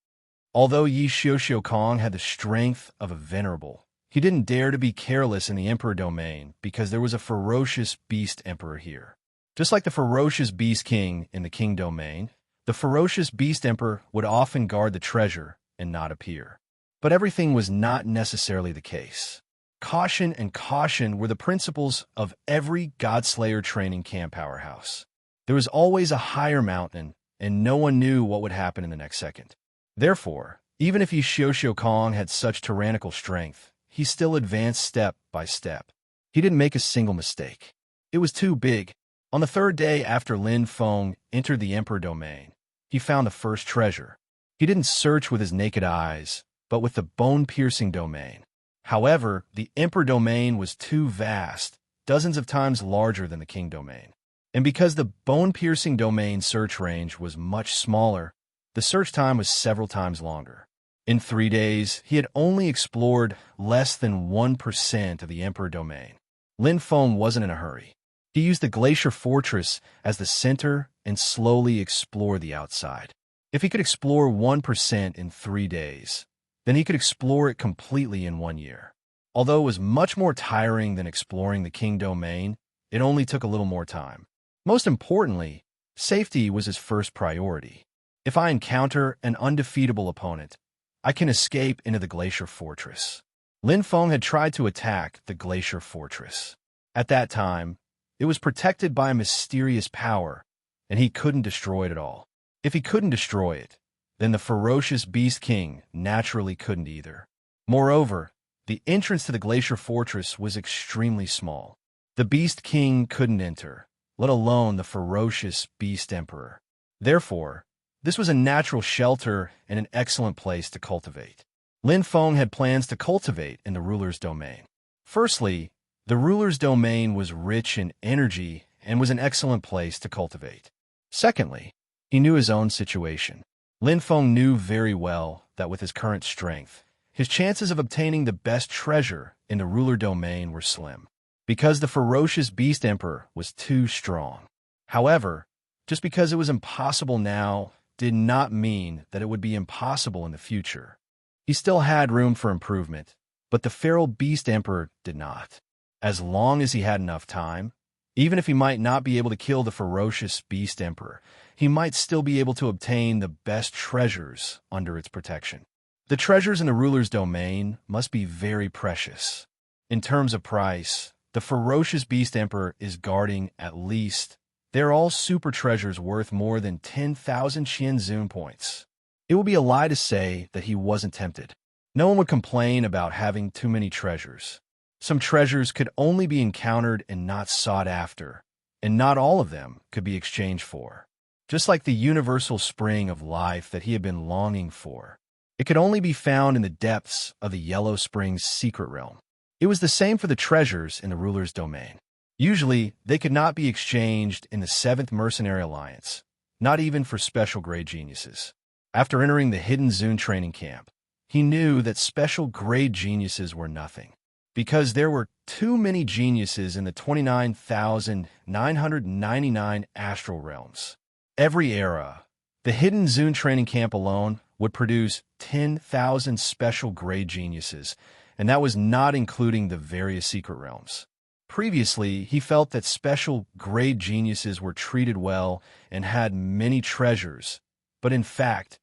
Although Yi Xiuxiu Kong had the strength of a venerable, he didn't dare to be careless in the Emperor domain because there was a ferocious beast emperor here. Just like the ferocious beast king in the king domain, the ferocious beast emperor would often guard the treasure and not appear. But everything was not necessarily the case. Caution and caution were the principles of every Godslayer training camp powerhouse. There was always a higher mountain, and no one knew what would happen in the next second. Therefore, even if Yi Xiuxiu Kong had such tyrannical strength, he still advanced step by step. He didn't make a single mistake. It was too big. On the third day after Lin Feng entered the Emperor domain, he found the first treasure. He didn't search with his naked eyes, but with the bone-piercing domain. However, the Emperor domain was too vast, dozens of times larger than the King domain. And because the bone-piercing domain search range was much smaller, the search time was several times longer. In 3 days, he had only explored less than 1% of the Emperor domain. Lin Feng wasn't in a hurry. He used the glacier fortress as the center and slowly explored the outside. If he could explore 1% in 3 days, then he could explore it completely in 1 year. Although it was much more tiring than exploring the King domain, it only took a little more time. Most importantly, safety was his first priority. If I encounter an undefeatable opponent, I can escape into the glacier fortress. Lin Feng had tried to attack the glacier fortress. At that time, it was protected by a mysterious power, and he couldn't destroy it at all. If he couldn't destroy it, then the ferocious Beast King naturally couldn't either. Moreover, the entrance to the glacier fortress was extremely small. The Beast King couldn't enter, let alone the ferocious Beast Emperor. Therefore, this was a natural shelter and an excellent place to cultivate. Lin Feng had plans to cultivate in the ruler's domain. Firstly, the ruler's domain was rich in energy and was an excellent place to cultivate. Secondly, he knew his own situation. Lin Feng knew very well that with his current strength, his chances of obtaining the best treasure in the ruler domain were slim, because the ferocious Beast Emperor was too strong. However, just because it was impossible now did not mean that it would be impossible in the future. He still had room for improvement, but the feral Beast Emperor did not. As long as he had enough time, even if he might not be able to kill the ferocious Beast Emperor, he might still be able to obtain the best treasures under its protection. The treasures in the ruler's domain must be very precious. In terms of price, the ferocious Beast Emperor is guarding at least. They're all super treasures worth more than 10,000 Qianzun points. It would be a lie to say that he wasn't tempted. No one would complain about having too many treasures. Some treasures could only be encountered and not sought after, and not all of them could be exchanged for. Just like the universal spring of life that he had been longing for, it could only be found in the depths of the Yellow Spring's secret realm. It was the same for the treasures in the ruler's domain. Usually, they could not be exchanged in the 7th Mercenary Alliance, not even for special grade geniuses. After entering the Hidden Zune training camp, he knew that special grade geniuses were nothing, because there were too many geniuses in the 29,999 astral realms. Every era, the Hidden Zune training camp alone would produce 10,000 special grade geniuses, and that was not including the various secret realms. Previously, he felt that special grade geniuses were treated well and had many treasures, but in fact,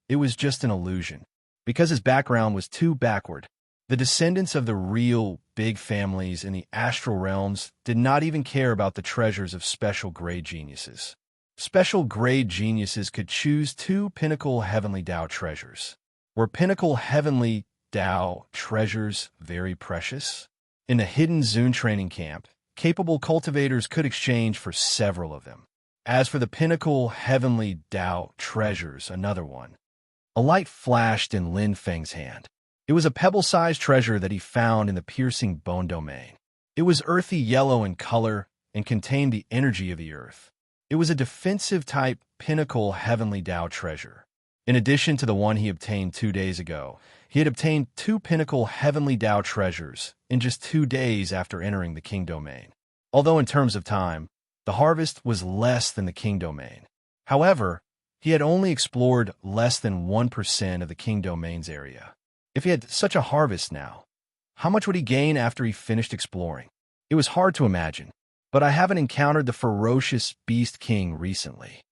it was just an illusion, because his background was too backward. The descendants of the real big families in the astral realms did not even care about the treasures of special grade geniuses. Special grade geniuses could choose 2 pinnacle heavenly Dao treasures. Were pinnacle heavenly Dao treasures very precious? In the Hidden Zune training camp, capable cultivators could exchange for several of them. As for the pinnacle heavenly Dao treasures, another one. A light flashed in Lin Feng's hand. It was a pebble-sized treasure that he found in the piercing bone domain. It was earthy yellow in color and contained the energy of the earth. It was a defensive-type pinnacle heavenly Dao treasure. In addition to the one he obtained 2 days ago, he had obtained 2 pinnacle heavenly Dao treasures in just 2 days after entering the King domain. Although in terms of time, the harvest was less than the King domain. However, he had only explored less than 1% of the King domain's area. If he had such a harvest now, how much would he gain after he finished exploring? It was hard to imagine, but I haven't encountered the ferocious Beast King recently.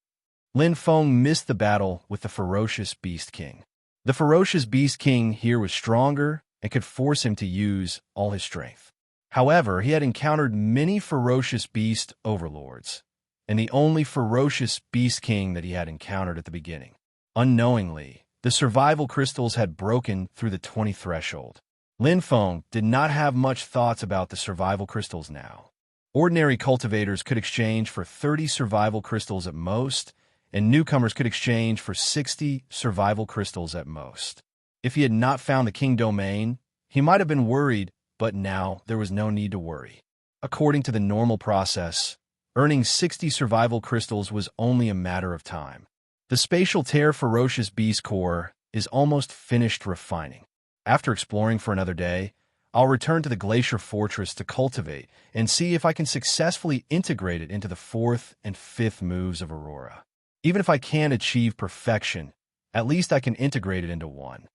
Lin Feng missed the battle with the ferocious Beast King. The ferocious Beast King here was stronger and could force him to use all his strength. However, he had encountered many ferocious beast overlords, and the only ferocious Beast King that he had encountered at the beginning. Unknowingly, the survival crystals had broken through the 20 threshold. Lin Feng did not have much thoughts about the survival crystals now. Ordinary cultivators could exchange for 30 survival crystals at most, and newcomers could exchange for 60 survival crystals at most. If he had not found the king domain, he might have been worried, but now there was no need to worry. According to the normal process, earning 60 survival crystals was only a matter of time. The spatial tear ferocious beast core is almost finished refining. After exploring for another day, I'll return to the glacier fortress to cultivate and see if I can successfully integrate it into the 4th and 5th moves of Aurora. Even if I can't achieve perfection, at least I can integrate it into one.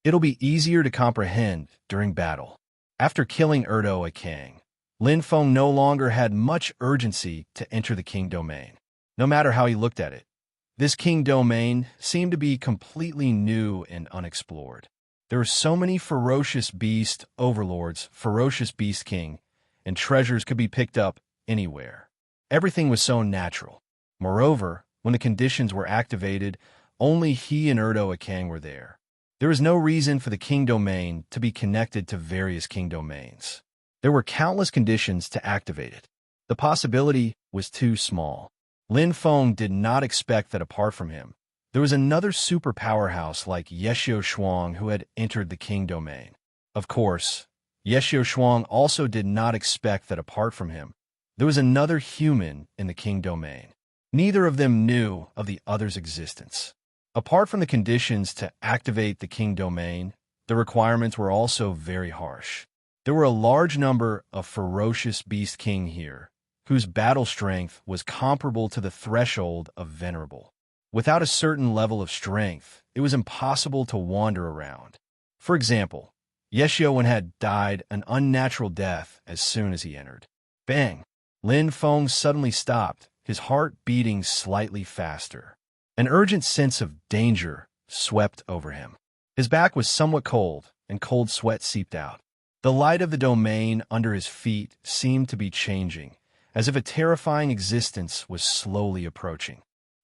It'll be easier to comprehend during battle. After killing Erdo a king, Lin Feng no longer had much urgency to enter the king domain. No matter how he looked at it, this king domain seemed to be completely new and unexplored. There were so many ferocious beast overlords, ferocious beast king, and treasures could be picked up anywhere. Everything was so natural. Moreover, when the conditions were activated, only he and Erdo a king were there. There was no reason for the king domain to be connected to various king domains. There were countless conditions to activate it. The possibility was too small. Lin Feng did not expect that apart from him, there was another super powerhouse like Yeshio Shuang who had entered the king domain. Of course, Yeshio Shuang also did not expect that apart from him, there was another human in the king domain. Neither of them knew of the other's existence. Apart from the conditions to activate the king domain, the requirements were also very harsh. There were a large number of ferocious beast king here, whose battle strength was comparable to the threshold of venerable. Without a certain level of strength, it was impossible to wander around. For example, Yeshio had died an unnatural death as soon as he entered. Bang! Lin Feng suddenly stopped, his heart beating slightly faster. An urgent sense of danger swept over him. His back was somewhat cold, and cold sweat seeped out. The light of the domain under his feet seemed to be changing, as if a terrifying existence was slowly approaching.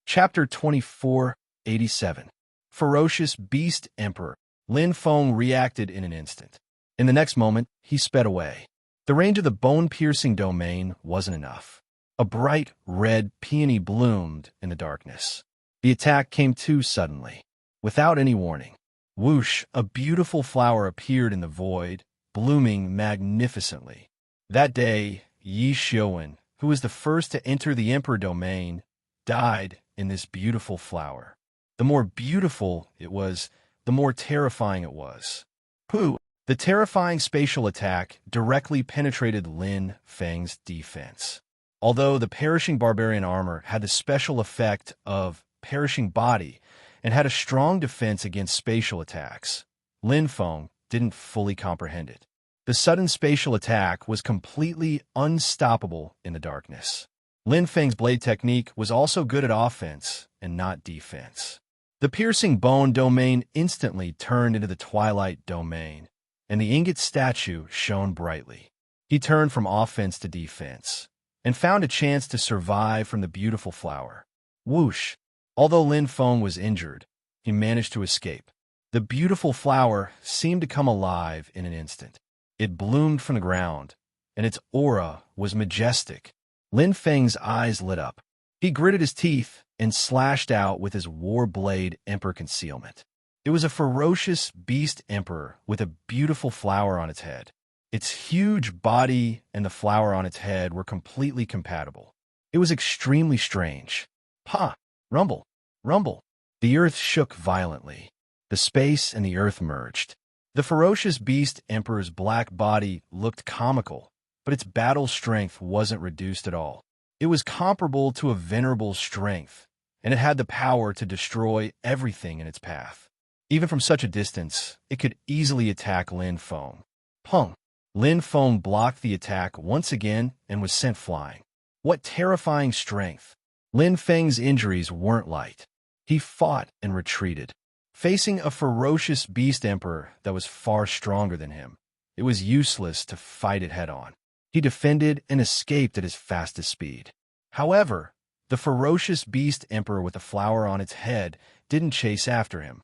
Chapter 2487. Ferocious Beast Emperor. Lin Feng reacted in an instant. In the next moment, he sped away. The range of the bone-piercing domain wasn't enough. A bright red peony bloomed in the darkness. The attack came too suddenly. Without any warning. Whoosh, a beautiful flower appeared in the void, blooming magnificently. That day, Yi Xiuwen, who was the first to enter the Emperor domain, died in this beautiful flower. The more beautiful it was, the more terrifying it was. Pooh! The terrifying spatial attack directly penetrated Lin Feng's defense. Although the perishing barbarian armor had the special effect of perishing body and had a strong defense against spatial attacks, Lin Feng didn't fully comprehend it. The sudden spatial attack was completely unstoppable in the darkness. Lin Feng's blade technique was also good at offense and not defense. The piercing bone domain instantly turned into the twilight domain, and the ingot statue shone brightly. He turned from offense to defense, and found a chance to survive from the beautiful flower. Whoosh! Although Lin Feng was injured, he managed to escape. The beautiful flower seemed to come alive in an instant. It bloomed from the ground, and its aura was majestic. Lin Feng's eyes lit up. He gritted his teeth and slashed out with his war blade emperor concealment. It was a ferocious beast emperor with a beautiful flower on its head. Its huge body and the flower on its head were completely compatible. It was extremely strange. Pa! Rumble! Rumble! The earth shook violently. The space and the earth merged. The ferocious beast emperor's black body looked comical, but its battle strength wasn't reduced at all. It was comparable to a venerable strength, and it had the power to destroy everything in its path. Even from such a distance, it could easily attack Lin Feng. Pung! Lin Feng blocked the attack once again and was sent flying. What terrifying strength! Lin Feng's injuries weren't light. He fought and retreated. Facing a ferocious beast emperor that was far stronger than him, it was useless to fight it head-on. He defended and escaped at his fastest speed. However, the ferocious beast emperor with the flower on its head didn't chase after him.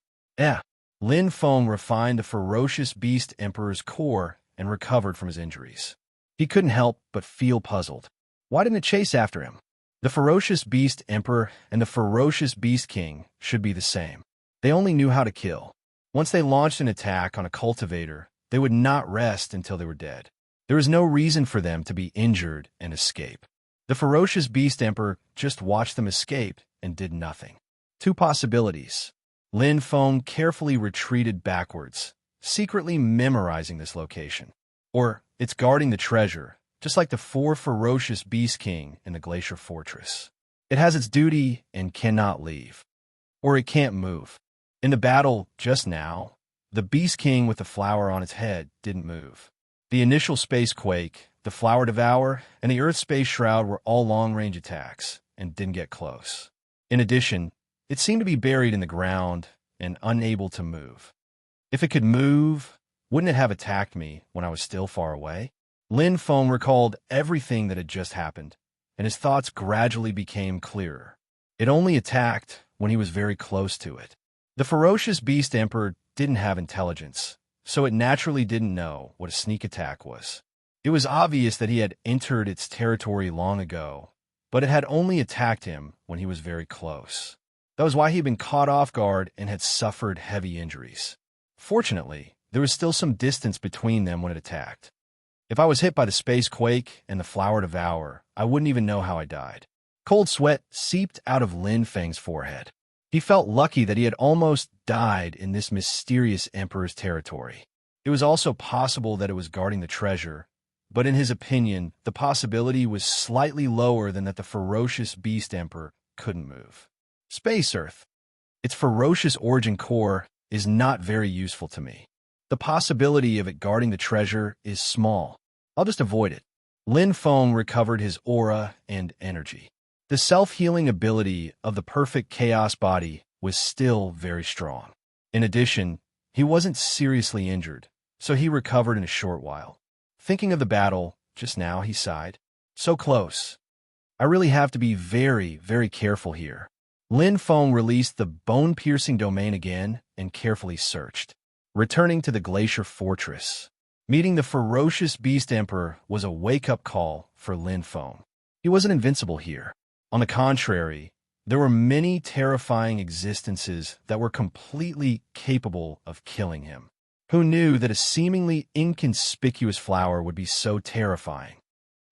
Lin Feng refined the ferocious beast emperor's core and recovered from his injuries. He couldn't help but feel puzzled. Why didn't it chase after him? The ferocious beast emperor and the ferocious beast king should be the same. They only knew how to kill. Once they launched an attack on a cultivator, they would not rest until they were dead. There was no reason for them to be injured and escape. The ferocious beast emperor just watched them escape and did nothing. Two possibilities. Lin Feng carefully retreated backwards, secretly memorizing this location. Or it's guarding the treasure, just like the four ferocious beast king in the glacier fortress. It has its duty and cannot leave. Or it can't move. In the battle just now, the beast king with the flower on its head didn't move. The initial space quake, the flower devour, and the earth space shroud were all long-range attacks and didn't get close. In addition, it seemed to be buried in the ground and unable to move. If it could move, wouldn't it have attacked me when I was still far away? Lin Feng recalled everything that had just happened, and his thoughts gradually became clearer. It only attacked when he was very close to it. The ferocious beast emperor didn't have intelligence, so it naturally didn't know what a sneak attack was. It was obvious that he had entered its territory long ago, but it had only attacked him when he was very close. That was why he had been caught off guard and had suffered heavy injuries. Fortunately, there was still some distance between them when it attacked. If I was hit by the space quake and the flower devour, I wouldn't even know how I died. Cold sweat seeped out of Lin Feng's forehead. He felt lucky that he had almost died in this mysterious emperor's territory. It was also possible that it was guarding the treasure, but in his opinion, the possibility was slightly lower than that the ferocious beast emperor couldn't move. Space Earth. Its ferocious origin core is not very useful to me. The possibility of it guarding the treasure is small. I'll just avoid it. Lin Feng recovered his aura and energy. The self-healing ability of the perfect chaos body was still very strong. In addition, he wasn't seriously injured, so he recovered in a short while. Thinking of the battle just now, he sighed. So close. I really have to be very, very careful here. Lin Feng released the bone-piercing domain again and carefully searched. Returning to the glacier fortress, meeting the ferocious beast emperor was a wake-up call for Lin Feng. He wasn't invincible here. On the contrary, there were many terrifying existences that were completely capable of killing him. Who knew that a seemingly inconspicuous flower would be so terrifying?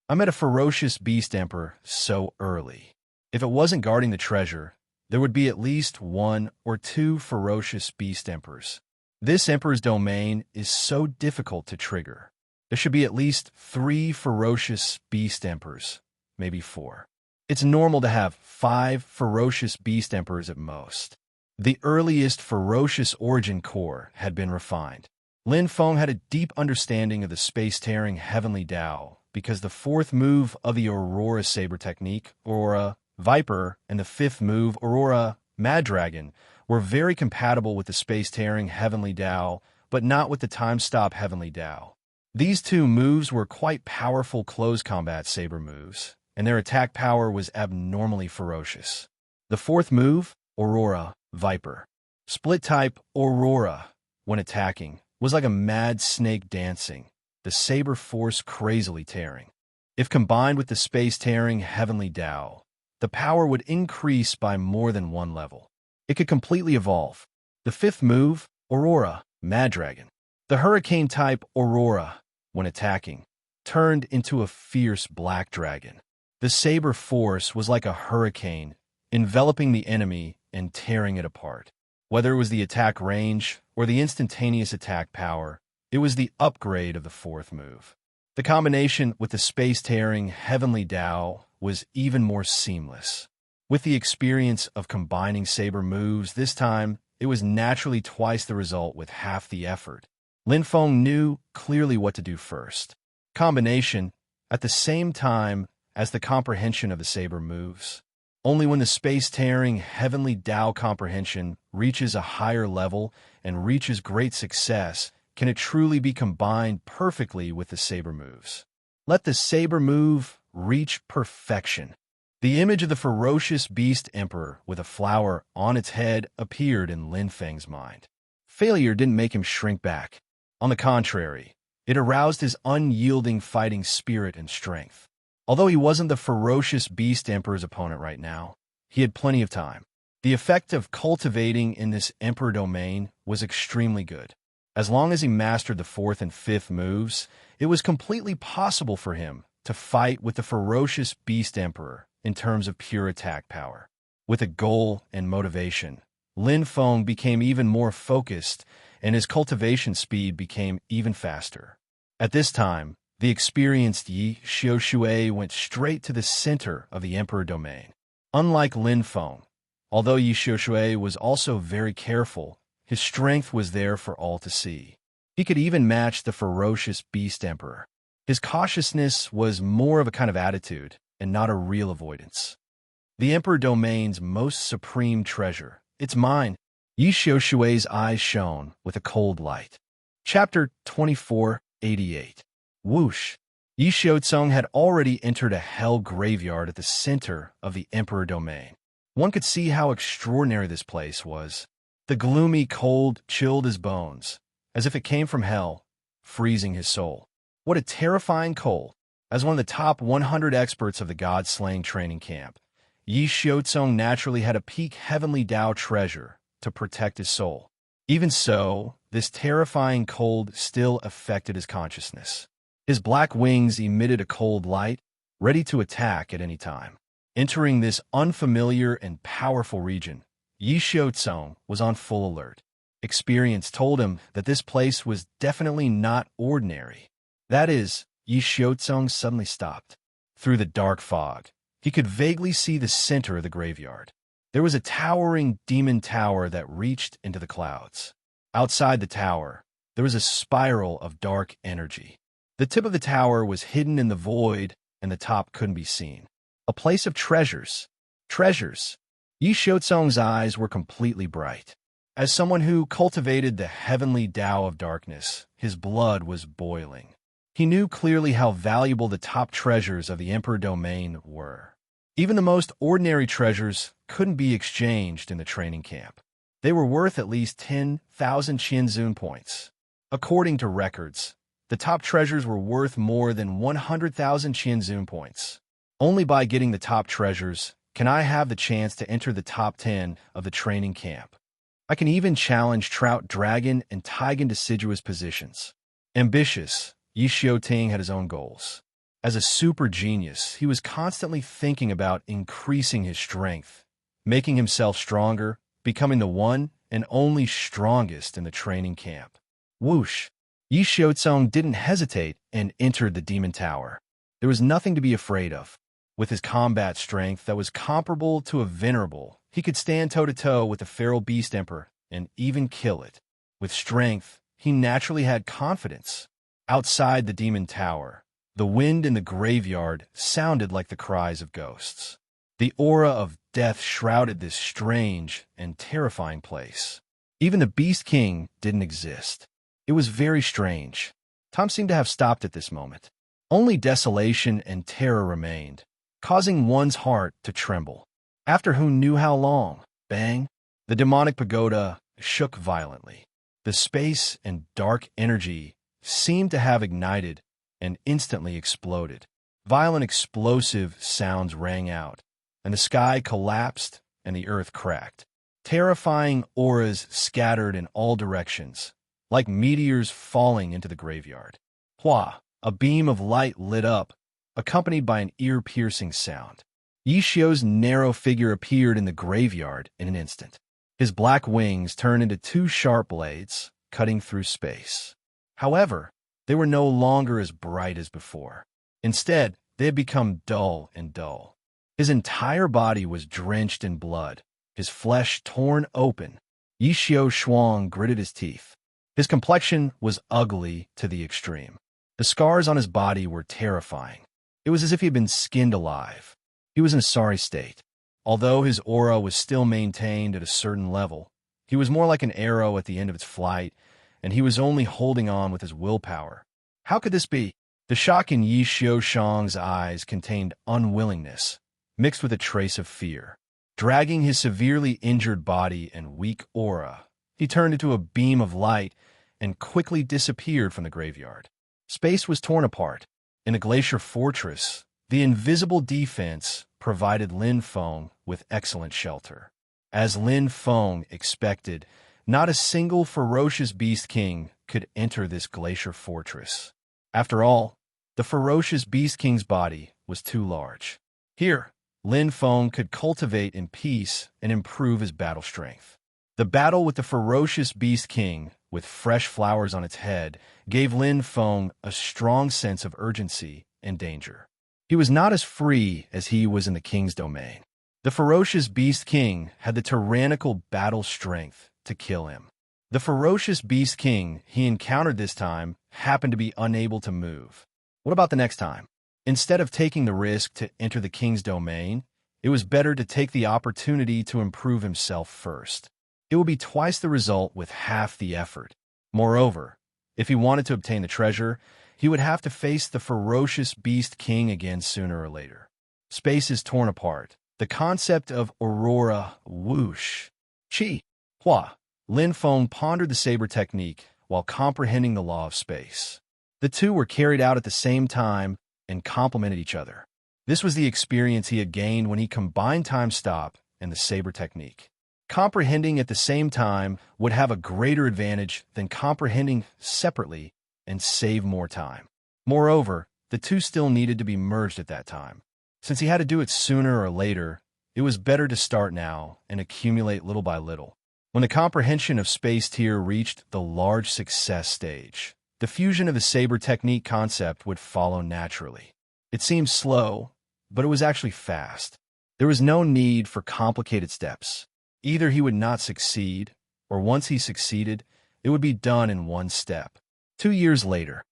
I met a ferocious beast emperor so early. If it wasn't guarding the treasure, there would be at least one or two ferocious beast emperors. This emperor's domain is so difficult to trigger. There should be at least 3 ferocious beast emperors, maybe 4. It's normal to have 5 ferocious beast emperors at most. The earliest ferocious origin core had been refined. Lin Feng had a deep understanding of the space-tearing heavenly Tao because the 4th move of the Aurora Saber technique, Aurora Viper, and the 5th move, Aurora Mad Dragon, were very compatible with the space-tearing heavenly Tao, but not with the time-stop heavenly Tao. These 2 moves were quite powerful close combat saber moves, and their attack power was abnormally ferocious. The 4th move, Aurora Viper. Split-type Aurora, when attacking, was like a mad snake dancing, the saber force crazily tearing. If combined with the space-tearing heavenly Tao, the power would increase by more than 1 level. It could completely evolve. The 5th move, Aurora Mad Dragon. The hurricane-type Aurora, when attacking, turned into a fierce black dragon. The saber force was like a hurricane, enveloping the enemy and tearing it apart. Whether it was the attack range or the instantaneous attack power, it was the upgrade of the 4th move. The combination with the space-tearing heavenly Tao was even more seamless. With the experience of combining saber moves this time, it was naturally twice the result with half the effort. Lin Feng knew clearly what to do first. Combination, at the same time as the comprehension of the saber moves. Only when the space-tearing heavenly Tao comprehension reaches a higher level and reaches great success can it truly be combined perfectly with the saber moves. Let the saber move reach perfection. The image of the ferocious beast emperor with a flower on its head appeared in Lin Feng's mind. Failure didn't make him shrink back. On the contrary, It aroused his unyielding fighting spirit and strength. Although he wasn't the ferocious Beast Emperor's opponent right now, he had plenty of time. The effect of cultivating in this Emperor domain was extremely good. As long as he mastered the 4th and 5th moves, it was completely possible for him to fight with the ferocious Beast Emperor in terms of pure attack power. With a goal and motivation, Lin Feng became even more focused, and his cultivation speed became even faster. At this time, the experienced Yi Xiaoshui went straight to the center of the Emperor domain. Unlike Lin Feng, although Yi Xiaoshui was also very careful, his strength was there for all to see. He could even match the ferocious Beast Emperor. His cautiousness was more of a kind of attitude and not a real avoidance. The Emperor domain's most supreme treasure. It's mine. Yi Xiaoshui's eyes shone with a cold light. Chapter 2488. Whoosh! Yi Xiaocong had already entered a hell graveyard at the center of the Emperor domain. One could see how extraordinary this place was. The gloomy cold chilled his bones, as if it came from hell, freezing his soul. What a terrifying cold! As one of the top 100 experts of the God-slaying training camp, Yi Xiaocong naturally had a peak heavenly Tao treasure to protect his soul. Even so, this terrifying cold still affected his consciousness. His black wings emitted a cold light, ready to attack at any time. Entering this unfamiliar and powerful region, Yi Xiaocong was on full alert. Experience told him that this place was definitely not ordinary. That is, Yi Xiaocong suddenly stopped. Through the dark fog, he could vaguely see the center of the graveyard. There was a towering demon tower that reached into the clouds. Outside the tower, there was a spiral of dark energy. The tip of the tower was hidden in the void, and the top couldn't be seen. A place of treasures. Treasures. Yi Xiaocong's eyes were completely bright. As someone who cultivated the heavenly Tao of darkness, his blood was boiling. He knew clearly how valuable the top treasures of the Emperor domain were. Even the most ordinary treasures couldn't be exchanged in the training camp. They were worth at least 10,000 Qianzun points. According to records, the top treasures were worth more than 100,000 Qianzun points. Only by getting the top treasures can I have the chance to enter the top 10 of the training camp. I can even challenge Trout Dragon and Taigan deciduous positions. Ambitious, Yi Xiaoting had his own goals. As a super genius, he was constantly thinking about increasing his strength, making himself stronger, becoming the one and only strongest in the training camp. Whoosh! Yi Xiaocong didn't hesitate and entered the demon tower. There was nothing to be afraid of. With his combat strength that was comparable to a venerable, he could stand toe-to-toe with the feral beast emperor and even kill it. With strength, he naturally had confidence. Outside the demon tower, the wind in the graveyard sounded like the cries of ghosts. The aura of death shrouded this strange and terrifying place. Even the Beast King didn't exist. It was very strange. Tom seemed to have stopped at this moment. Only desolation and terror remained, causing one's heart to tremble. After who knew how long, bang, the demonic pagoda shook violently. The space and dark energy seemed to have ignited and instantly exploded. Violent explosive sounds rang out, and the sky collapsed and the earth cracked. Terrifying auras scattered in all directions, like meteors falling into the graveyard. Hua! A beam of light lit up, accompanied by an ear-piercing sound. Yi Xiao's narrow figure appeared in the graveyard in an instant. His black wings turned into two sharp blades, cutting through space. However, they were no longer as bright as before. Instead, they had become dull and dull. His entire body was drenched in blood, his flesh torn open. Yi Xiao Shuang gritted his teeth. His complexion was ugly to the extreme. The scars on his body were terrifying. It was as if he had been skinned alive. He was in a sorry state. Although his aura was still maintained at a certain level, he was more like an arrow at the end of its flight, and he was only holding on with his willpower. How could this be? The shock in Yi Xiaoshang's eyes contained unwillingness, mixed with a trace of fear. Dragging his severely injured body and weak aura, he turned into a beam of light and quickly disappeared from the graveyard. Space was torn apart. In a glacier fortress, the invisible defense provided Lin Feng with excellent shelter. As Lin Feng expected, not a single ferocious beast king could enter this glacier fortress. After all, the ferocious beast king's body was too large. Here, Lin Feng could cultivate in peace and improve his battle strength. The battle with the ferocious beast king, with fresh flowers on its head, gave Lin Feng a strong sense of urgency and danger. He was not as free as he was in the king's domain. The ferocious beast king had the tyrannical battle strength to kill him. The ferocious beast king he encountered this time happened to be unable to move. What about the next time? Instead of taking the risk to enter the king's domain, it was better to take the opportunity to improve himself first. It would be twice the result with half the effort. Moreover, if he wanted to obtain the treasure, he would have to face the ferocious beast king again sooner or later. Space is torn apart. The concept of aurora, whoosh, chi, hua. Lin Feng pondered the saber technique while comprehending the law of space. The two were carried out at the same time and complemented each other. This was the experience he had gained when he combined time stop and the saber technique. Comprehending at the same time would have a greater advantage than comprehending separately and save more time. Moreover, the two still needed to be merged at that time. Since he had to do it sooner or later, it was better to start now and accumulate little by little. When the comprehension of space tier reached the large success stage, the fusion of the saber technique concept would follow naturally. It seemed slow, but it was actually fast. There was no need for complicated steps. Either he would not succeed, or once he succeeded, it would be done in one step. 2 years later,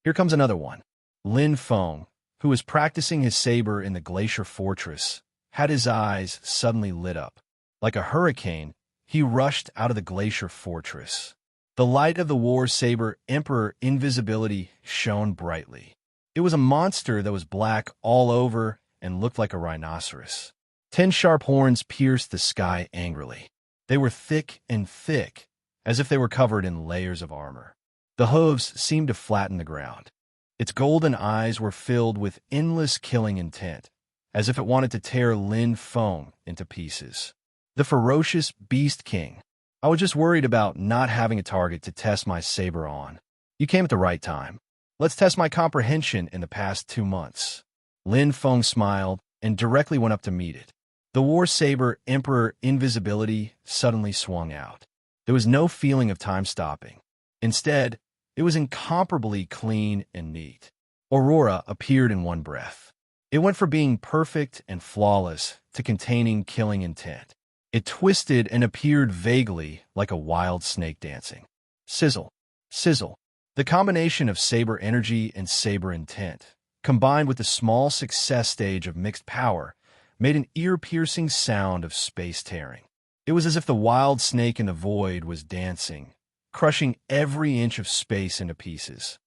here comes another one. Lin Feng, who was practicing his saber in the glacier fortress, had his eyes suddenly lit up. Like a hurricane, he rushed out of the glacier fortress. The light of the war saber Emperor Invisibility shone brightly. It was a monster that was black all over and looked like a rhinoceros. 10 sharp horns pierced the sky angrily. They were thick and thick, as if they were covered in layers of armor. The hooves seemed to flatten the ground. Its golden eyes were filled with endless killing intent, as if it wanted to tear Lin Feng into pieces. The ferocious beast king. I was just worried about not having a target to test my saber on. You came at the right time. Let's test my comprehension in the past 2 months. Lin Feng smiled and directly went up to meet it. The war saber Emperor Invisibility suddenly swung out. There was no feeling of time stopping. Instead, it was incomparably clean and neat. Aurora appeared in one breath. It went from being perfect and flawless to containing killing intent. It twisted and appeared vaguely like a wild snake dancing. Sizzle, sizzle. The combination of saber energy and saber intent, combined with the small success stage of mixed power, made an ear-piercing sound of space tearing. It was as if the wild snake in the void was dancing, crushing every inch of space into pieces.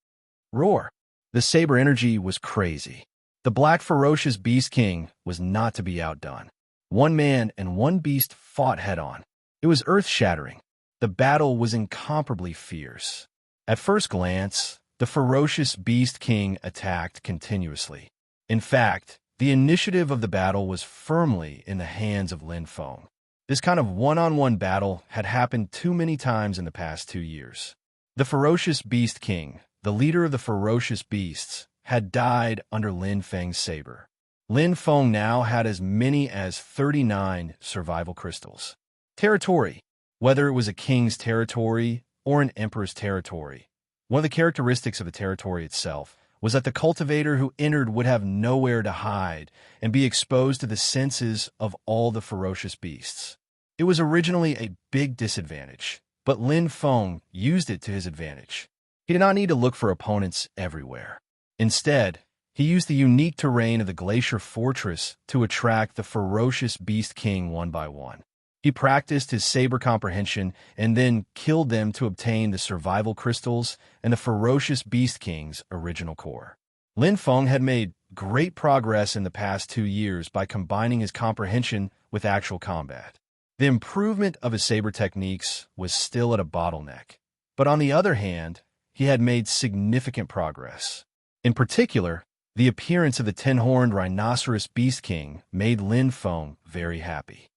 Roar! The saber energy was crazy. The black ferocious beast king was not to be outdone. One man and one beast fought head-on. It was earth-shattering. The battle was incomparably fierce. At first glance, the ferocious beast king attacked continuously. In fact, the initiative of the battle was firmly in the hands of Lin Feng. This kind of one-on-one battle had happened too many times in the past 2 years. The ferocious beast king, the leader of the ferocious beasts, had died under Lin Feng's saber. Lin Feng now had as many as 39 survival crystals. Territory. Whether it was a king's territory or an emperor's territory, one of the characteristics of the territory itself was that the cultivator who entered would have nowhere to hide and be exposed to the senses of all the ferocious beasts. It was originally a big disadvantage, but Lin Feng used it to his advantage. He did not need to look for opponents everywhere. Instead, he used the unique terrain of the glacier fortress to attract the ferocious beast king one by one. He practiced his saber comprehension and then killed them to obtain the survival crystals and the ferocious beast king's original core. Lin Feng had made great progress in the past 2 years by combining his comprehension with actual combat. The improvement of his saber techniques was still at a bottleneck, but on the other hand, he had made significant progress. In particular, the appearance of the 10-horned rhinoceros beast king made Lin Feng very happy.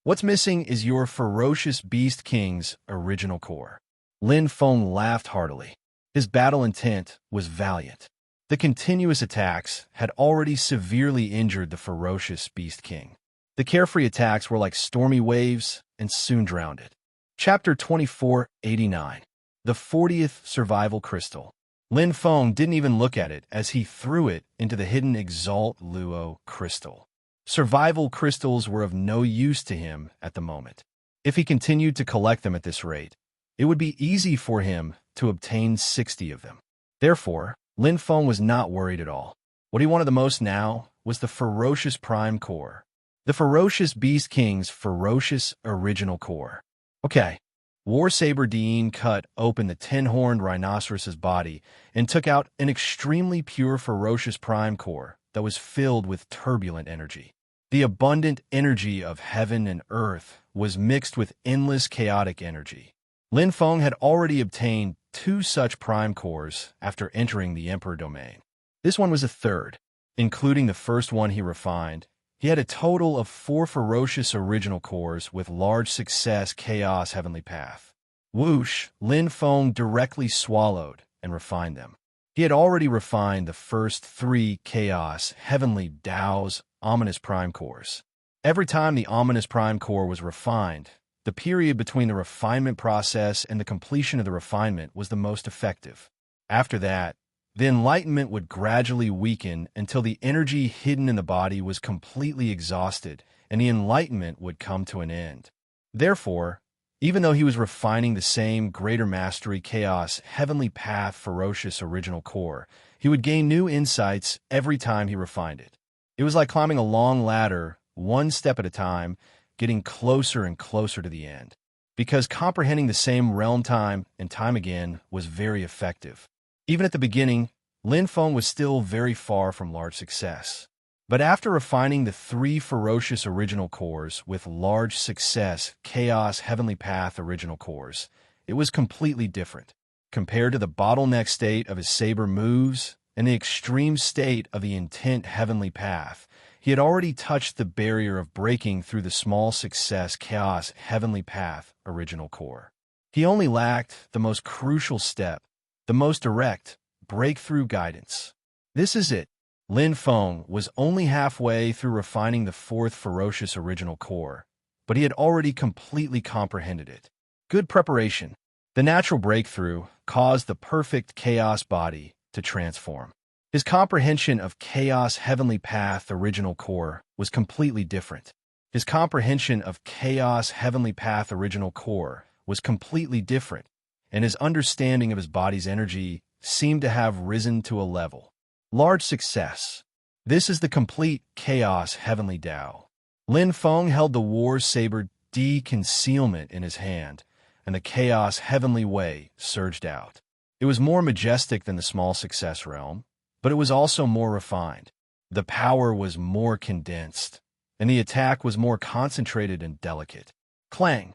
What's missing is your ferocious beast king's original core. Lin Feng laughed heartily. His battle intent was valiant. The continuous attacks had already severely injured the ferocious beast king. The carefree attacks were like stormy waves and soon drowned it. Chapter 2489. The 40th Survival Crystal. Lin Feng didn't even look at it as he threw it into the hidden Exalt Luo crystal. Survival crystals were of no use to him at the moment. If he continued to collect them at this rate, it would be easy for him to obtain 60 of them. Therefore, Lin Feng was not worried at all. What he wanted the most now was the ferocious prime core. The ferocious beast king's ferocious original core. Okay. War Saber Dean cut open the 10-horned rhinoceros's body and took out an extremely pure ferocious prime core that was filled with turbulent energy. The abundant energy of heaven and earth was mixed with endless chaotic energy. Lin Feng had already obtained 2 such prime cores after entering the Emperor domain. This one was a third, including the first one he refined. He had a total of 4 ferocious original cores with large success chaos heavenly path. Whoosh, Lin Feng directly swallowed and refined them. He had already refined the first 3 chaos heavenly Dao's ominous prime cores. Every time the ominous prime core was refined, the period between the refinement process and the completion of the refinement was the most effective. After that, the enlightenment would gradually weaken until the energy hidden in the body was completely exhausted, and the enlightenment would come to an end. Therefore, even though he was refining the same greater mastery chaos heavenly path ferocious original core, he would gain new insights every time he refined it. It was like climbing a long ladder, one step at a time, getting closer and closer to the end. Because comprehending the same realm time and time again was very effective. Even at the beginning, Lin Feng was still very far from large success. But after refining the 3 ferocious original cores with large success chaos heavenly path original cores, it was completely different. Compared to the bottleneck state of his saber moves and the extreme state of the intent heavenly path, he had already touched the barrier of breaking through the small success chaos heavenly path original core. He only lacked the most crucial step, the most direct breakthrough guidance. This is it. Lin Feng was only halfway through refining the 4th ferocious original core, but he had already completely comprehended it. Good preparation. The natural breakthrough caused the perfect chaos body to transform. His comprehension of chaos heavenly path original core was completely different. His comprehension of chaos heavenly path original core was completely different, and his understanding of his body's energy seemed to have risen to a level. Large success. This is the complete chaos heavenly Tao. Lin Feng held the War Saber de-concealment in his hand, and the chaos heavenly way surged out. It was more majestic than the small success realm, but it was also more refined. The power was more condensed, and the attack was more concentrated and delicate. Clang!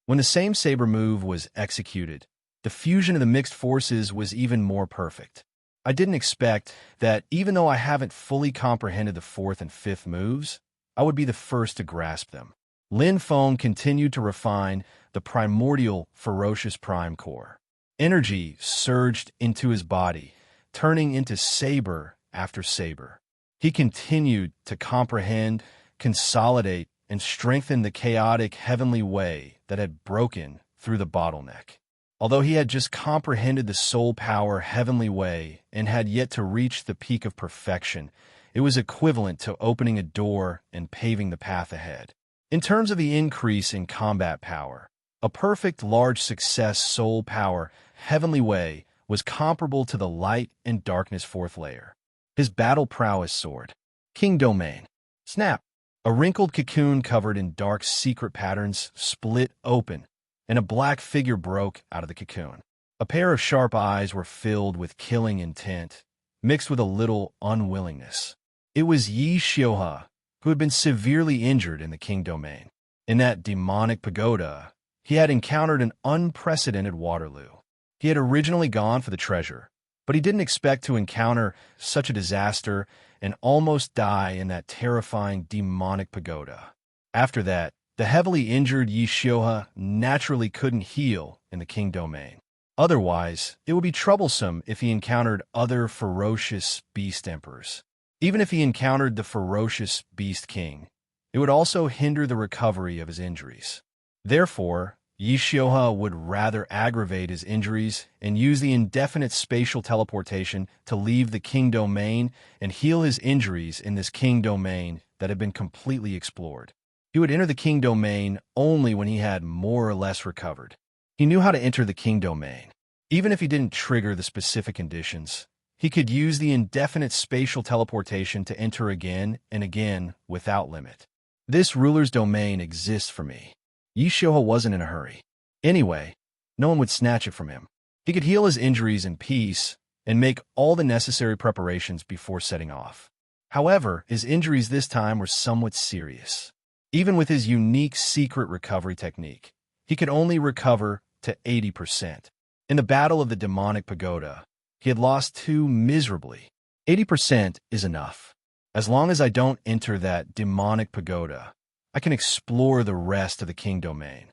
When the same saber move was executed, the fusion of the mixed forces was even more perfect. I didn't expect that even though I haven't fully comprehended the 4th and 5th moves, I would be the first to grasp them. Lin Feng continued to refine the primordial ferocious prime core. Energy surged into his body, turning into saber after saber. He continued to comprehend, consolidate, and strengthen the chaotic heavenly way that had broken through the bottleneck. Although he had just comprehended the soul power heavenly way and had yet to reach the peak of perfection, it was equivalent to opening a door and paving the path ahead. In terms of the increase in combat power, a perfect large success soul power heavenly way was comparable to the light and darkness 4th layer. His battle prowess soared. King Domain. Snap! A wrinkled cocoon covered in dark secret patterns split open, and a black figure broke out of the cocoon. A pair of sharp eyes were filled with killing intent, mixed with a little unwillingness. It was Yi Xiuhe, who had been severely injured in the King Domain. In that demonic pagoda, he had encountered an unprecedented Waterloo. He had originally gone for the treasure, but he didn't expect to encounter such a disaster and almost die in that terrifying demonic pagoda. After that, the heavily injured Yi Xiuhe naturally couldn't heal in the king domain. Otherwise, it would be troublesome if he encountered other ferocious beast emperors. Even if he encountered the ferocious beast king, it would also hinder the recovery of his injuries. Therefore, Yi Xiuhe would rather aggravate his injuries and use the indefinite spatial teleportation to leave the king domain and heal his injuries in this king domain that had been completely explored. He would enter the king domain only when he had more or less recovered. He knew how to enter the king domain. Even if he didn't trigger the specific conditions, he could use the indefinite spatial teleportation to enter again and again without limit. This ruler's domain exists for me. Yi Xiuhe wasn't in a hurry. Anyway, no one would snatch it from him. He could heal his injuries in peace and make all the necessary preparations before setting off. However, his injuries this time were somewhat serious. Even with his unique secret recovery technique, he could only recover to 80%. In the Battle of the Demonic Pagoda, he had lost 2 miserably. 80% is enough. As long as I don't enter that demonic pagoda, I can explore the rest of the king domain.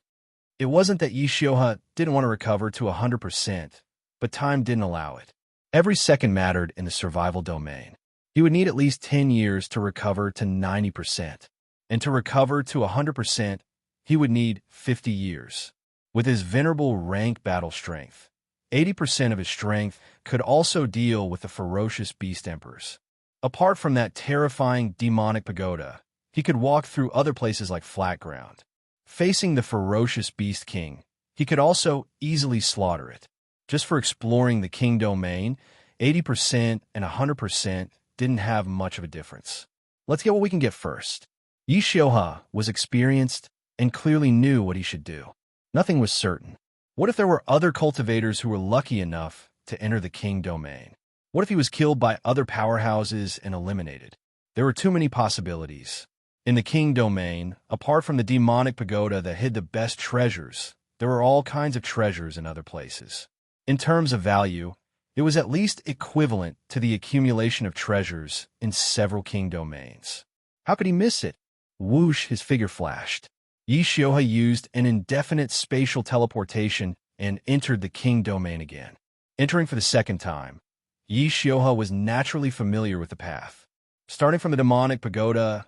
It wasn't that Yi Xiuhe didn't want to recover to 100%, but time didn't allow it. Every second mattered in the survival domain. He would need at least 10 years to recover to 90%. And to recover to 100%, he would need 50 years. With his venerable rank battle strength, 80% of his strength could also deal with the ferocious beast emperors. Apart from that terrifying demonic pagoda, he could walk through other places like flat ground. Facing the ferocious beast king, he could also easily slaughter it. Just for exploring the king domain, 80% and 100% didn't have much of a difference. Let's get what we can get first. Yi Xiuhe was experienced and clearly knew what he should do. Nothing was certain. What if there were other cultivators who were lucky enough to enter the king domain? What if he was killed by other powerhouses and eliminated? There were too many possibilities. In the king domain, apart from the demonic pagoda that hid the best treasures, there were all kinds of treasures in other places. In terms of value, it was at least equivalent to the accumulation of treasures in several king domains. How could he miss it? Whoosh, his figure flashed. Yi Xiuhe used an indefinite spatial teleportation and entered the king domain again. Entering for the second time, Yi Xiuhe was naturally familiar with the path. Starting from the demonic pagoda,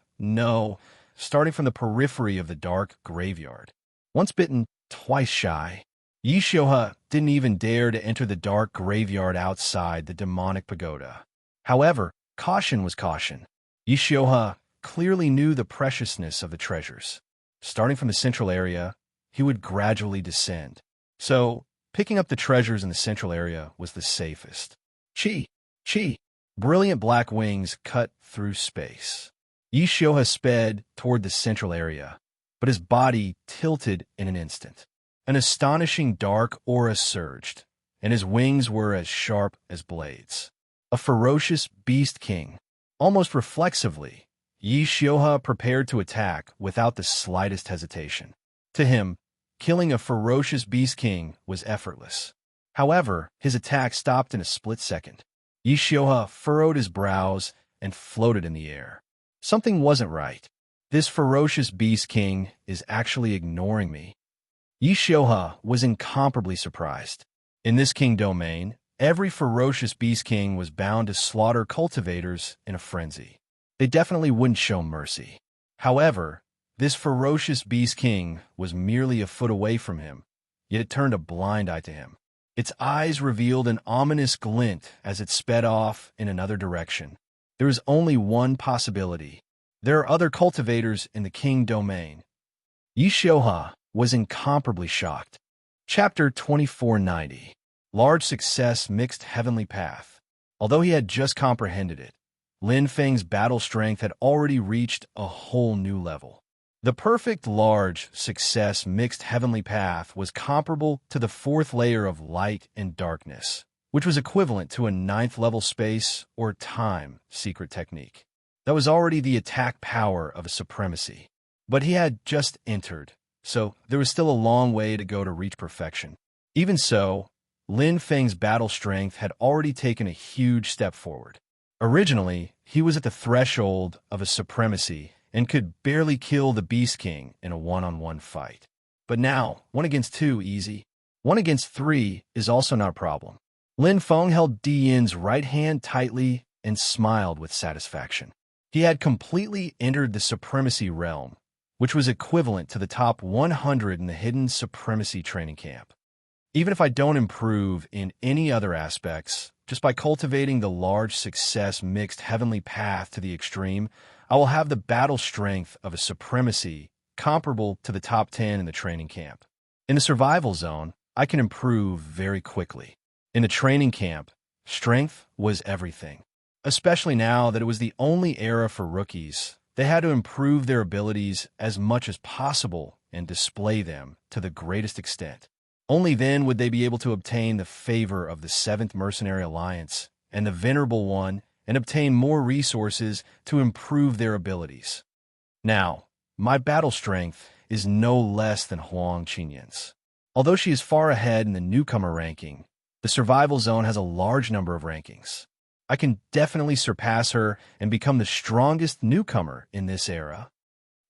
starting from the periphery of the dark graveyard. Once bitten, twice shy, Yi Xiuhe didn't even dare to enter the dark graveyard outside the demonic pagoda. However, caution was caution. Yi Xiuhe clearly knew the preciousness of the treasures. Starting from the central area, he would gradually descend. So, picking up the treasures in the central area was the safest. Chi! Brilliant black wings cut through space. Yi Xiuhe sped toward the central area, but his body tilted in an instant. An astonishing dark aura surged, and his wings were as sharp as blades. A ferocious beast king. Almost reflexively, Yi Xiuhe prepared to attack without the slightest hesitation. To him, killing a ferocious beast king was effortless. However, his attack stopped in a split second. Yi Xiuhe furrowed his brows and floated in the air. Something wasn't right. This ferocious beast king is actually ignoring me. Yi Xiuhe was incomparably surprised. In this king domain, every ferocious beast king was bound to slaughter cultivators in a frenzy. They definitely wouldn't show mercy. However, this ferocious beast king was merely a foot away from him, yet it turned a blind eye to him. Its eyes revealed an ominous glint as it sped off in another direction. There is only one possibility. There are other cultivators in the king domain. Yi Xiuhe was incomparably shocked. Chapter 2490. Large Success Mixed Heavenly Path. Although he had just comprehended it, Lin Feng's battle strength had already reached a whole new level. The perfect large success mixed heavenly path was comparable to the 4th layer of light and darkness, which was equivalent to a 9th level space or time secret technique. That was already the attack power of a supremacy. But he had just entered, so there was still a long way to go to reach perfection. Even so, Lin Feng's battle strength had already taken a huge step forward. Originally, he was at the threshold of a supremacy and could barely kill the Beast King in a one-on-one fight. But now, 1 against 2, easy. 1 against 3 is also not a problem. Lin Feng held Di Yin's right hand tightly and smiled with satisfaction. He had completely entered the supremacy realm, which was equivalent to the top 100 in the hidden supremacy training camp. Even if I don't improve in any other aspects, just by cultivating the large success mixed heavenly path to the extreme, I will have the battle strength of a supremacy comparable to the top 10 in the training camp. In the survival zone, I can improve very quickly. In the training camp, strength was everything. Especially now that it was the only era for rookies, they had to improve their abilities as much as possible and display them to the greatest extent. Only then would they be able to obtain the favor of the 7th Mercenary Alliance and the Venerable One and obtain more resources to improve their abilities. Now, my battle strength is no less than Huang Qinyan's. Although she is far ahead in the newcomer ranking, the survival zone has a large number of rankings. I can definitely surpass her and become the strongest newcomer in this era.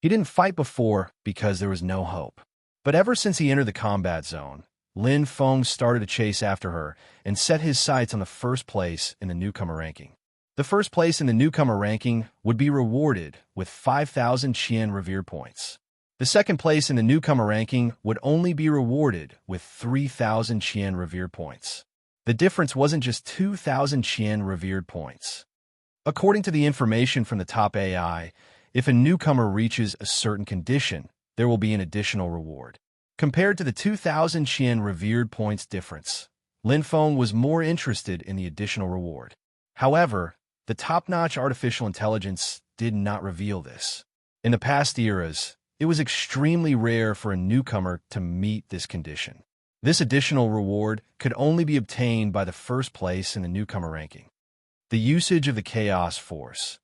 He didn't fight before because there was no hope. But ever since he entered the combat zone, Lin Feng started to chase after her and set his sights on the first place in the newcomer ranking. The first place in the newcomer ranking would be rewarded with 5,000 Qian Revere points. The second place in the newcomer ranking would only be rewarded with 3,000 Qian Revere points. The difference wasn't just 2,000 Qian Revered points. According to the information from the top AI, if a newcomer reaches a certain condition, there will be an additional reward. Compared to the 2,000 Qian Revered points difference, Lin Feng was more interested in the additional reward. However, the top-notch artificial intelligence did not reveal this. In the past eras, it was extremely rare for a newcomer to meet this condition. This additional reward could only be obtained by the first place in the newcomer ranking. The usage of the Chaos Force.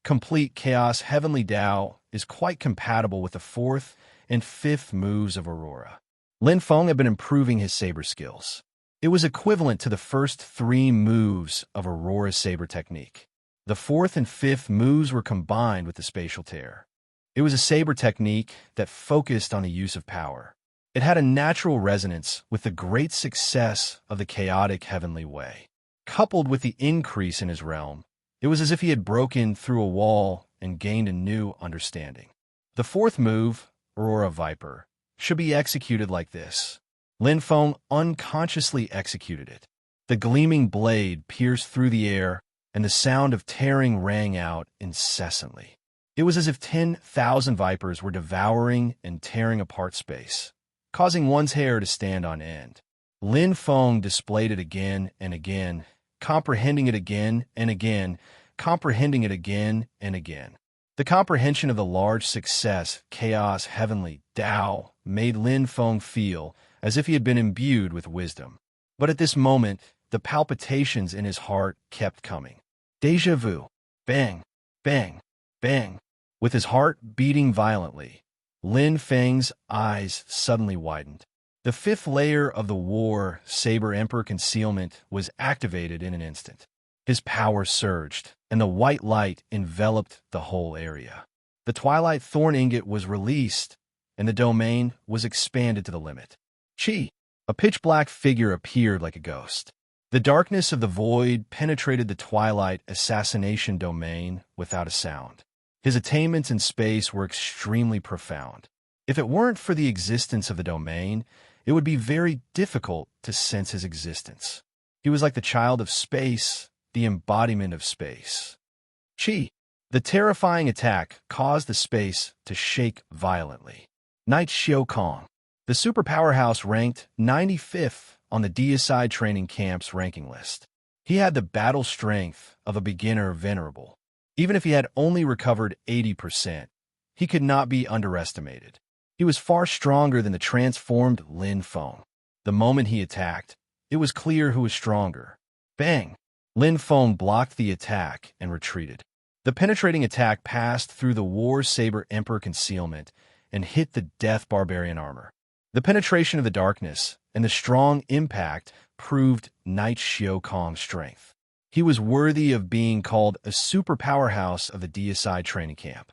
Complete Chaos Heavenly Dao is quite compatible with the 4th and 5th moves of Aurora. Lin Feng had been improving his saber skills. It was equivalent to the first 3 moves of Aurora's saber technique. The 4th and 5th moves were combined with the spatial tear. It was a saber technique that focused on the use of power. It had a natural resonance with the great success of the chaotic heavenly way. Coupled with the increase in his realm, it was as if he had broken through a wall and gained a new understanding. The 4th move, Aurora Viper, should be executed like this. Lin Feng unconsciously executed it. The gleaming blade pierced through the air, and the sound of tearing rang out incessantly. It was as if 10,000 vipers were devouring and tearing apart space, causing one's hair to stand on end. Lin Feng displayed it again and again, comprehending it again and again, comprehending it again and again. The comprehension of the large success, Chaos Heavenly Dao, made Lin Feng feel as if he had been imbued with wisdom. But at this moment, the palpitations in his heart kept coming. Déjà vu. Bang, bang, bang. With his heart beating violently, Lin Feng's eyes suddenly widened. The 5th layer of the War Saber Emperor concealment was activated in an instant. His power surged, and the white light enveloped the whole area. The Twilight Thorn Ingot was released, and the domain was expanded to the limit. Chi! A pitch-black figure appeared like a ghost. The darkness of the void penetrated the Twilight Assassination domain without a sound. His attainments in space were extremely profound. If it weren't for the existence of the domain, it would be very difficult to sense his existence. He was like the child of space, the embodiment of space. Chi! The terrifying attack caused the space to shake violently. Knight Xiao Kong. The super powerhouse ranked 95th on the deicide training camp's ranking list. He had the battle strength of a beginner venerable. Even if he had only recovered 80%, he could not be underestimated. He was far stronger than the transformed Lin Feng. The moment he attacked, it was clear who was stronger. Bang! Lin Feng blocked the attack and retreated. The penetrating attack passed through the War Saber Emperor concealment and hit the Death Barbarian armor. The penetration of the darkness and the strong impact proved Knight Xiao Kong's strength. He was worthy of being called a super powerhouse of the deicide training camp.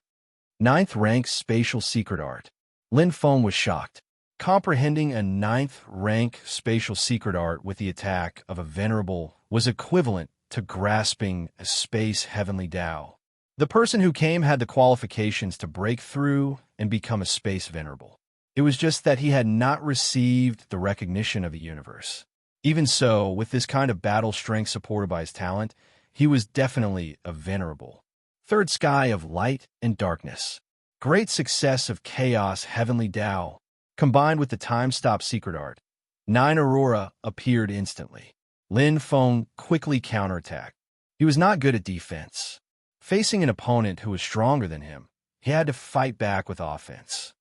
Ninth rank spatial secret art. Lin Feng was shocked. Comprehending a ninth rank spatial secret art with the attack of a venerable was equivalent to grasping a space heavenly Tao. The person who came had the qualifications to break through and become a space venerable. It was just that he had not received the recognition of the universe. Even so, with this kind of battle strength supported by his talent, he was definitely a venerable. Third sky of light and darkness. Great success of chaos heavenly Tao. Combined with the time-stop secret art, 9 Aurora appeared instantly. Lin Feng quickly counterattacked. He was not good at defense. Facing an opponent who was stronger than him, he had to fight back with offense.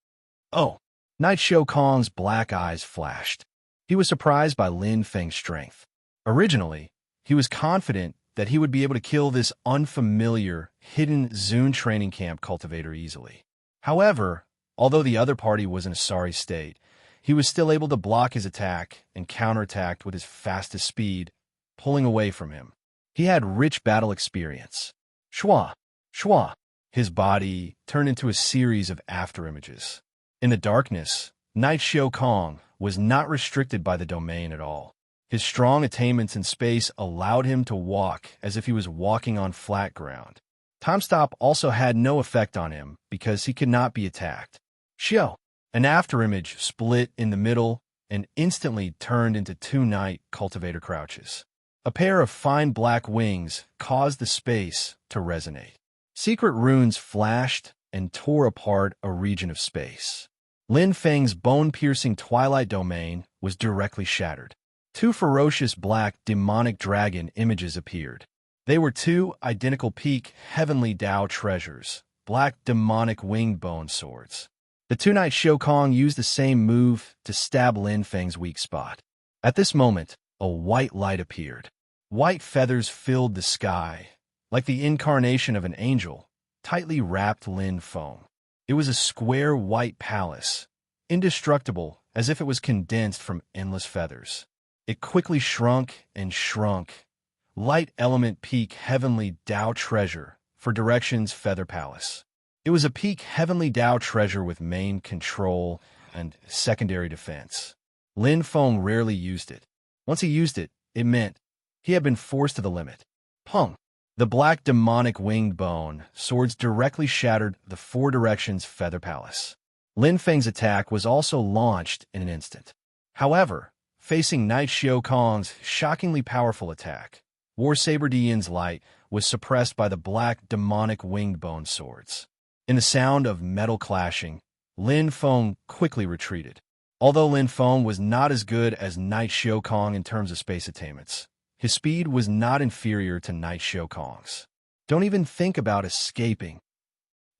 Oh! Knight Xiao Kong's black eyes flashed. He was surprised by Lin Feng's strength. Originally, he was confident that he would be able to kill this unfamiliar, hidden Zune training camp cultivator easily. However, although the other party was in a sorry state, he was still able to block his attack and counterattacked with his fastest speed, pulling away from him. He had rich battle experience. Shua! Shua! His body turned into a series of afterimages. In the darkness, Knight Xiao Kong was not restricted by the domain at all. His strong attainments in space allowed him to walk as if he was walking on flat ground. Time stop also had no effect on him because he could not be attacked. Xiao! An afterimage split in the middle and instantly turned into 2 night cultivator crouches. A pair of fine black wings caused the space to resonate. Secret runes flashed and tore apart a region of space. Lin Feng's bone-piercing twilight domain was directly shattered. 2 ferocious black demonic dragon images appeared. They were 2 identical peak heavenly Tao treasures, black demonic winged bone swords. The 2 Knight Xiao Kong used the same move to stab Lin Feng's weak spot. At this moment, a white light appeared. White feathers filled the sky, like the incarnation of an angel, tightly wrapped Lin Feng. It was a square white palace, indestructible as if it was condensed from endless feathers. It quickly shrunk and shrunk. Light element peak heavenly Tao treasure for directions Feather Palace. It was a peak heavenly Tao treasure with main control and secondary defense. Lin Feng rarely used it. Once he used it, it meant he had been forced to the limit. Pung! The black demonic winged bone swords directly shattered the 4 directions Feather Palace. Lin Feng's attack was also launched in an instant. However, facing Knight Xiao Kong's shockingly powerful attack, War Saber Dian's light was suppressed by the black demonic winged bone swords. In the sound of metal clashing, Lin Feng quickly retreated. Although Lin Feng was not as good as Knight Xiao Kong in terms of space attainments, his speed was not inferior to Knight Xiao Kong's. Don't even think about escaping.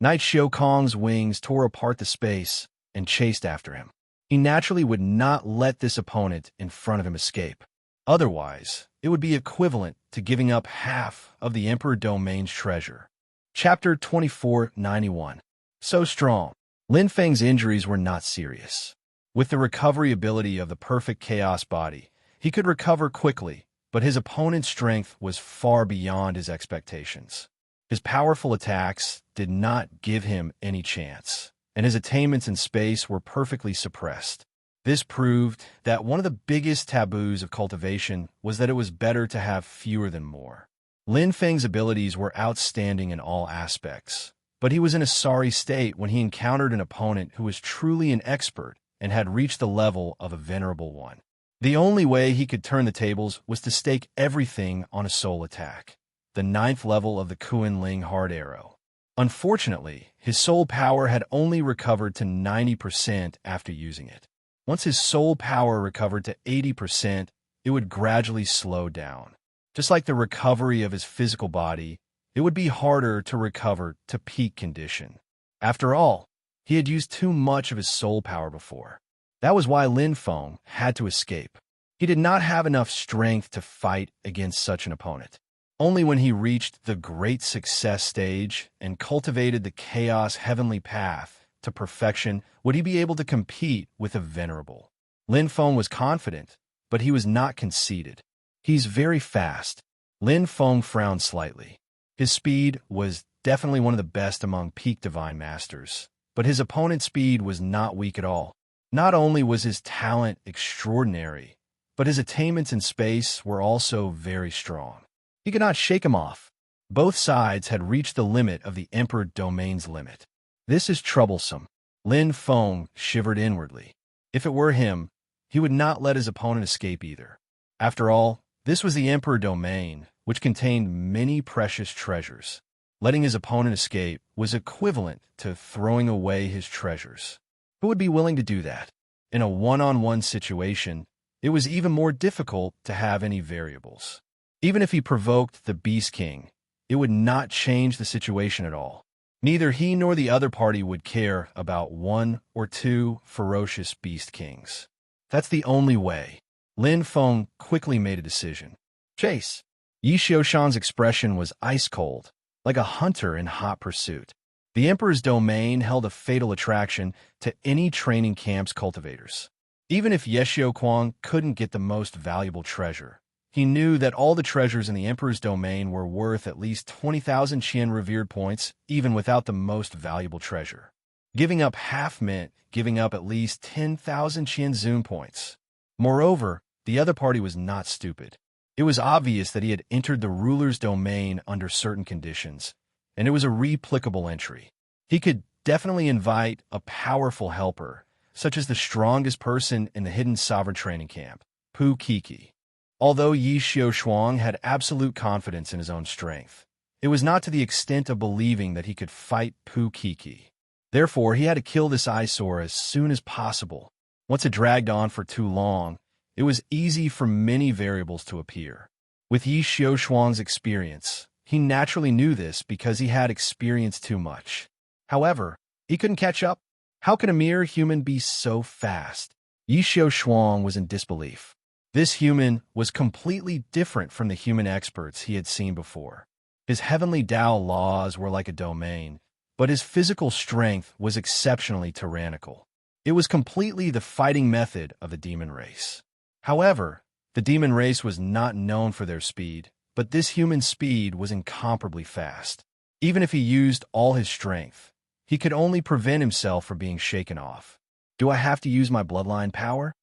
Knight Xiao Kong's wings tore apart the space and chased after him. He naturally would not let this opponent in front of him escape. Otherwise, it would be equivalent to giving up half of the Emperor Domain's treasure. Chapter 2491. So strong. Lin Feng's injuries were not serious. With the recovery ability of the perfect chaos body, he could recover quickly, but his opponent's strength was far beyond his expectations. His powerful attacks did not give him any chance, and his attainments in space were perfectly suppressed. This proved that one of the biggest taboos of cultivation was that it was better to have fewer than more. Lin Feng's abilities were outstanding in all aspects, but he was in a sorry state when he encountered an opponent who was truly an expert and had reached the level of a venerable one. The only way he could turn the tables was to stake everything on a soul attack, the 9th level of the Kuan Ling Hard Arrow. Unfortunately, his soul power had only recovered to 90% after using it. Once his soul power recovered to 80%, it would gradually slow down. Just like the recovery of his physical body, it would be harder to recover to peak condition. After all, he had used too much of his soul power before. That was why Lin Feng had to escape. He did not have enough strength to fight against such an opponent. Only when he reached the great success stage and cultivated the chaos heavenly path to perfection would he be able to compete with a venerable. Lin Feng was confident, but he was not conceited. He's very fast. Lin Feng frowned slightly. His speed was definitely one of the best among peak divine masters, but his opponent's speed was not weak at all. Not only was his talent extraordinary, but his attainments in space were also very strong. He could not shake him off. Both sides had reached the limit of the Emperor Domain's limit. This is troublesome. Lin Feng shivered inwardly. If it were him, he would not let his opponent escape either. After all, this was the Emperor Domain, which contained many precious treasures. Letting his opponent escape was equivalent to throwing away his treasures. Who would be willing to do that? In a one-on-one situation, it was even more difficult to have any variables. Even if he provoked the Beast King, it would not change the situation at all. Neither he nor the other party would care about one or two ferocious Beast Kings. That's the only way. Lin Feng quickly made a decision. Chase. Yi Xiaoshan's expression was ice-cold, like a hunter in hot pursuit. The Emperor's domain held a fatal attraction to any training camp's cultivators. Even if Ye Xiaoquang couldn't get the most valuable treasure, he knew that all the treasures in the Emperor's domain were worth at least 20,000 Qian revered points, even without the most valuable treasure. Giving up half meant giving up at least 10,000 Qian Zoom points. Moreover, the other party was not stupid. It was obvious that he had entered the ruler's domain under certain conditions, and it was a replicable entry. He could definitely invite a powerful helper, such as the strongest person in the hidden sovereign training camp, Pu Kiki. Although Yi Xiaoshuang had absolute confidence in his own strength, it was not to the extent of believing that he could fight Pu Kiki. Therefore, he had to kill this eyesore as soon as possible. Once it dragged on for too long, it was easy for many variables to appear. With Yi Xiaoshuang's experience, he naturally knew this because he had experienced too much. However, he couldn't catch up. How can a mere human be so fast? Yi Xiaoshuang was in disbelief. This human was completely different from the human experts he had seen before. His heavenly Tao laws were like a domain, but his physical strength was exceptionally tyrannical. It was completely the fighting method of the demon race. However, the demon race was not known for their speed, but this human's speed was incomparably fast. Even if he used all his strength, he could only prevent himself from being shaken off. Do I have to use my bloodline power?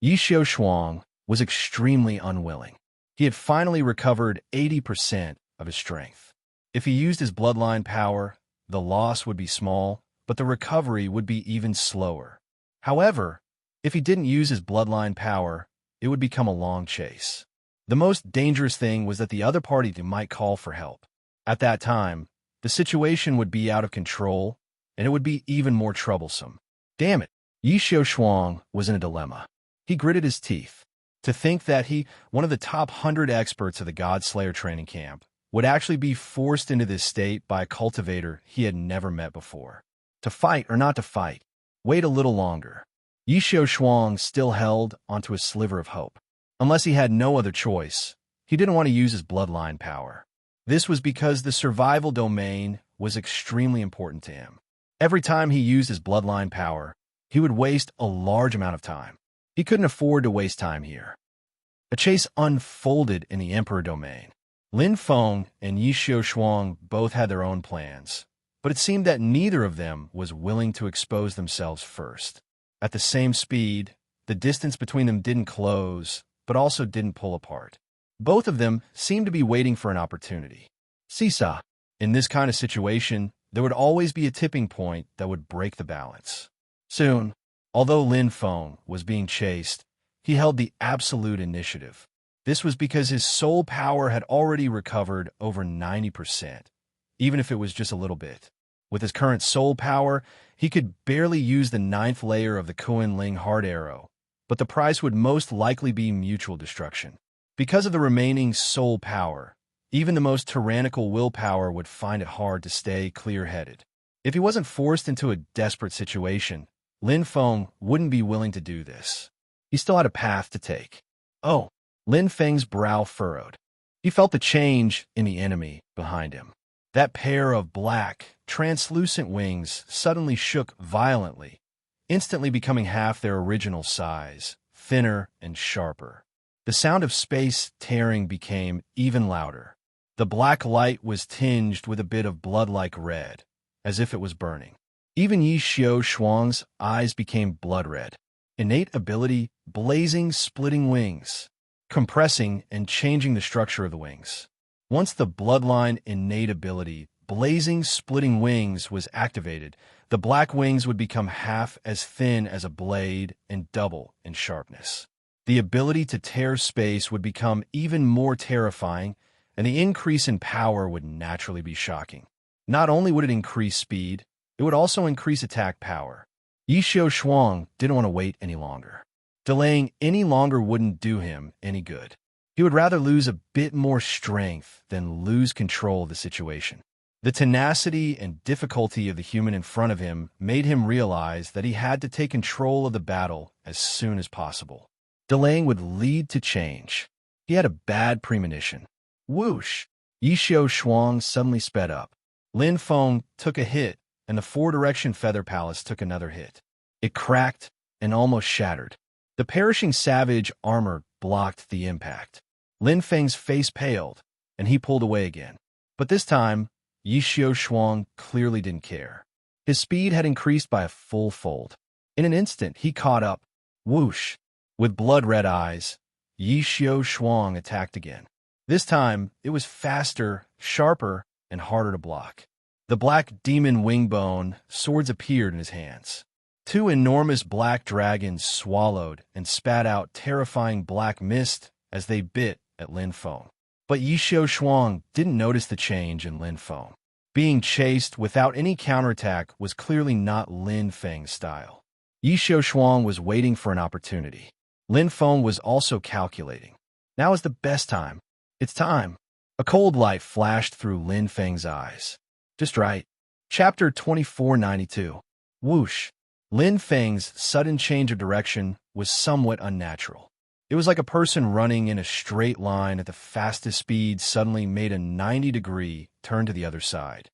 Yi Xiaoshuang was extremely unwilling. He had finally recovered 80% of his strength. If he used his bloodline power, the loss would be small, but the recovery would be even slower. However, if he didn't use his bloodline power, it would become a long chase. The most dangerous thing was that the other party might call for help. At that time, the situation would be out of control, and it would be even more troublesome. Damn it! Yi Xiaoshuang was in a dilemma. He gritted his teeth. To think that he, one of the top 100 experts of the God Slayer training camp, would actually be forced into this state by a cultivator he had never met before. To fight or not to fight? Wait a little longer. Yi Xiaoshuang still held onto a sliver of hope. Unless he had no other choice, he didn't want to use his bloodline power. This was because the survival domain was extremely important to him. Every time he used his bloodline power, he would waste a large amount of time. He couldn't afford to waste time here. A chase unfolded in the Emperor domain. Lin Feng and Yi Xiaoshuang both had their own plans, but it seemed that neither of them was willing to expose themselves first. At the same speed, the distance between them didn't close, but also didn't pull apart. Both of them seemed to be waiting for an opportunity. Seesaw. In this kind of situation, there would always be a tipping point that would break the balance. Soon, although Lin Feng was being chased, he held the absolute initiative. This was because his soul power had already recovered over 90%, even if it was just a little bit. With his current soul power, he could barely use the 9th layer of the Kuan-Ling Heart Arrow, but the price would most likely be mutual destruction. Because of the remaining soul power, even the most tyrannical willpower would find it hard to stay clear-headed. If he wasn't forced into a desperate situation, Lin Feng wouldn't be willing to do this. He still had a path to take. Oh, Lin Feng's brow furrowed. He felt the change in the enemy behind him. That pair of black, translucent wings suddenly shook violently, instantly becoming half their original size, thinner and sharper. The sound of space tearing became even louder. The black light was tinged with a bit of blood-like red, as if it was burning. Even Yi Xiao Shuang's eyes became blood red. Innate ability, blazing, splitting wings, compressing and changing the structure of the wings. Once the bloodline innate ability, blazing, splitting wings, was activated, the black wings would become half as thin as a blade and double in sharpness. The ability to tear space would become even more terrifying, and the increase in power would naturally be shocking. Not only would it increase speed, it would also increase attack power. Yi Xiao Shuang didn't want to wait any longer. Delaying any longer wouldn't do him any good. He would rather lose a bit more strength than lose control of the situation. The tenacity and difficulty of the human in front of him made him realize that he had to take control of the battle as soon as possible. Delaying would lead to change. He had a bad premonition. Whoosh! Yi Xiao Shuang suddenly sped up. Lin Feng took a hit, and the four-direction feather palace took another hit. It cracked and almost shattered. The perishing savage armor blocked the impact. Lin Feng's face paled, and he pulled away again. But this time, Yi Xiao Shuang clearly didn't care. His speed had increased by a full fold. In an instant, he caught up. Whoosh! With blood-red eyes, Yi Xiao Shuang attacked again. This time, it was faster, sharper, and harder to block. The black demon wingbone swords appeared in his hands. Two enormous black dragons swallowed and spat out terrifying black mist as they bit at Lin Feng. But Yi Xiao Shuang didn't notice the change in Lin Feng. Being chased without any counterattack was clearly not Lin Feng's style. Yi Xiao Shuang was waiting for an opportunity. Lin Feng was also calculating. Now is the best time. It's time. A cold light flashed through Lin Feng's eyes. Just right. Chapter 2492. Whoosh. Lin Feng's sudden change of direction was somewhat unnatural. It was like a person running in a straight line at the fastest speed suddenly made a 90-degree turn to the other side.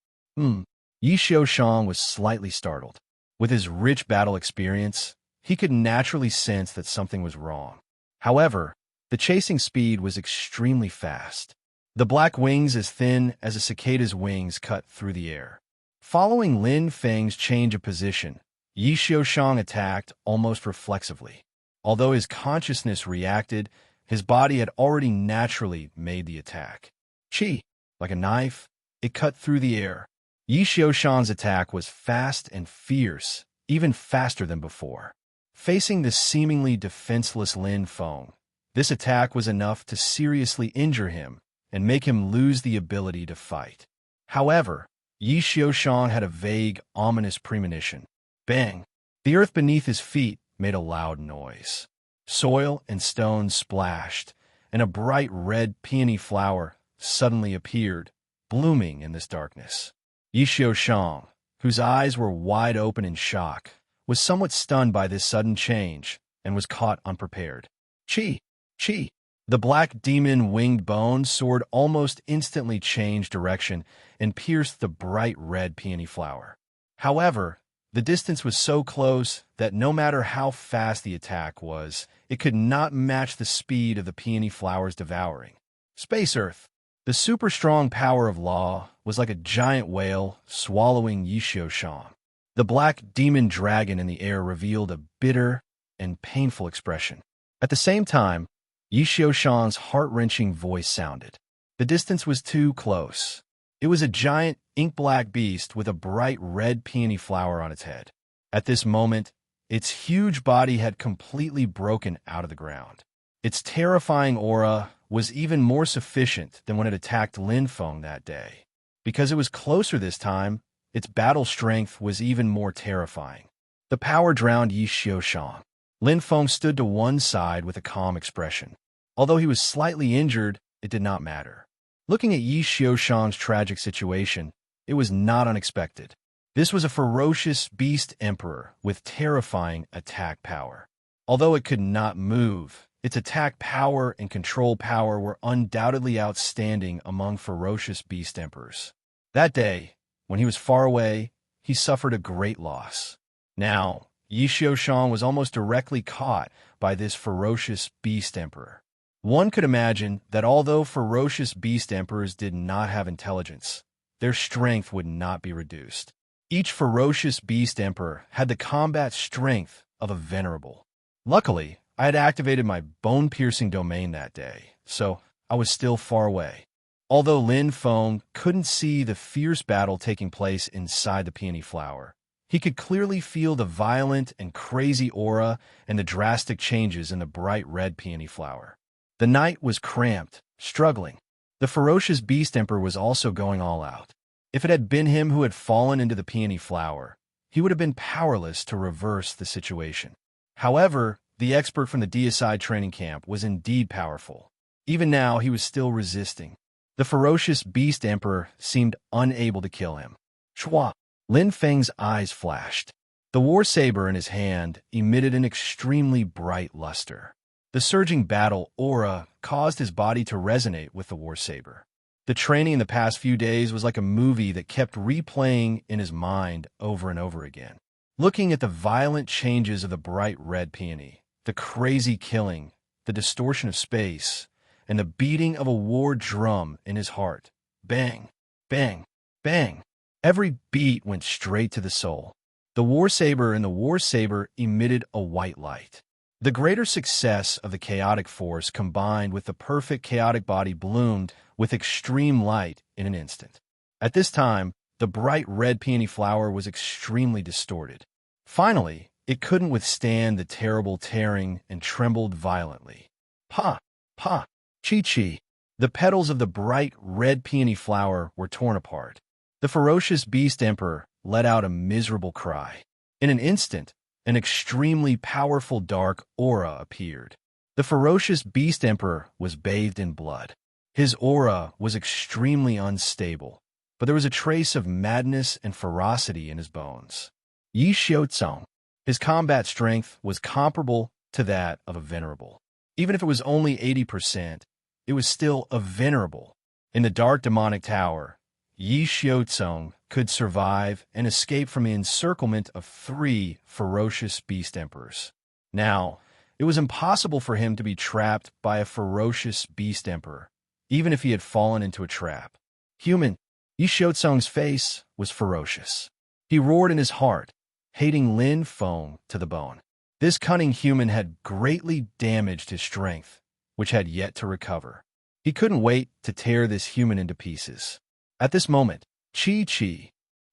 Yi Xiao Shuang was slightly startled. With his rich battle experience, he could naturally sense that something was wrong. However, the chasing speed was extremely fast. The black wings as thin as a cicada's wings cut through the air. Following Lin Feng's change of position, Yi Xiao Shuang attacked almost reflexively. Although his consciousness reacted, his body had already naturally made the attack. Chi, like a knife, it cut through the air. Yi Xiao Shuang's attack was fast and fierce, even faster than before. Facing the seemingly defenseless Lin Feng, this attack was enough to seriously injure him and make him lose the ability to fight. However, Yi Xiao Shuang had a vague, ominous premonition. Bang! The earth beneath his feet made a loud noise. Soil and stones splashed, and a bright red peony flower suddenly appeared, blooming in this darkness. Yi Xiao Shuang, whose eyes were wide open in shock, was somewhat stunned by this sudden change and was caught unprepared. Chi! Chi! The black demon-winged bone sword almost instantly changed direction and pierced the bright red peony flower. However, the distance was so close that no matter how fast the attack was, it could not match the speed of the peony flower's devouring. Space Earth. The super-strong power of law was like a giant whale swallowing Yi Xiao Shuang. The black demon dragon in the air revealed a bitter and painful expression. At the same time, Yi Xiao Shuang's heart-wrenching voice sounded. The distance was too close. It was a giant, ink-black beast with a bright red peony flower on its head. At this moment, its huge body had completely broken out of the ground. Its terrifying aura was even more sufficient than when it attacked Lin Feng that day. Because it was closer this time, its battle strength was even more terrifying. The power drowned Yi Xiao Shuang. Lin Feng stood to one side with a calm expression. Although he was slightly injured, it did not matter. Looking at Yi Xiao Shuang's tragic situation, it was not unexpected. This was a ferocious beast emperor with terrifying attack power. Although it could not move, its attack power and control power were undoubtedly outstanding among ferocious beast emperors. That day, when he was far away, he suffered a great loss. Now, Yi Xiao Shuang was almost directly caught by this ferocious beast emperor. One could imagine that although ferocious beast emperors did not have intelligence, their strength would not be reduced. Each ferocious beast emperor had the combat strength of a venerable. Luckily, I had activated my bone-piercing domain that day, so I was still far away. Although Lin Feng couldn't see the fierce battle taking place inside the peony flower, he could clearly feel the violent and crazy aura and the drastic changes in the bright red peony flower. The knight was cramped, struggling. The ferocious beast emperor was also going all out. If it had been him who had fallen into the peony flower, he would have been powerless to reverse the situation. However, the expert from the deicide training camp was indeed powerful. Even now, he was still resisting. The ferocious beast emperor seemed unable to kill him. Shua! Lin Feng's eyes flashed. The war saber in his hand emitted an extremely bright luster. The surging battle aura caused his body to resonate with the war saber. The training in the past few days was like a movie that kept replaying in his mind over and over again. Looking at the violent changes of the bright red peony, the crazy killing, the distortion of space, and the beating of a war drum in his heart. Bang, bang, bang. Every beat went straight to the soul. The war saber and the war saber emitted a white light. The greater success of the chaotic force combined with the perfect chaotic body bloomed with extreme light in an instant. At this time, the bright red peony flower was extremely distorted. Finally, it couldn't withstand the terrible tearing and trembled violently. Pa! Pa! Chi-chi! The petals of the bright red peony flower were torn apart. The ferocious beast emperor let out a miserable cry. In an instant, an extremely powerful dark aura appeared. The ferocious beast emperor was bathed in blood. His aura was extremely unstable, but there was a trace of madness and ferocity in his bones. Yi Xiaocong. His combat strength was comparable to that of a venerable. Even if it was only 80%, it was still a venerable. In the dark demonic tower, Yi Xiaocong could survive and escape from the encirclement of 3 ferocious beast emperors. Now, it was impossible for him to be trapped by a ferocious beast emperor, even if he had fallen into a trap. Human, Yi Xiaocong's face was ferocious. He roared in his heart, hating Lin Feng to the bone. This cunning human had greatly damaged his strength, which had yet to recover. He couldn't wait to tear this human into pieces. At this moment, Chi-chi,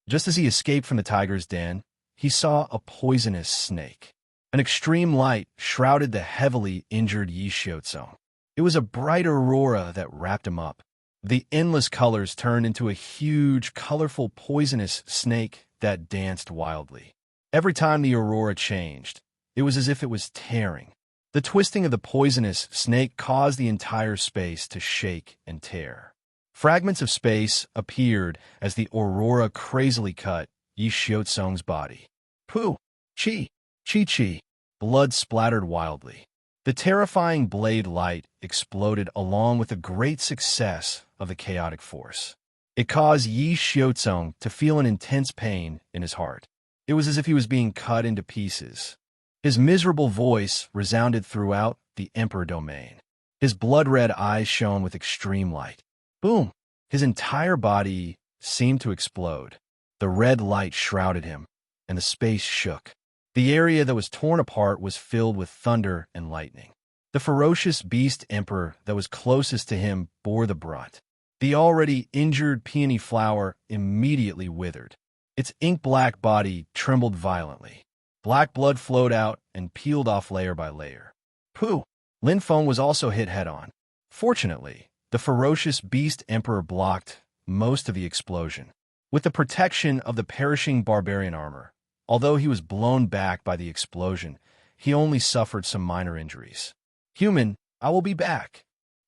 just as he escaped from the tiger's den, he saw a poisonous snake. An extreme light shrouded the heavily injured Yi Xiaocong. It was a bright aurora that wrapped him up. The endless colors turned into a huge, colorful, poisonous snake that danced wildly. Every time the aurora changed, it was as if it was tearing. The twisting of the poisonous snake caused the entire space to shake and tear. Fragments of space appeared as the aurora crazily cut Yi Xiaocong's body. Pooh! Chi! Chi-chi! Blood splattered wildly. The terrifying blade light exploded along with the great success of the chaotic force. It caused Yi Xiaocong to feel an intense pain in his heart. It was as if he was being cut into pieces. His miserable voice resounded throughout the Emperor domain. His blood-red eyes shone with extreme light. Boom! His entire body seemed to explode. The red light shrouded him, and the space shook. The area that was torn apart was filled with thunder and lightning. The ferocious beast emperor that was closest to him bore the brunt. The already injured peony flower immediately withered. Its ink-black body trembled violently. Black blood flowed out and peeled off layer by layer. Pooh! Lin Feng was also hit head-on. Fortunately, the ferocious beast emperor blocked most of the explosion. With the protection of the perishing barbarian armor, although he was blown back by the explosion, he only suffered some minor injuries. Human, I will be back.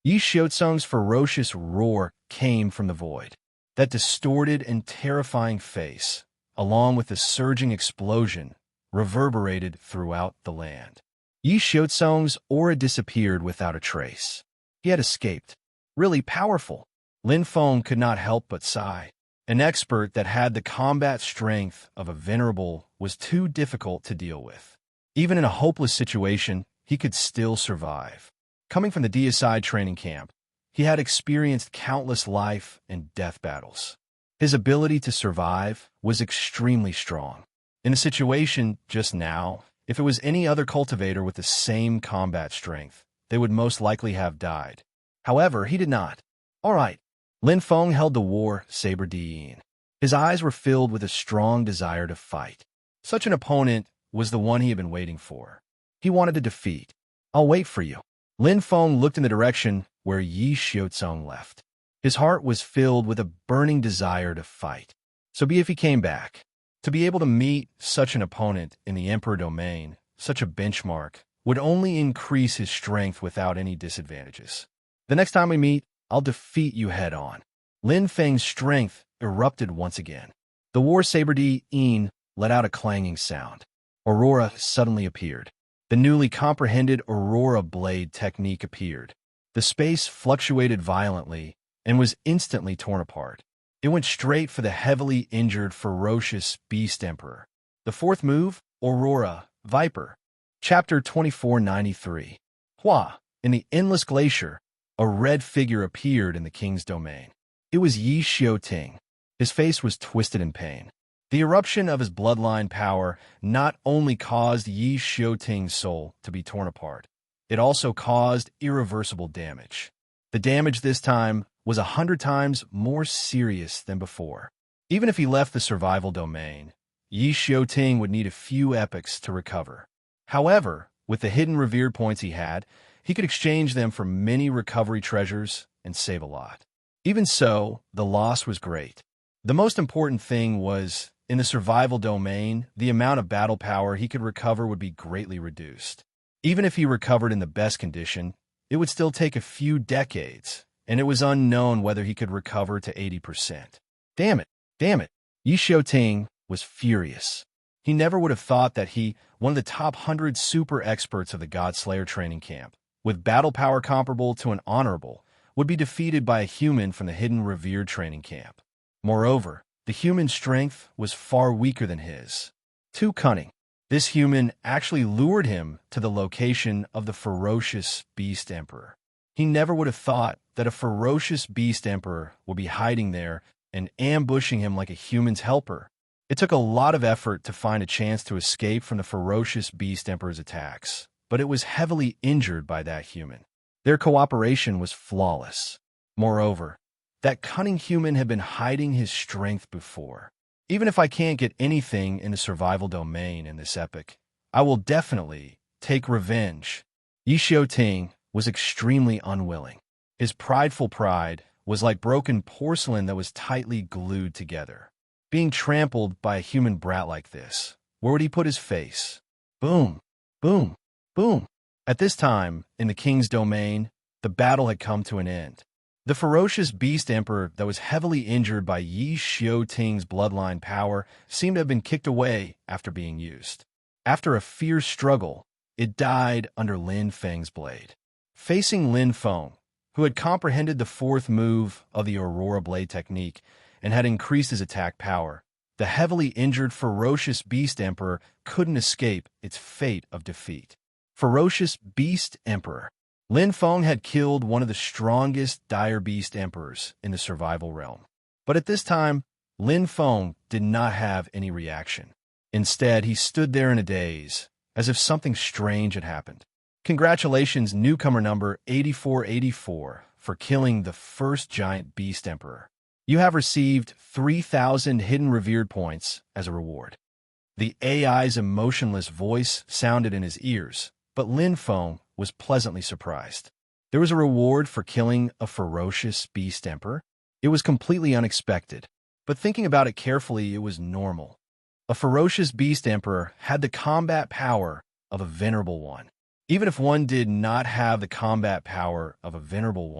Yi Xiaocong's ferocious roar came from the void. That distorted and terrifying face, along with the surging explosion, reverberated throughout the land. Yi Xiaocong's aura disappeared without a trace. He had escaped. Really powerful. Lin Feng could not help but sigh. An expert that had the combat strength of a venerable was too difficult to deal with. Even in a hopeless situation, he could still survive. Coming from the deicide training camp, he had experienced countless life and death battles. His ability to survive was extremely strong. In a situation just now, if it was any other cultivator with the same combat strength, they would most likely have died. However, he did not. All right. Lin Feng held the war saber Dian. His eyes were filled with a strong desire to fight. Such an opponent was the one he had been waiting for. He wanted to defeat. I'll wait for you. Lin Feng looked in the direction where Yi Xiaocong left. His heart was filled with a burning desire to fight. So be if he came back. To be able to meet such an opponent in the Emperor domain, such a benchmark, would only increase his strength without any disadvantages. The next time we meet, I'll defeat you head-on. Lin Feng's strength erupted once again. The war saber Dian let out a clanging sound. Aurora suddenly appeared. The newly comprehended Aurora blade technique appeared. The space fluctuated violently and was instantly torn apart. It went straight for the heavily injured ferocious Beast Emperor. The fourth move, Aurora, Viper. Chapter 2493. Hua, in the endless glacier, a red figure appeared in the king's domain. It was Yi Xiaoting. His face was twisted in pain. The eruption of his bloodline power not only caused Yi Xiaoting's soul to be torn apart, it also caused irreversible damage. The damage this time was 100 times more serious than before. Even if he left the survival domain, Yi Xiaoting would need a few epochs to recover. However, with the hidden revered points he had, he could exchange them for many recovery treasures and save a lot. Even so, the loss was great. The most important thing was, in the survival domain, the amount of battle power he could recover would be greatly reduced. Even if he recovered in the best condition, it would still take a few decades, and it was unknown whether he could recover to 80%. Damn it. Yi Xiaoting was furious. He never would have thought that he, one of the top 100 super experts of the Godslayer training camp, with battle power comparable to an honorable, would be defeated by a human from the hidden revered training camp. Moreover, the human's strength was far weaker than his. Too cunning. This human actually lured him to the location of the ferocious Beast Emperor. He never would have thought that a ferocious Beast Emperor would be hiding there and ambushing him like a human's helper. It took a lot of effort to find a chance to escape from the ferocious Beast Emperor's attacks, but it was heavily injured by that human. Their cooperation was flawless. Moreover, that cunning human had been hiding his strength before. Even if I can't get anything in the survival domain in this epic, I will definitely take revenge. Yi Xiaoting was extremely unwilling. His prideful pride was like broken porcelain that was tightly glued together. Being trampled by a human brat like this, where would he put his face? Boom, boom, boom. At this time, in the king's domain, the battle had come to an end. The ferocious Beast Emperor that was heavily injured by Yi Xiaoting's bloodline power seemed to have been kicked away after being used. After a fierce struggle, it died under Lin Feng's blade. Facing Lin Feng, who had comprehended the fourth move of the Aurora Blade technique and had increased his attack power, the heavily injured ferocious Beast Emperor couldn't escape its fate of defeat. Ferocious Beast Emperor. Lin Feng had killed one of the strongest dire beast emperors in the survival realm. But at this time, Lin Feng did not have any reaction. Instead, he stood there in a daze, as if something strange had happened. Congratulations, newcomer number 8484, for killing the first giant beast emperor. You have received 3,000 hidden revered points as a reward. The AI's emotionless voice sounded in his ears, but Lin Feng was pleasantly surprised. There was a reward for killing a ferocious beast emperor. It was completely unexpected, but thinking about it carefully, it was normal. A ferocious beast emperor had the combat power of a venerable one. Even if one did not have the combat power of a venerable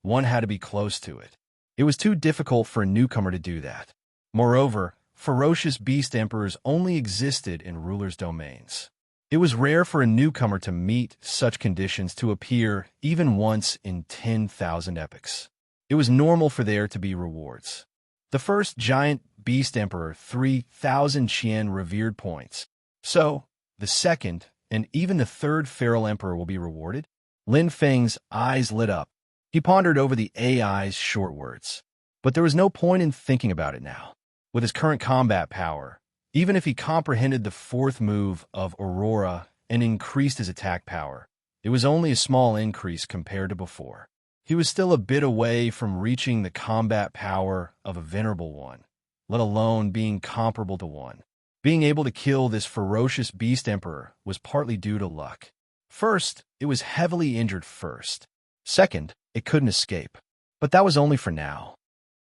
one had to be close to it. It was too difficult for a newcomer to do that. Moreover, ferocious beast emperors only existed in rulers' domains. It was rare for a newcomer to meet such conditions to appear even once in 10,000 epochs. It was normal for there to be rewards. The first giant beast emperor, 3,000 Qian revered points. So, the second and even the third feral emperor will be rewarded. Lin Feng's eyes lit up. He pondered over the AI's short words. But there was no point in thinking about it now. With his current combat power, even if he comprehended the fourth move of Aurora and increased his attack power, it was only a small increase compared to before. He was still a bit away from reaching the combat power of a venerable one, let alone being comparable to one. Being able to kill this ferocious beast emperor was partly due to luck. First, it was heavily injured first. Second, it couldn't escape. But that was only for now.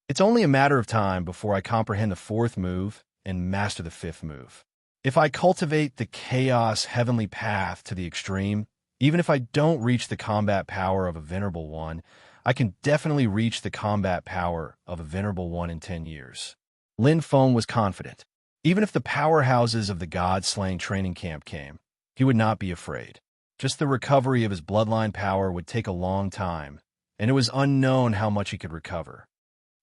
It's only a matter of time before I comprehend the fourth move and master the fifth move. If I cultivate the chaos heavenly path to the extreme, even if I don't reach the combat power of a venerable one, I can definitely reach the combat power of a venerable one in 10 years. Lin Feng was confident. Even if the powerhouses of the god-slaying training camp came, he would not be afraid. Just the recovery of his bloodline power would take a long time, and it was unknown how much he could recover.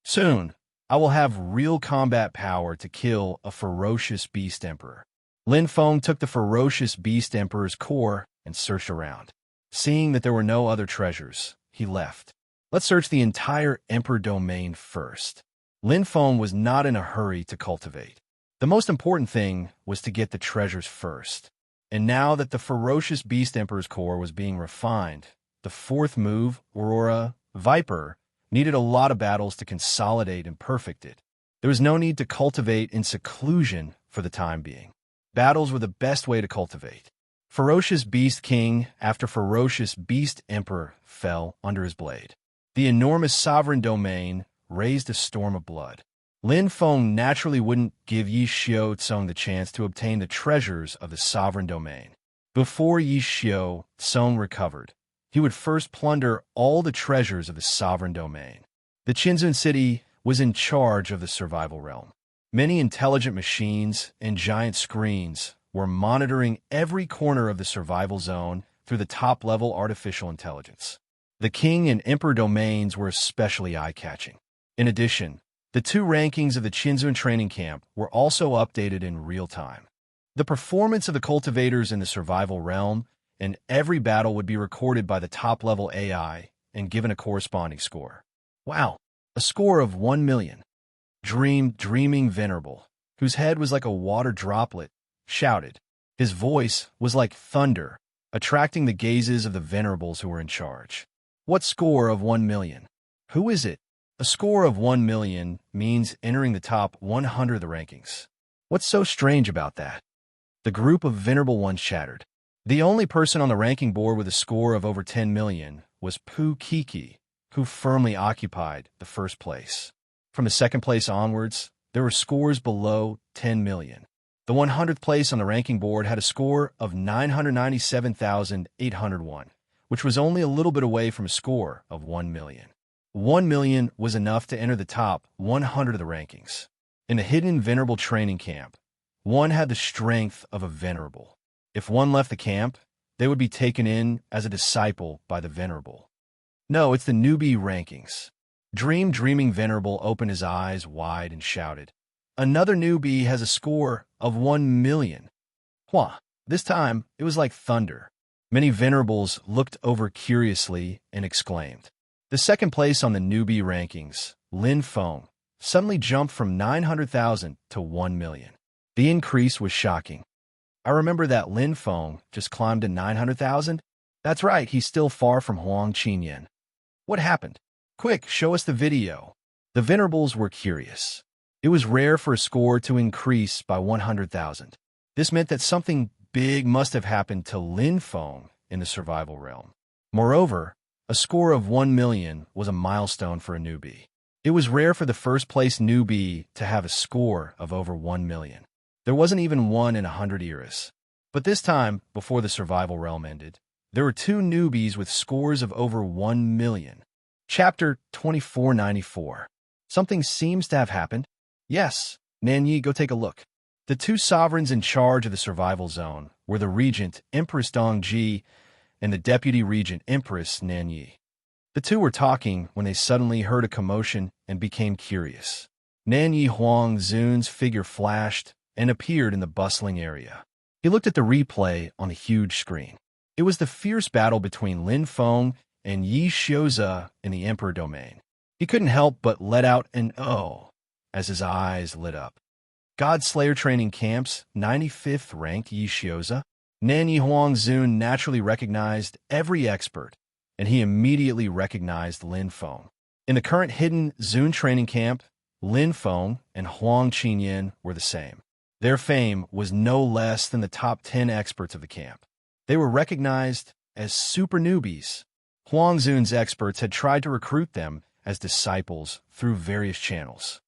Soon, I will have real combat power to kill a ferocious beast emperor. Lin Feng took the ferocious beast emperor's core and searched around. Seeing that there were no other treasures, he left. Let's search the entire emperor domain first. Lin Feng was not in a hurry to cultivate. The most important thing was to get the treasures first. And now that the ferocious beast emperor's core was being refined, the fourth move, Aurora, Viper, needed a lot of battles to consolidate and perfect it. There was no need to cultivate in seclusion for the time being. Battles were the best way to cultivate. Ferocious Beast King after Ferocious Beast Emperor fell under his blade. The enormous sovereign domain raised a storm of blood. Lin Feng naturally wouldn't give Yi Xiu Tsung the chance to obtain the treasures of the sovereign domain. Before Yi Xiu Tsung recovered, he would first plunder all the treasures of the sovereign domain. The Qinzun city was in charge of the survival realm. Many intelligent machines and giant screens were monitoring every corner of the survival zone through the top-level artificial intelligence. The king and emperor domains were especially eye-catching. In addition, the two rankings of the Qinzun training camp were also updated in real time. The performance of the cultivators in the survival realm and every battle would be recorded by the top-level AI and given a corresponding score. Wow, a score of 1 million. Dreaming Venerable, whose head was like a water droplet, shouted. His voice was like thunder, attracting the gazes of the venerables who were in charge. What score of 1 million? Who is it? A score of 1 million means entering the top 100 of the rankings. What's so strange about that? The group of venerable ones chattered. The only person on the ranking board with a score of over 10 million was Pu Kiki, who firmly occupied the first place. From the second place onwards, there were scores below 10 million. The 100th place on the ranking board had a score of 997,801, which was only a little bit away from a score of 1 million. 1 million was enough to enter the top 100 of the rankings. In the hidden venerable training camp, one had the strength of a venerable. If one left the camp, they would be taken in as a disciple by the venerable. No, it's the newbie rankings. Dreaming Venerable opened his eyes wide and shouted, "Another newbie has a score of 1 million. Hua! This time, it was like thunder. Many venerables looked over curiously and exclaimed. The second place on the newbie rankings, Lin Feng, suddenly jumped from 900,000 to 1 million. The increase was shocking. I remember that Lin Feng just climbed to 900,000. That's right, he's still far from Huang Qinyan. What happened? Quick, show us the video." The venerables were curious. It was rare for a score to increase by 100,000. This meant that something big must have happened to Lin Feng in the survival realm. Moreover, a score of 1 million was a milestone for a newbie. It was rare for the first-place newbie to have a score of over 1 million. There wasn't even one in 100 eras. But this time, before the survival realm ended, there were two newbies with scores of over 1 million. Chapter 2494. Something seems to have happened. Yes, Nanyi, go take a look. The two sovereigns in charge of the survival zone were the regent, Empress Dongji, and the deputy regent, Empress Nanyi. The two were talking when they suddenly heard a commotion and became curious. Nanyi Huang Zun's figure flashed and appeared in the bustling area. He looked at the replay on a huge screen. It was the fierce battle between Lin Feng and Yi Xiuze in the Emperor domain. He couldn't help but let out an "oh" as his eyes lit up. God Slayer Training Camp's 95th ranked Yi Xiuze. Nan Yi Huangzun naturally recognized every expert, and he immediately recognized Lin Feng. In the current hidden Zun training camp, Lin Feng and Huang Qinyan were the same. Their fame was no less than the top 10 experts of the camp. They were recognized as super newbies. Huangzun's experts had tried to recruit them as disciples through various channels.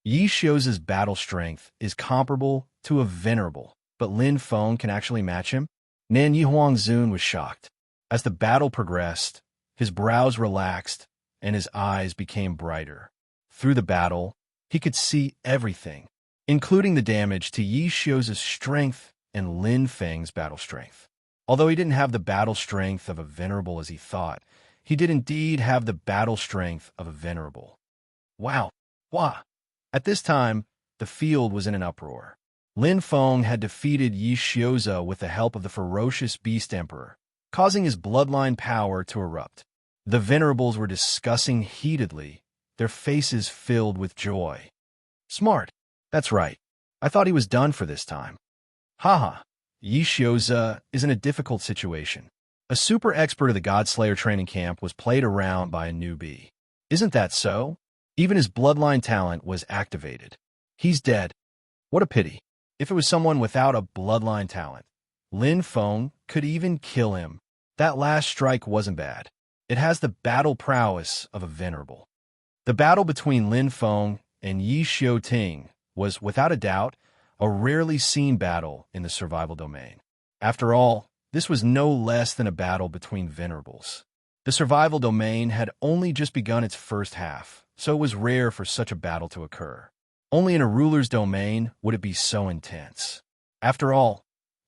Yi Xiuze's battle strength is comparable to a venerable, but Lin Feng can actually match him? Nan Yi Huangzun was shocked. As the battle progressed, his brows relaxed and his eyes became brighter. Through the battle, he could see everything, including the damage to Yi Xiuze's strength and Lin Feng's battle strength. Although he didn't have the battle strength of a venerable as he thought, he did indeed have the battle strength of a venerable. Wow! Wah! At this time, the field was in an uproar. Lin Feng had defeated Yi Xiuze with the help of the ferocious Beast Emperor, causing his bloodline power to erupt. The venerables were discussing heatedly, their faces filled with joy. Smart. That's right. I thought he was done for this time. Haha. Yi Xiuze is in a difficult situation. A super expert of the Godslayer training camp was played around by a newbie. Isn't that so? Even his bloodline talent was activated. He's dead. What a pity. If it was someone without a bloodline talent, Lin Feng could even kill him. That last strike wasn't bad. It has the battle prowess of a venerable. The battle between Lin Feng and Yi Xiuting was, without a doubt, a rarely seen battle in the survival domain. After all, this was no less than a battle between venerables. The survival domain had only just begun its first half, so it was rare for such a battle to occur. Only in a ruler's domain would it be so intense. After all,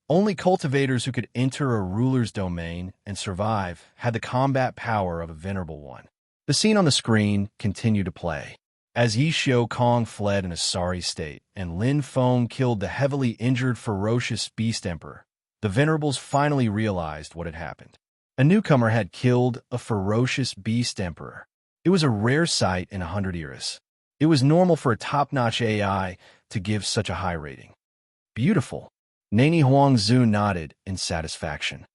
only cultivators who could enter a ruler's domain and survive had the combat power of a venerable one. The scene on the screen continued to play. As Yi Xiukong fled in a sorry state and Lin Feng killed the heavily injured ferocious Beast Emperor, the venerables finally realized what had happened. A newcomer had killed a ferocious Beast Emperor. It was a rare sight in 100 eras. It was normal for a top-notch AI to give such a high rating. Beautiful. Nani Huangzun nodded in satisfaction.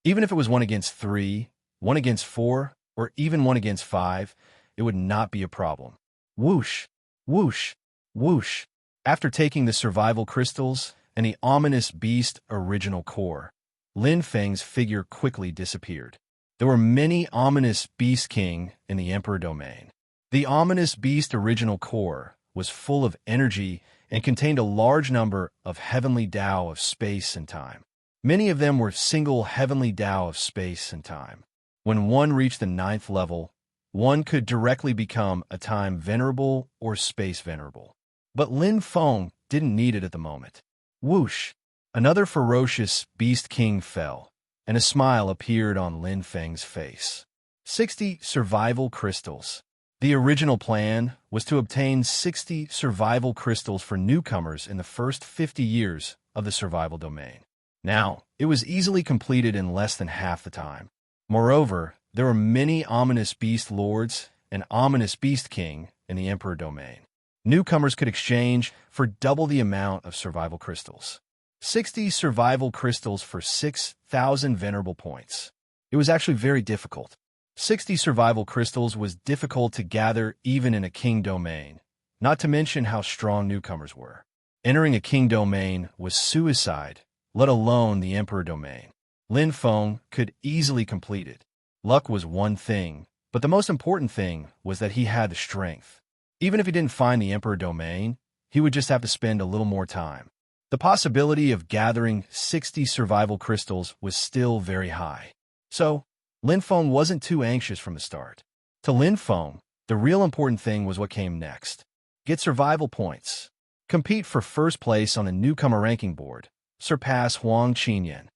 Even if it was 1 against 3, 1 against 4, or even 1 against 5, it would not be a problem. Whoosh, whoosh, whoosh. After taking the survival crystals and the ominous beast original core, Lin Feng's figure quickly disappeared. There were many ominous Beast King in the Emperor domain. The ominous beast original core was full of energy and contained a large number of heavenly Tao of space and time. Many of them were single heavenly Tao of space and time. When one reached the 9th level, one could directly become a time venerable or space venerable. But Lin Feng didn't need it at the moment. Whoosh! Another ferocious Beast King fell, and a smile appeared on Lin Feng's face. 60 survival crystals. The original plan was to obtain 60 survival crystals for newcomers in the first 50 years of the survival domain. Now, it was easily completed in less than half the time. Moreover, there were many ominous beast lords and ominous beast king in the Emperor domain. Newcomers could exchange for double the amount of survival crystals. 60 survival crystals for 6,000 venerable points. It was actually very difficult. 60 survival crystals was difficult to gather even in a king domain, not to mention how strong newcomers were. Entering a king domain was suicide, let alone the Emperor domain. Lin Feng could easily complete it. Luck was one thing, but the most important thing was that he had the strength. Even if he didn't find the Emperor domain, he would just have to spend a little more time. The possibility of gathering 60 survival crystals was still very high. So, Lin Feng wasn't too anxious from the start. To Lin Feng, the real important thing was what came next. Get survival points. Compete for first place on the newcomer ranking board. Surpass Huang Qinyan.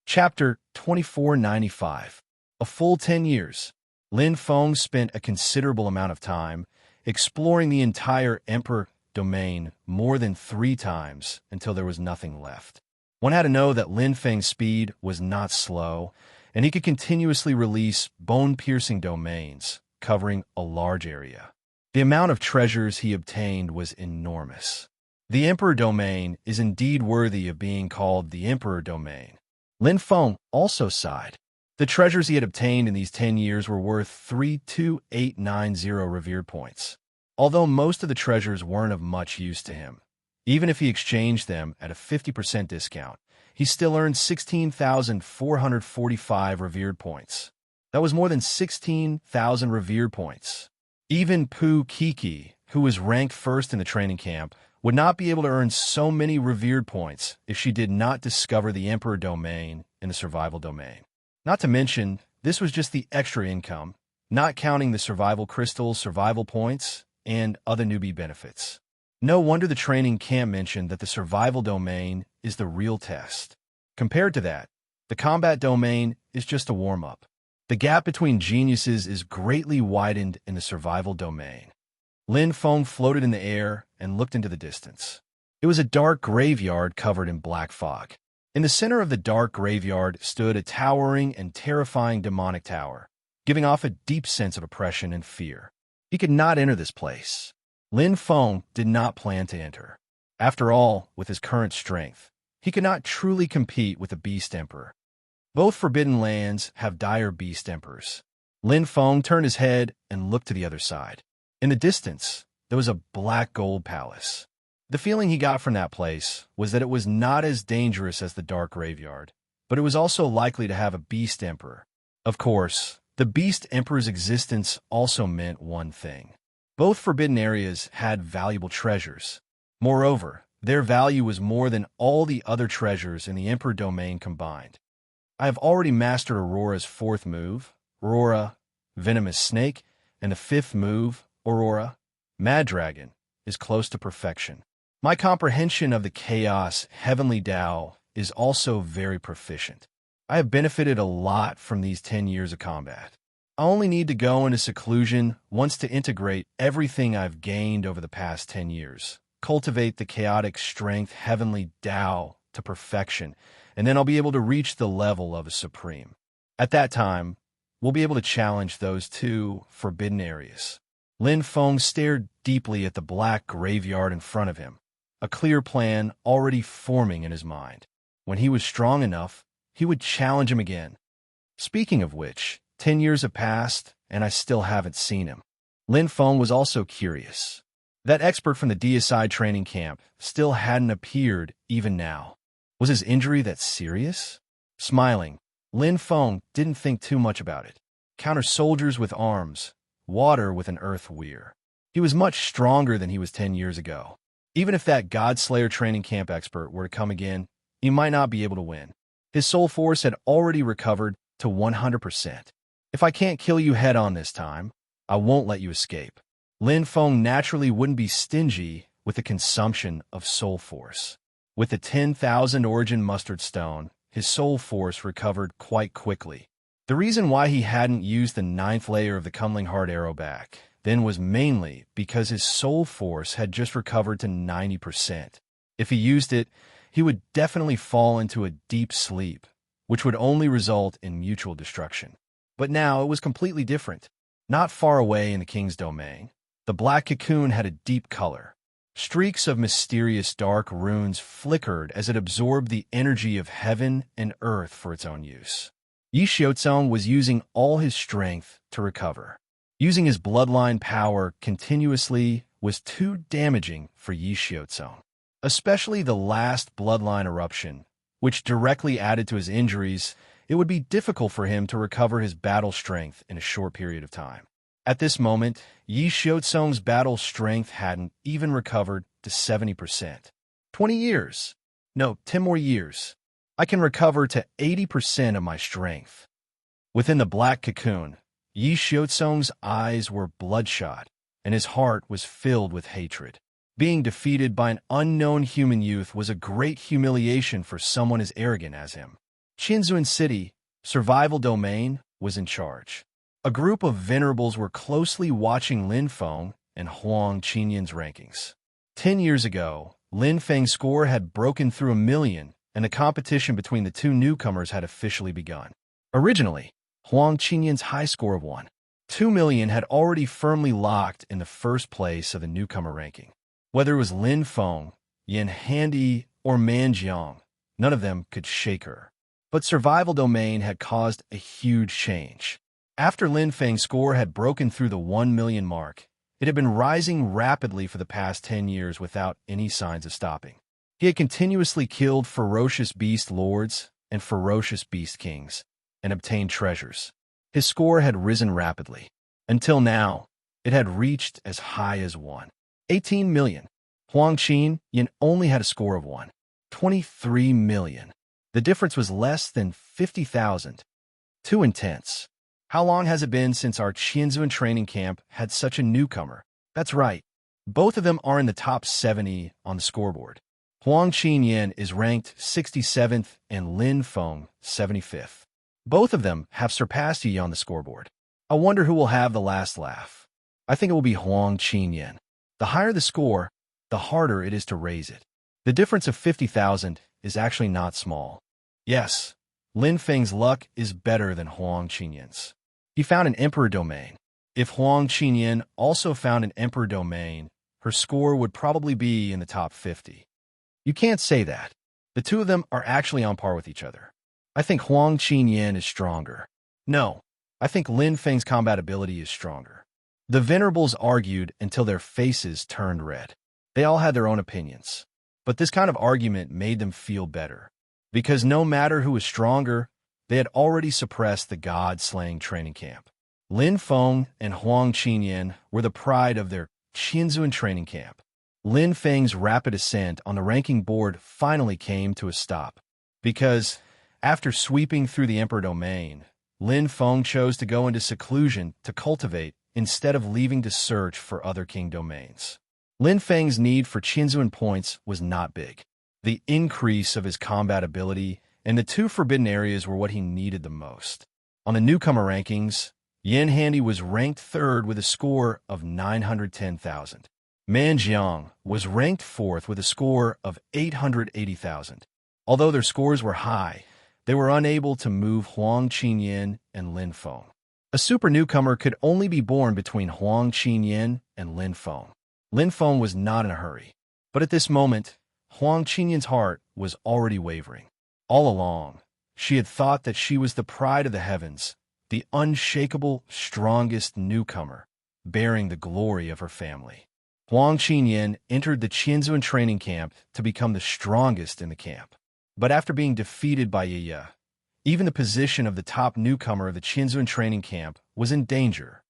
Chapter 2495. A full 10 years. Lin Feng spent a considerable amount of time exploring the entire Emperor domain more than 3 times until there was nothing left. One had to know that Lin Feng's speed was not slow, and he could continuously release bone-piercing domains, covering a large area. The amount of treasures he obtained was enormous. The Emperor Domain is indeed worthy of being called the Emperor Domain. Lin Feng also sighed. The treasures he had obtained in these 10 years were worth 32890 revered points. Although most of the treasures weren't of much use to him, even if he exchanged them at a 50% discount, he still earned 16,445 revered points. That was more than 16,000 revered points. Even Pu Kiki, who was ranked first in the training camp, would not be able to earn so many revered points if she did not discover the Emperor Domain in the survival domain. Not to mention, this was just the extra income, not counting the survival crystals, survival points, and other newbie benefits. No wonder the training camp mentioned that the survival domain is the real test. Compared to that, the combat domain is just a warm-up. The gap between geniuses is greatly widened in the survival domain. Lin Feng floated in the air and looked into the distance. It was a dark graveyard covered in black fog. In the center of the dark graveyard stood a towering and terrifying demonic tower, giving off a deep sense of oppression and fear. He could not enter this place. Lin Feng did not plan to enter. After all, with his current strength, he could not truly compete with the Beast Emperor. Both forbidden lands have dire Beast Emperors. Lin Feng turned his head and looked to the other side. In the distance, there was a black gold palace. The feeling he got from that place was that it was not as dangerous as the dark graveyard, but it was also likely to have a Beast Emperor. Of course, the Beast Emperor's existence also meant one thing. Both forbidden areas had valuable treasures. Moreover, their value was more than all the other treasures in the Emperor Domain combined. I have already mastered Aurora's 4th move, Aurora, Venomous Snake, and the 5th move, Aurora, Mad Dragon, is close to perfection. My comprehension of the Chaos Heavenly Tao is also very proficient. I have benefited a lot from these 10 years of combat. I only need to go into seclusion once to integrate everything I've gained over the past 10 years, cultivate the chaotic strength Heavenly Tao to perfection, and then I'll be able to reach the level of a supreme. At that time, we'll be able to challenge those 2 forbidden areas. Lin Feng stared deeply at the black graveyard in front of him, a clear plan already forming in his mind. When he was strong enough, he would challenge him again. Speaking of which, 10 years have passed, and I still haven't seen him. Lin Feng was also curious. That expert from the DSI training camp still hadn't appeared even now. Was his injury that serious? Smiling, Lin Feng didn't think too much about it. Counter soldiers with arms, water with an earth weir. He was much stronger than he was 10 years ago. Even if that Godslayer training camp expert were to come again, he might not be able to win. His soul force had already recovered to 100%. If I can't kill you head-on this time, I won't let you escape. Lin Feng naturally wouldn't be stingy with the consumption of soul force. With the 10,000 origin mustard stone, his soul force recovered quite quickly. The reason why he hadn't used the 9th layer of the Cumling Heart arrow back then was mainly because his soul force had just recovered to 90%. If he used it, he would definitely fall into a deep sleep, which would only result in mutual destruction. But now it was completely different. Not far away in the king's domain, the black cocoon had a deep color. Streaks of mysterious dark runes flickered as it absorbed the energy of heaven and earth for its own use. Yi Xiaozong was using all his strength to recover. Using his bloodline power continuously was too damaging for Yi Xiaozong, especially the last bloodline eruption, which directly added to his injuries. It would be difficult for him to recover his battle strength in a short period of time. At this moment, Yi Xiaozong's battle strength hadn't even recovered to 70%. 20 years. No, 10 more years. I can recover to 80% of my strength. Within the black cocoon, Yi Xiaozong's eyes were bloodshot, and his heart was filled with hatred. Being defeated by an unknown human youth was a great humiliation for someone as arrogant as him. Qinzuan City, Survival Domain, was in charge. A group of venerables were closely watching Lin Feng and Huang Qinyan's rankings. 10 years ago, Lin Feng's score had broken through 1 million, and the competition between the two newcomers had officially begun. Originally, Huang Qinyan's high score of 1.2 million had already firmly locked in the first place of the newcomer ranking. Whether it was Lin Feng, Yan Handy, or Man Jiang, none of them could shake her. But survival domain had caused a huge change. After Lin Feng's score had broken through the 1 million mark, it had been rising rapidly for the past 10 years without any signs of stopping. He had continuously killed ferocious beast lords and ferocious beast kings and obtained treasures. His score had risen rapidly. Until now, it had reached as high as 1.18 million. Huang Qinyan only had a score of 1.23 million. The difference was less than 50,000. Too intense. How long has it been since our Qianzuan training camp had such a newcomer? That's right. Both of them are in the top 70 on the scoreboard. Huang Qinyan is ranked 67th and Lin Feng 75th. Both of them have surpassed Yi on the scoreboard. I wonder who will have the last laugh. I think it will be Huang Qinyan. The higher the score, the harder it is to raise it. The difference of 50,000 is actually not small. Yes, Lin Feng's luck is better than Huang Qinyan's. He found an emperor domain. If Huang Qinyan also found an emperor domain, her score would probably be in the top 50. You can't say that. The two of them are actually on par with each other. I think Huang Qinyan is stronger. No, I think Lin Feng's combat ability is stronger. The venerables argued until their faces turned red. They all had their own opinions. But this kind of argument made them feel better. Because no matter who was stronger, they had already suppressed the god-slaying training camp. Lin Feng and Huang Qinyan were the pride of their Qianzuan training camp. Lin Feng's rapid ascent on the ranking board finally came to a stop. Because, after sweeping through the emperor domain, Lin Feng chose to go into seclusion to cultivate instead of leaving to search for other king domains. Lin Feng's need for Qianzuan points was not big. The increase of his combat ability and the two forbidden areas were what he needed the most. On the newcomer rankings, Yan Handy was ranked 3rd with a score of 910,000. Man Jiang was ranked 4th with a score of 880,000. Although their scores were high, they were unable to move Huang Qinyan and Lin Feng. A super newcomer could only be born between Huang Qinyan and Lin Feng. Lin Feng was not in a hurry. But at this moment, Huang Qinyan's heart was already wavering. All along, she had thought that she was the pride of the heavens, the unshakable, strongest newcomer, bearing the glory of her family. Huang Qinyan entered the Qianzuan training camp to become the strongest in the camp. But after being defeated by Yi, even the position of the top newcomer of the Qianzuan training camp was in danger.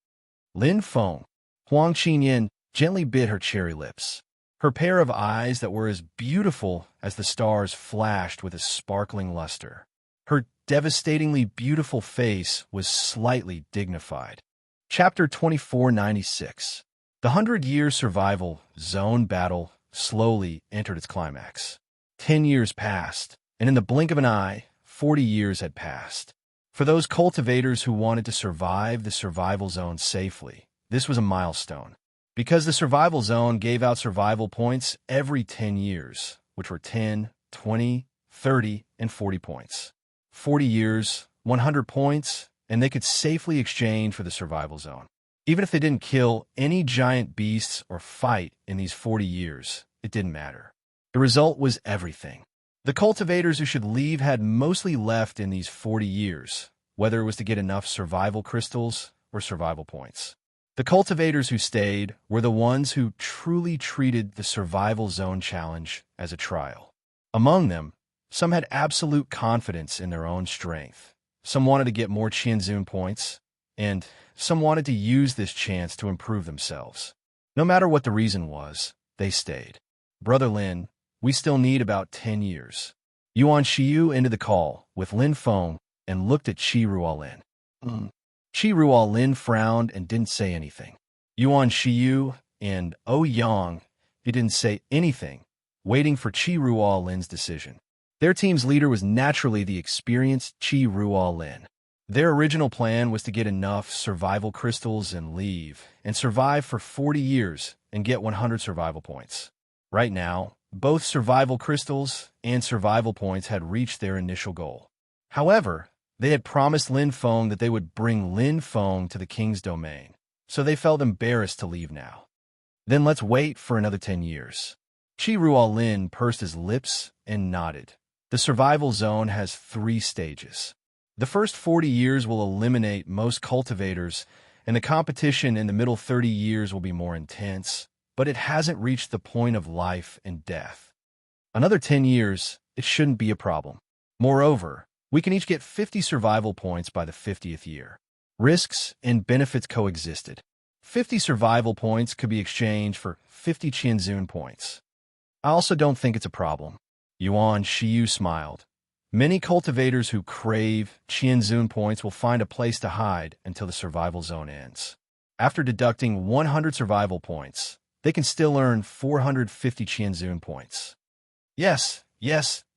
Lin Feng, Huang Qinyan gently bit her cherry lips. Her pair of eyes that were as beautiful as the stars flashed with a sparkling luster. Her devastatingly beautiful face was slightly dignified. Chapter 2496. The 100-year survival zone battle slowly entered its climax. 10 years passed, and in the blink of an eye, 40 years had passed. For those cultivators who wanted to survive the survival zone safely, this was a milestone. Because the survival zone gave out survival points every 10 years, which were 10, 20, 30, and 40 points. 40 years, 100 points, and they could safely exchange for the survival zone. Even if they didn't kill any giant beasts or fight in these 40 years, it didn't matter. The result was everything. The cultivators who should leave had mostly left in these 40 years, whether it was to get enough survival crystals or survival points. The cultivators who stayed were the ones who truly treated the survival zone challenge as a trial. Among them, some had absolute confidence in their own strength. Some wanted to get more Qianzuan points, and some wanted to use this chance to improve themselves. No matter what the reason was, they stayed. Brother Lin, we still need about 10 years. Yuan Xiyu ended the call with Lin Feng and looked at Qi Ruolin. Qi Ruolin frowned and didn't say anything. Yuan Xiyu and Yang, he didn't say anything, waiting for Qi Ruolin's decision. Their team's leader was naturally the experienced Qi Ruolin. Their original plan was to get enough survival crystals and leave, and survive for 40 years and get 100 survival points. Right now, both survival crystals and survival points had reached their initial goal. However, they had promised Lin Feng that they would bring Lin Feng to the king's domain, so they felt embarrassed to leave now. Then let's wait for another 10 years. Qi Ruolin pursed his lips and nodded. The survival zone has 3 stages. The first 40 years will eliminate most cultivators, and the competition in the middle 30 years will be more intense, but it hasn't reached the point of life and death. Another 10 years, it shouldn't be a problem. Moreover, we can each get 50 survival points by the 50th year. Risks and benefits coexisted. 50 survival points could be exchanged for 50 Qianzun points. I also don't think it's a problem. Yuan Shiyu smiled. Many cultivators who crave Qianzun points will find a place to hide until the survival zone ends. After deducting 100 survival points, they can still earn 450 Qianzun points. Yes,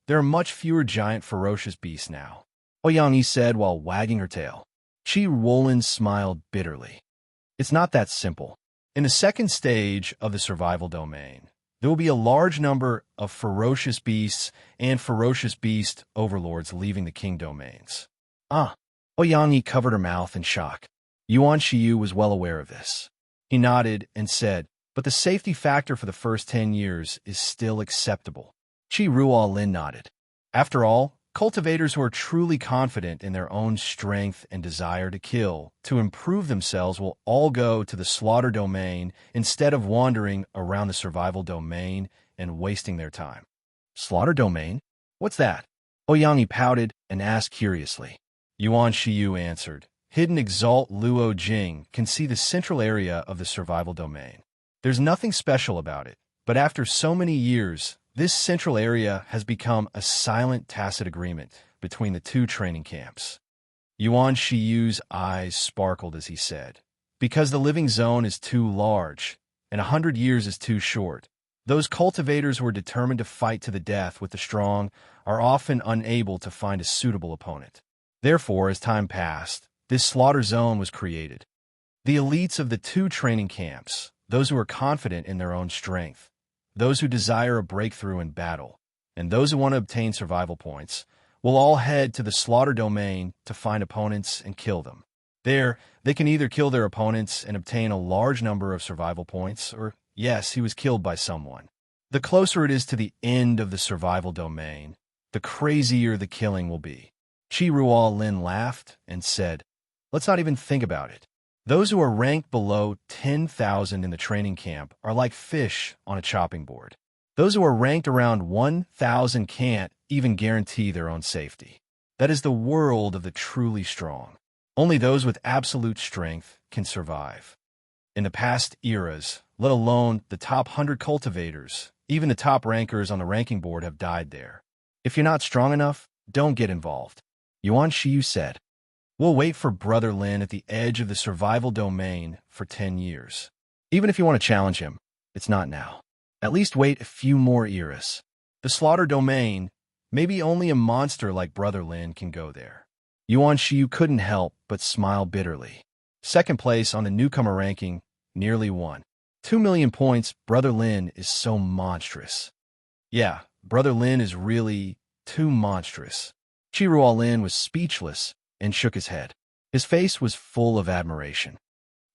there are much fewer giant ferocious beasts now, Ouyang said while wagging her tail. Qi Ruolin smiled bitterly. It's not that simple. In the second stage of the survival domain, there will be a large number of ferocious beasts and ferocious beast overlords leaving the king domains. Ouyang covered her mouth in shock. Yuan Shiyu was well aware of this. He nodded and said, but the safety factor for the first 10 years is still acceptable. Qi Ruolin nodded. After all, cultivators who are truly confident in their own strength and desire to kill, to improve themselves, will all go to the slaughter domain instead of wandering around the survival domain and wasting their time. Slaughter domain? What's that? Ouyang pouted and asked curiously. Yuan Shiyu answered. Hidden Exalt Luo Jing can see the central area of the survival domain. There's nothing special about it, but after so many years, this central area has become a silent, tacit agreement between the 2 training camps. Yuan Shiyu's eyes sparkled as he said, because the living zone is too large, and 100 years is too short. Those cultivators who are determined to fight to the death with the strong are often unable to find a suitable opponent. Therefore, as time passed, this slaughter zone was created. The elites of the 2 training camps, those who are confident in their own strength, those who desire a breakthrough in battle, and those who want to obtain survival points, will all head to the slaughter domain to find opponents and kill them. There, they can either kill their opponents and obtain a large number of survival points, or, yes, he was killed by someone. The closer it is to the end of the survival domain, the crazier the killing will be. Qi Ruolin laughed and said, let's not even think about it. Those who are ranked below 10,000 in the training camp are like fish on a chopping board. Those who are ranked around 1,000 can't even guarantee their own safety. That is the world of the truly strong. Only those with absolute strength can survive. In the past eras, let alone the top 100 cultivators, even the top rankers on the ranking board have died there. If you're not strong enough, don't get involved. Yuan Shiyu said. We'll wait for Brother Lin at the edge of the survival domain for 10 years. Even if you want to challenge him, it's not now. At least wait a few more eras. The slaughter domain, maybe only a monster like Brother Lin can go there. Yuan Shiyu couldn't help but smile bitterly. Second place on the newcomer ranking, nearly won. 2 million points, Brother Lin is so monstrous. Yeah, Brother Lin is really too monstrous. Qi Ruolin was speechless and shook his head. His face was full of admiration.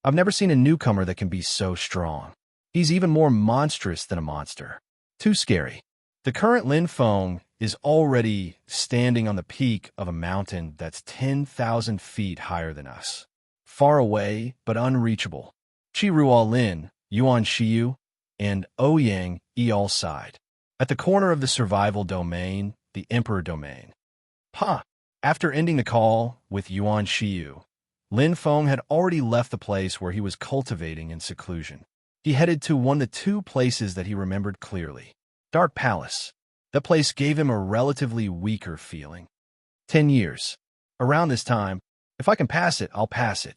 I've never seen a newcomer that can be so strong. He's even more monstrous than a monster. Too scary. The current Lin Feng is already standing on the peak of a mountain that's 10,000 feet higher than us. Far away, but unreachable. Qi Ruolin, Yuan Shiyu, and Ouyang all sighed. At the corner of the survival domain, the Emperor domain. After ending the call with Yuan Shiyu, Lin Feng had already left the place where he was cultivating in seclusion. He headed to one of the 2 places that he remembered clearly. Dark Palace. That place gave him a relatively weaker feeling. 10 years. Around this time, if I can pass it, I'll pass it.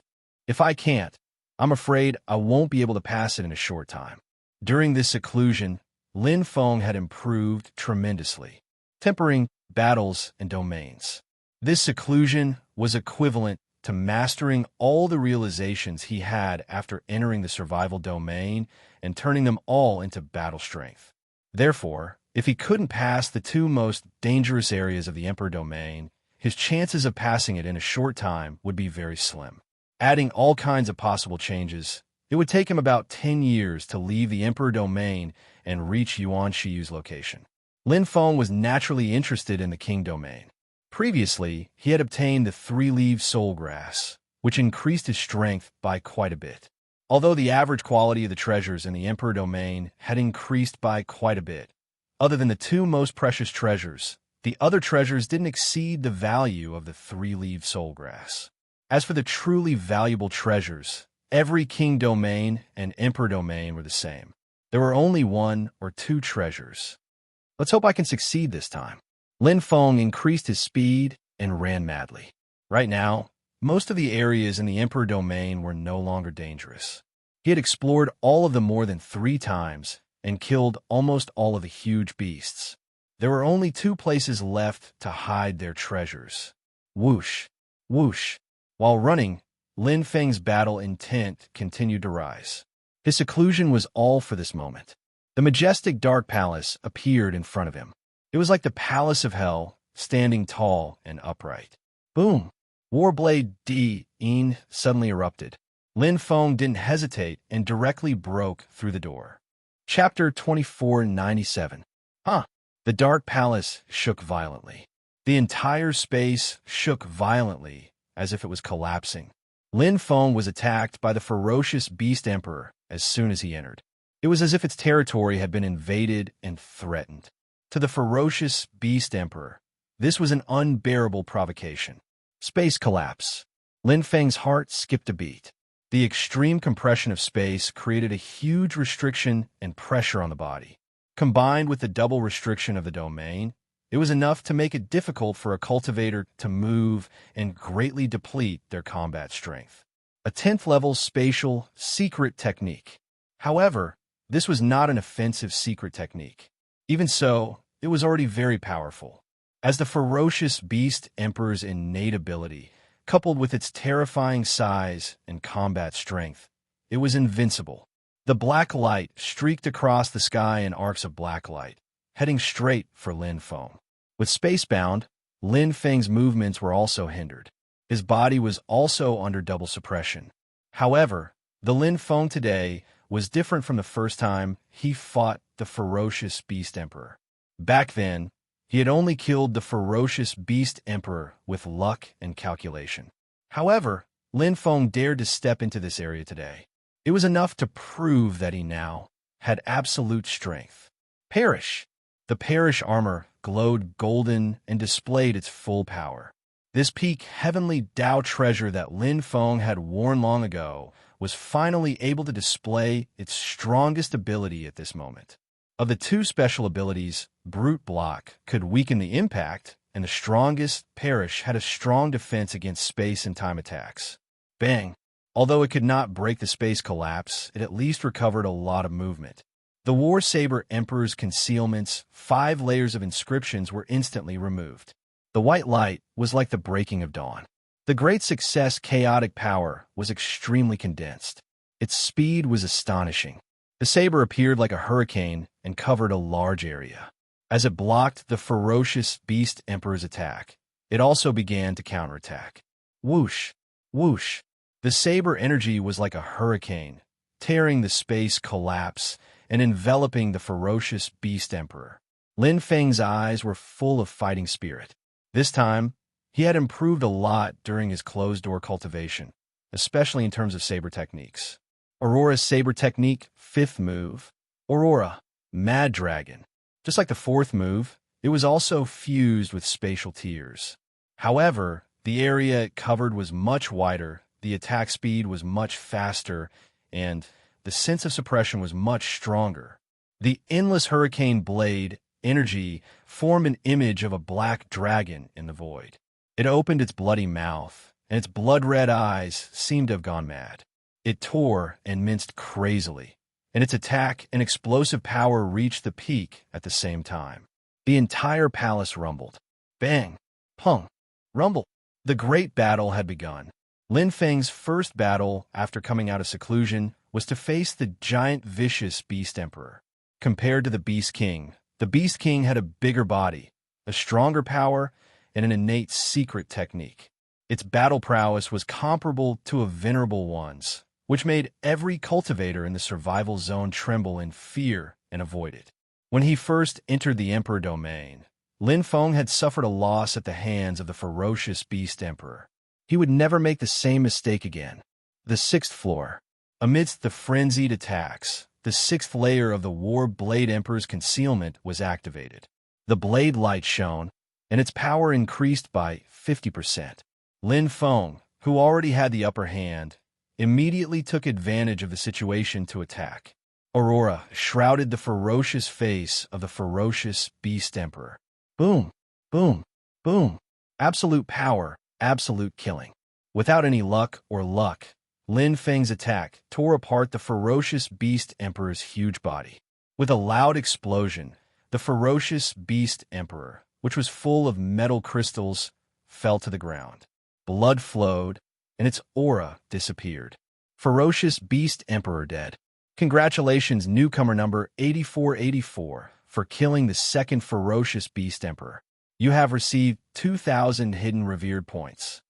If I can't, I'm afraid I won't be able to pass it in a short time. During this seclusion, Lin Feng had improved tremendously, tempering battles and domains. This seclusion was equivalent to mastering all the realizations he had after entering the survival domain and turning them all into battle strength. Therefore, if he couldn't pass the two most dangerous areas of the Emperor domain, his chances of passing it in a short time would be very slim. Adding all kinds of possible changes, it would take him about 10 years to leave the Emperor domain and reach Yuan Shiyu's location. Lin Feng was naturally interested in the King domain. Previously, he had obtained the three-leaved soul grass, which increased his strength by quite a bit. Although the average quality of the treasures in the Emperor domain had increased by quite a bit, other than the two most precious treasures, the other treasures didn't exceed the value of the three-leaved soul grass. As for the truly valuable treasures, every King domain and Emperor domain were the same. There were only one or two treasures. Let's hope I can succeed this time. Lin Feng increased his speed and ran madly. Right now, most of the areas in the Emperor domain were no longer dangerous. He had explored all of them more than 3 times and killed almost all of the huge beasts. There were only 2 places left to hide their treasures. Whoosh, whoosh. While running, Lin Feng's battle intent continued to rise. His seclusion was all for this moment. The majestic dark palace appeared in front of him. It was like the palace of hell, standing tall and upright. Boom! Warblade D-Een suddenly erupted. Lin Feng didn't hesitate and directly broke through the door. Chapter 2497. The dark palace shook violently. The entire space shook violently, as if it was collapsing. Lin Feng was attacked by the ferocious Beast Emperor as soon as he entered. It was as if its territory had been invaded and threatened. To the ferocious Beast Emperor, this was an unbearable provocation. Space collapse. Lin Feng's heart skipped a beat. The extreme compression of space created a huge restriction and pressure on the body. Combined with the double restriction of the domain, it was enough to make it difficult for a cultivator to move and greatly deplete their combat strength. A 10th-level spatial secret technique. However, this was not an offensive secret technique. Even so, it was already very powerful. As the ferocious Beast Emperor's innate ability, coupled with its terrifying size and combat strength, it was invincible. The black light streaked across the sky in arcs of black light, heading straight for Lin Feng. With spacebound, Lin Feng's movements were also hindered. His body was also under double suppression. However, the Lin Feng today was different from the first time he fought the ferocious Beast Emperor. Back then, he had only killed the ferocious Beast Emperor with luck and calculation. However, Lin Feng dared to step into this area today. It was enough to prove that he now had absolute strength. Perish! The Perish armor glowed golden and displayed its full power. This peak heavenly Tao treasure that Lin Feng had worn long ago was finally able to display its strongest ability at this moment. Of the 2 special abilities, Brute Block could weaken the impact, and the strongest, Perish, had a strong defense against space and time attacks. Bang! Although it could not break the space collapse, it at least recovered a lot of movement. The War Saber Emperor's concealment's 5 layers of inscriptions were instantly removed. The white light was like the breaking of dawn. The Great Success chaotic power was extremely condensed. Its speed was astonishing. The saber appeared like a hurricane and covered a large area. As it blocked the ferocious Beast Emperor's attack, it also began to counterattack. Whoosh! Whoosh! The saber energy was like a hurricane, tearing the space collapse and enveloping the ferocious Beast Emperor. Lin Feng's eyes were full of fighting spirit. This time, he had improved a lot during his closed-door cultivation, especially in terms of saber techniques. Aurora's saber technique, 5th move. Aurora, Mad Dragon. Just like the 4th move, it was also fused with spatial tears. However, the area it covered was much wider, the attack speed was much faster, and the sense of suppression was much stronger. The endless hurricane blade energy formed an image of a black dragon in the void. It opened its bloody mouth, and its blood-red eyes seemed to have gone mad. It tore and minced crazily, and its attack and explosive power reached the peak at the same time. The entire palace rumbled. Bang! Pung! Rumble! The great battle had begun. Lin Feng's first battle after coming out of seclusion was to face the giant vicious Beast Emperor. compared to the Beast King. The Beast King had a bigger body, a stronger power, and an innate secret technique. Its battle prowess was comparable to a venerable one's, which made every cultivator in the survival zone tremble in fear and avoid it. When he first entered the Emperor domain, Lin Feng had suffered a loss at the hands of the ferocious Beast Emperor. He would never make the same mistake again. The sixth floor. Amidst the frenzied attacks, the sixth layer of the War Blade Emperor's concealment was activated. The blade light shone, and its power increased by 50%. Lin Feng, who already had the upper hand, immediately took advantage of the situation to attack. Aurora shrouded the ferocious face of the ferocious Beast Emperor. Boom, boom, boom. Absolute power, absolute killing. Without any luck, Lin Feng's attack tore apart the ferocious Beast Emperor's huge body. With a loud explosion, the ferocious Beast Emperor, which was full of metal crystals, fell to the ground. Blood flowed, and its aura disappeared. Ferocious Beast Emperor dead. Congratulations, newcomer number 8484, for killing the second ferocious Beast Emperor. You have received 2,000 hidden revered points.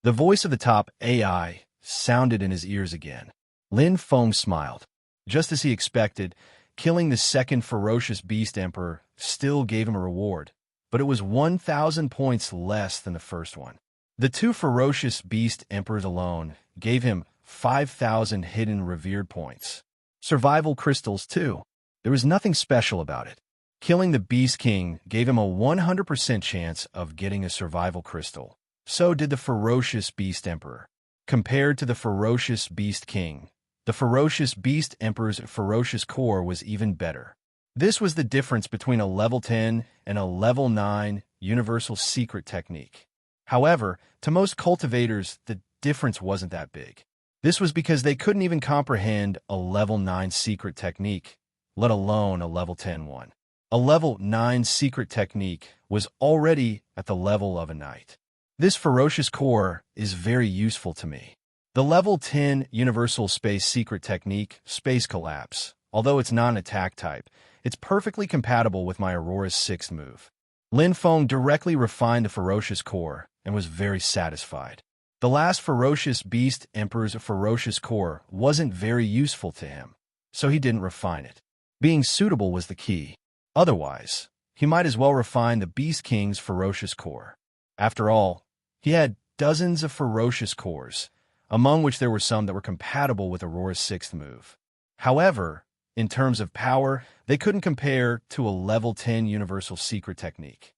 The voice of the top AI sounded in his ears again. Lin Feng smiled. Just as he expected, killing the second ferocious Beast Emperor still gave him a reward, but it was 1,000 points less than the first one. The two ferocious Beast Emperors alone gave him 5,000 hidden revered points. Survival crystals, too. There was nothing special about it. Killing the Beast King gave him a 100% chance of getting a survival crystal. So did the ferocious Beast Emperor. Compared to the ferocious Beast King, the ferocious Beast Emperor's ferocious core was even better. This was the difference between a level 10 and a level 9 universal secret technique. However, to most cultivators, the difference wasn't that big. This was because they couldn't even comprehend a level 9 secret technique, let alone a level 10 one. A level 9 secret technique was already at the level of a knight. This ferocious core is very useful to me. The level 10 universal space secret technique, Space Collapse, although it's not an attack type, it's perfectly compatible with my Aurora's 6th move. Lin Feng directly refined the ferocious core and was very satisfied. The last ferocious Beast Emperor's ferocious core wasn't very useful to him, so he didn't refine it. Being suitable was the key. Otherwise, he might as well refine the Beast King's ferocious core. After all, he had dozens of ferocious cores, among which there were some that were compatible with Aurora's 6th move. However, in terms of power, they couldn't compare to a level 10 universal secret technique.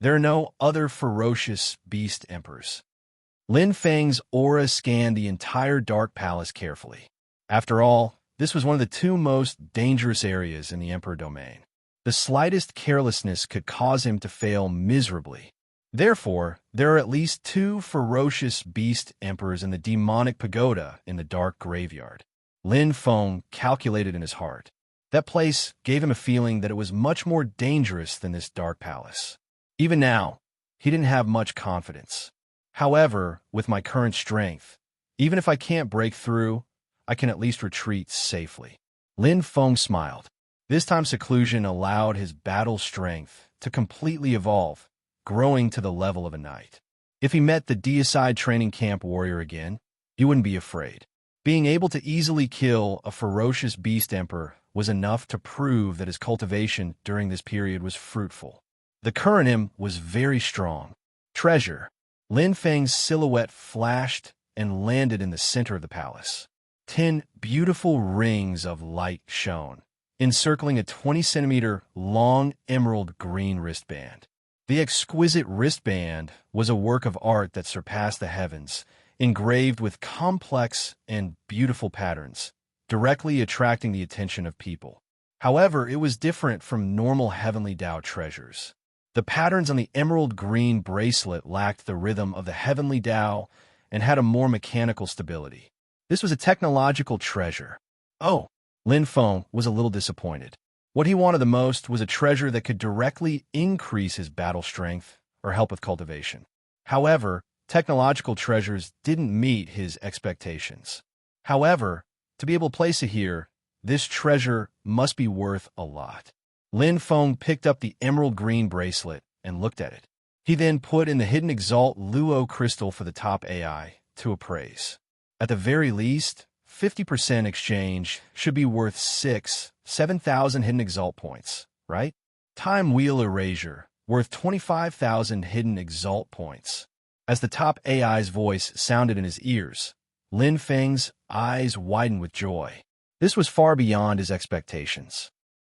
There are no other ferocious Beast Emperors. Lin Feng's aura scanned the entire Dark Palace carefully. After all, this was one of the two most dangerous areas in the Emperor domain. The slightest carelessness could cause him to fail miserably. Therefore, there are at least 2 ferocious Beast Emperors in the demonic pagoda in the Dark Graveyard. Lin Feng calculated in his heart. That place gave him a feeling that it was much more dangerous than this Dark Palace. Even now, he didn't have much confidence. However, with my current strength, even if I can't break through, I can at least retreat safely. Lin Feng smiled. This time seclusion allowed his battle strength to completely evolve, growing to the level of a knight. If he met the deicide training camp warrior again, he wouldn't be afraid. Being able to easily kill a ferocious Beast Emperor was enough to prove that his cultivation during this period was fruitful. The current him was very strong. Treasure. Lin Feng's silhouette flashed and landed in the center of the palace. 10 beautiful rings of light shone, encircling a 20-centimeter long emerald green wristband. The exquisite wristband was a work of art that surpassed the heavens, engraved with complex and beautiful patterns, directly attracting the attention of people. However, it was different from normal heavenly Tao treasures. The patterns on the emerald green bracelet lacked the rhythm of the heavenly Tao and had a more mechanical stability. This was a technological treasure. Oh, Lin Feng was a little disappointed. What he wanted the most was a treasure that could directly increase his battle strength or help with cultivation. However, technological treasures didn't meet his expectations. However, to be able to place it here, this treasure must be worth a lot. Lin Feng picked up the emerald green bracelet and looked at it. He then put in the hidden Exalt Luo crystal for the top AI to appraise. At the very least, 50% exchange should be worth 7,000 hidden Exalt points, right? Time Wheel Erasure, worth 25,000 hidden Exalt points. As the top AI's voice sounded in his ears, Lin Feng's eyes widened with joy. This was far beyond his expectations.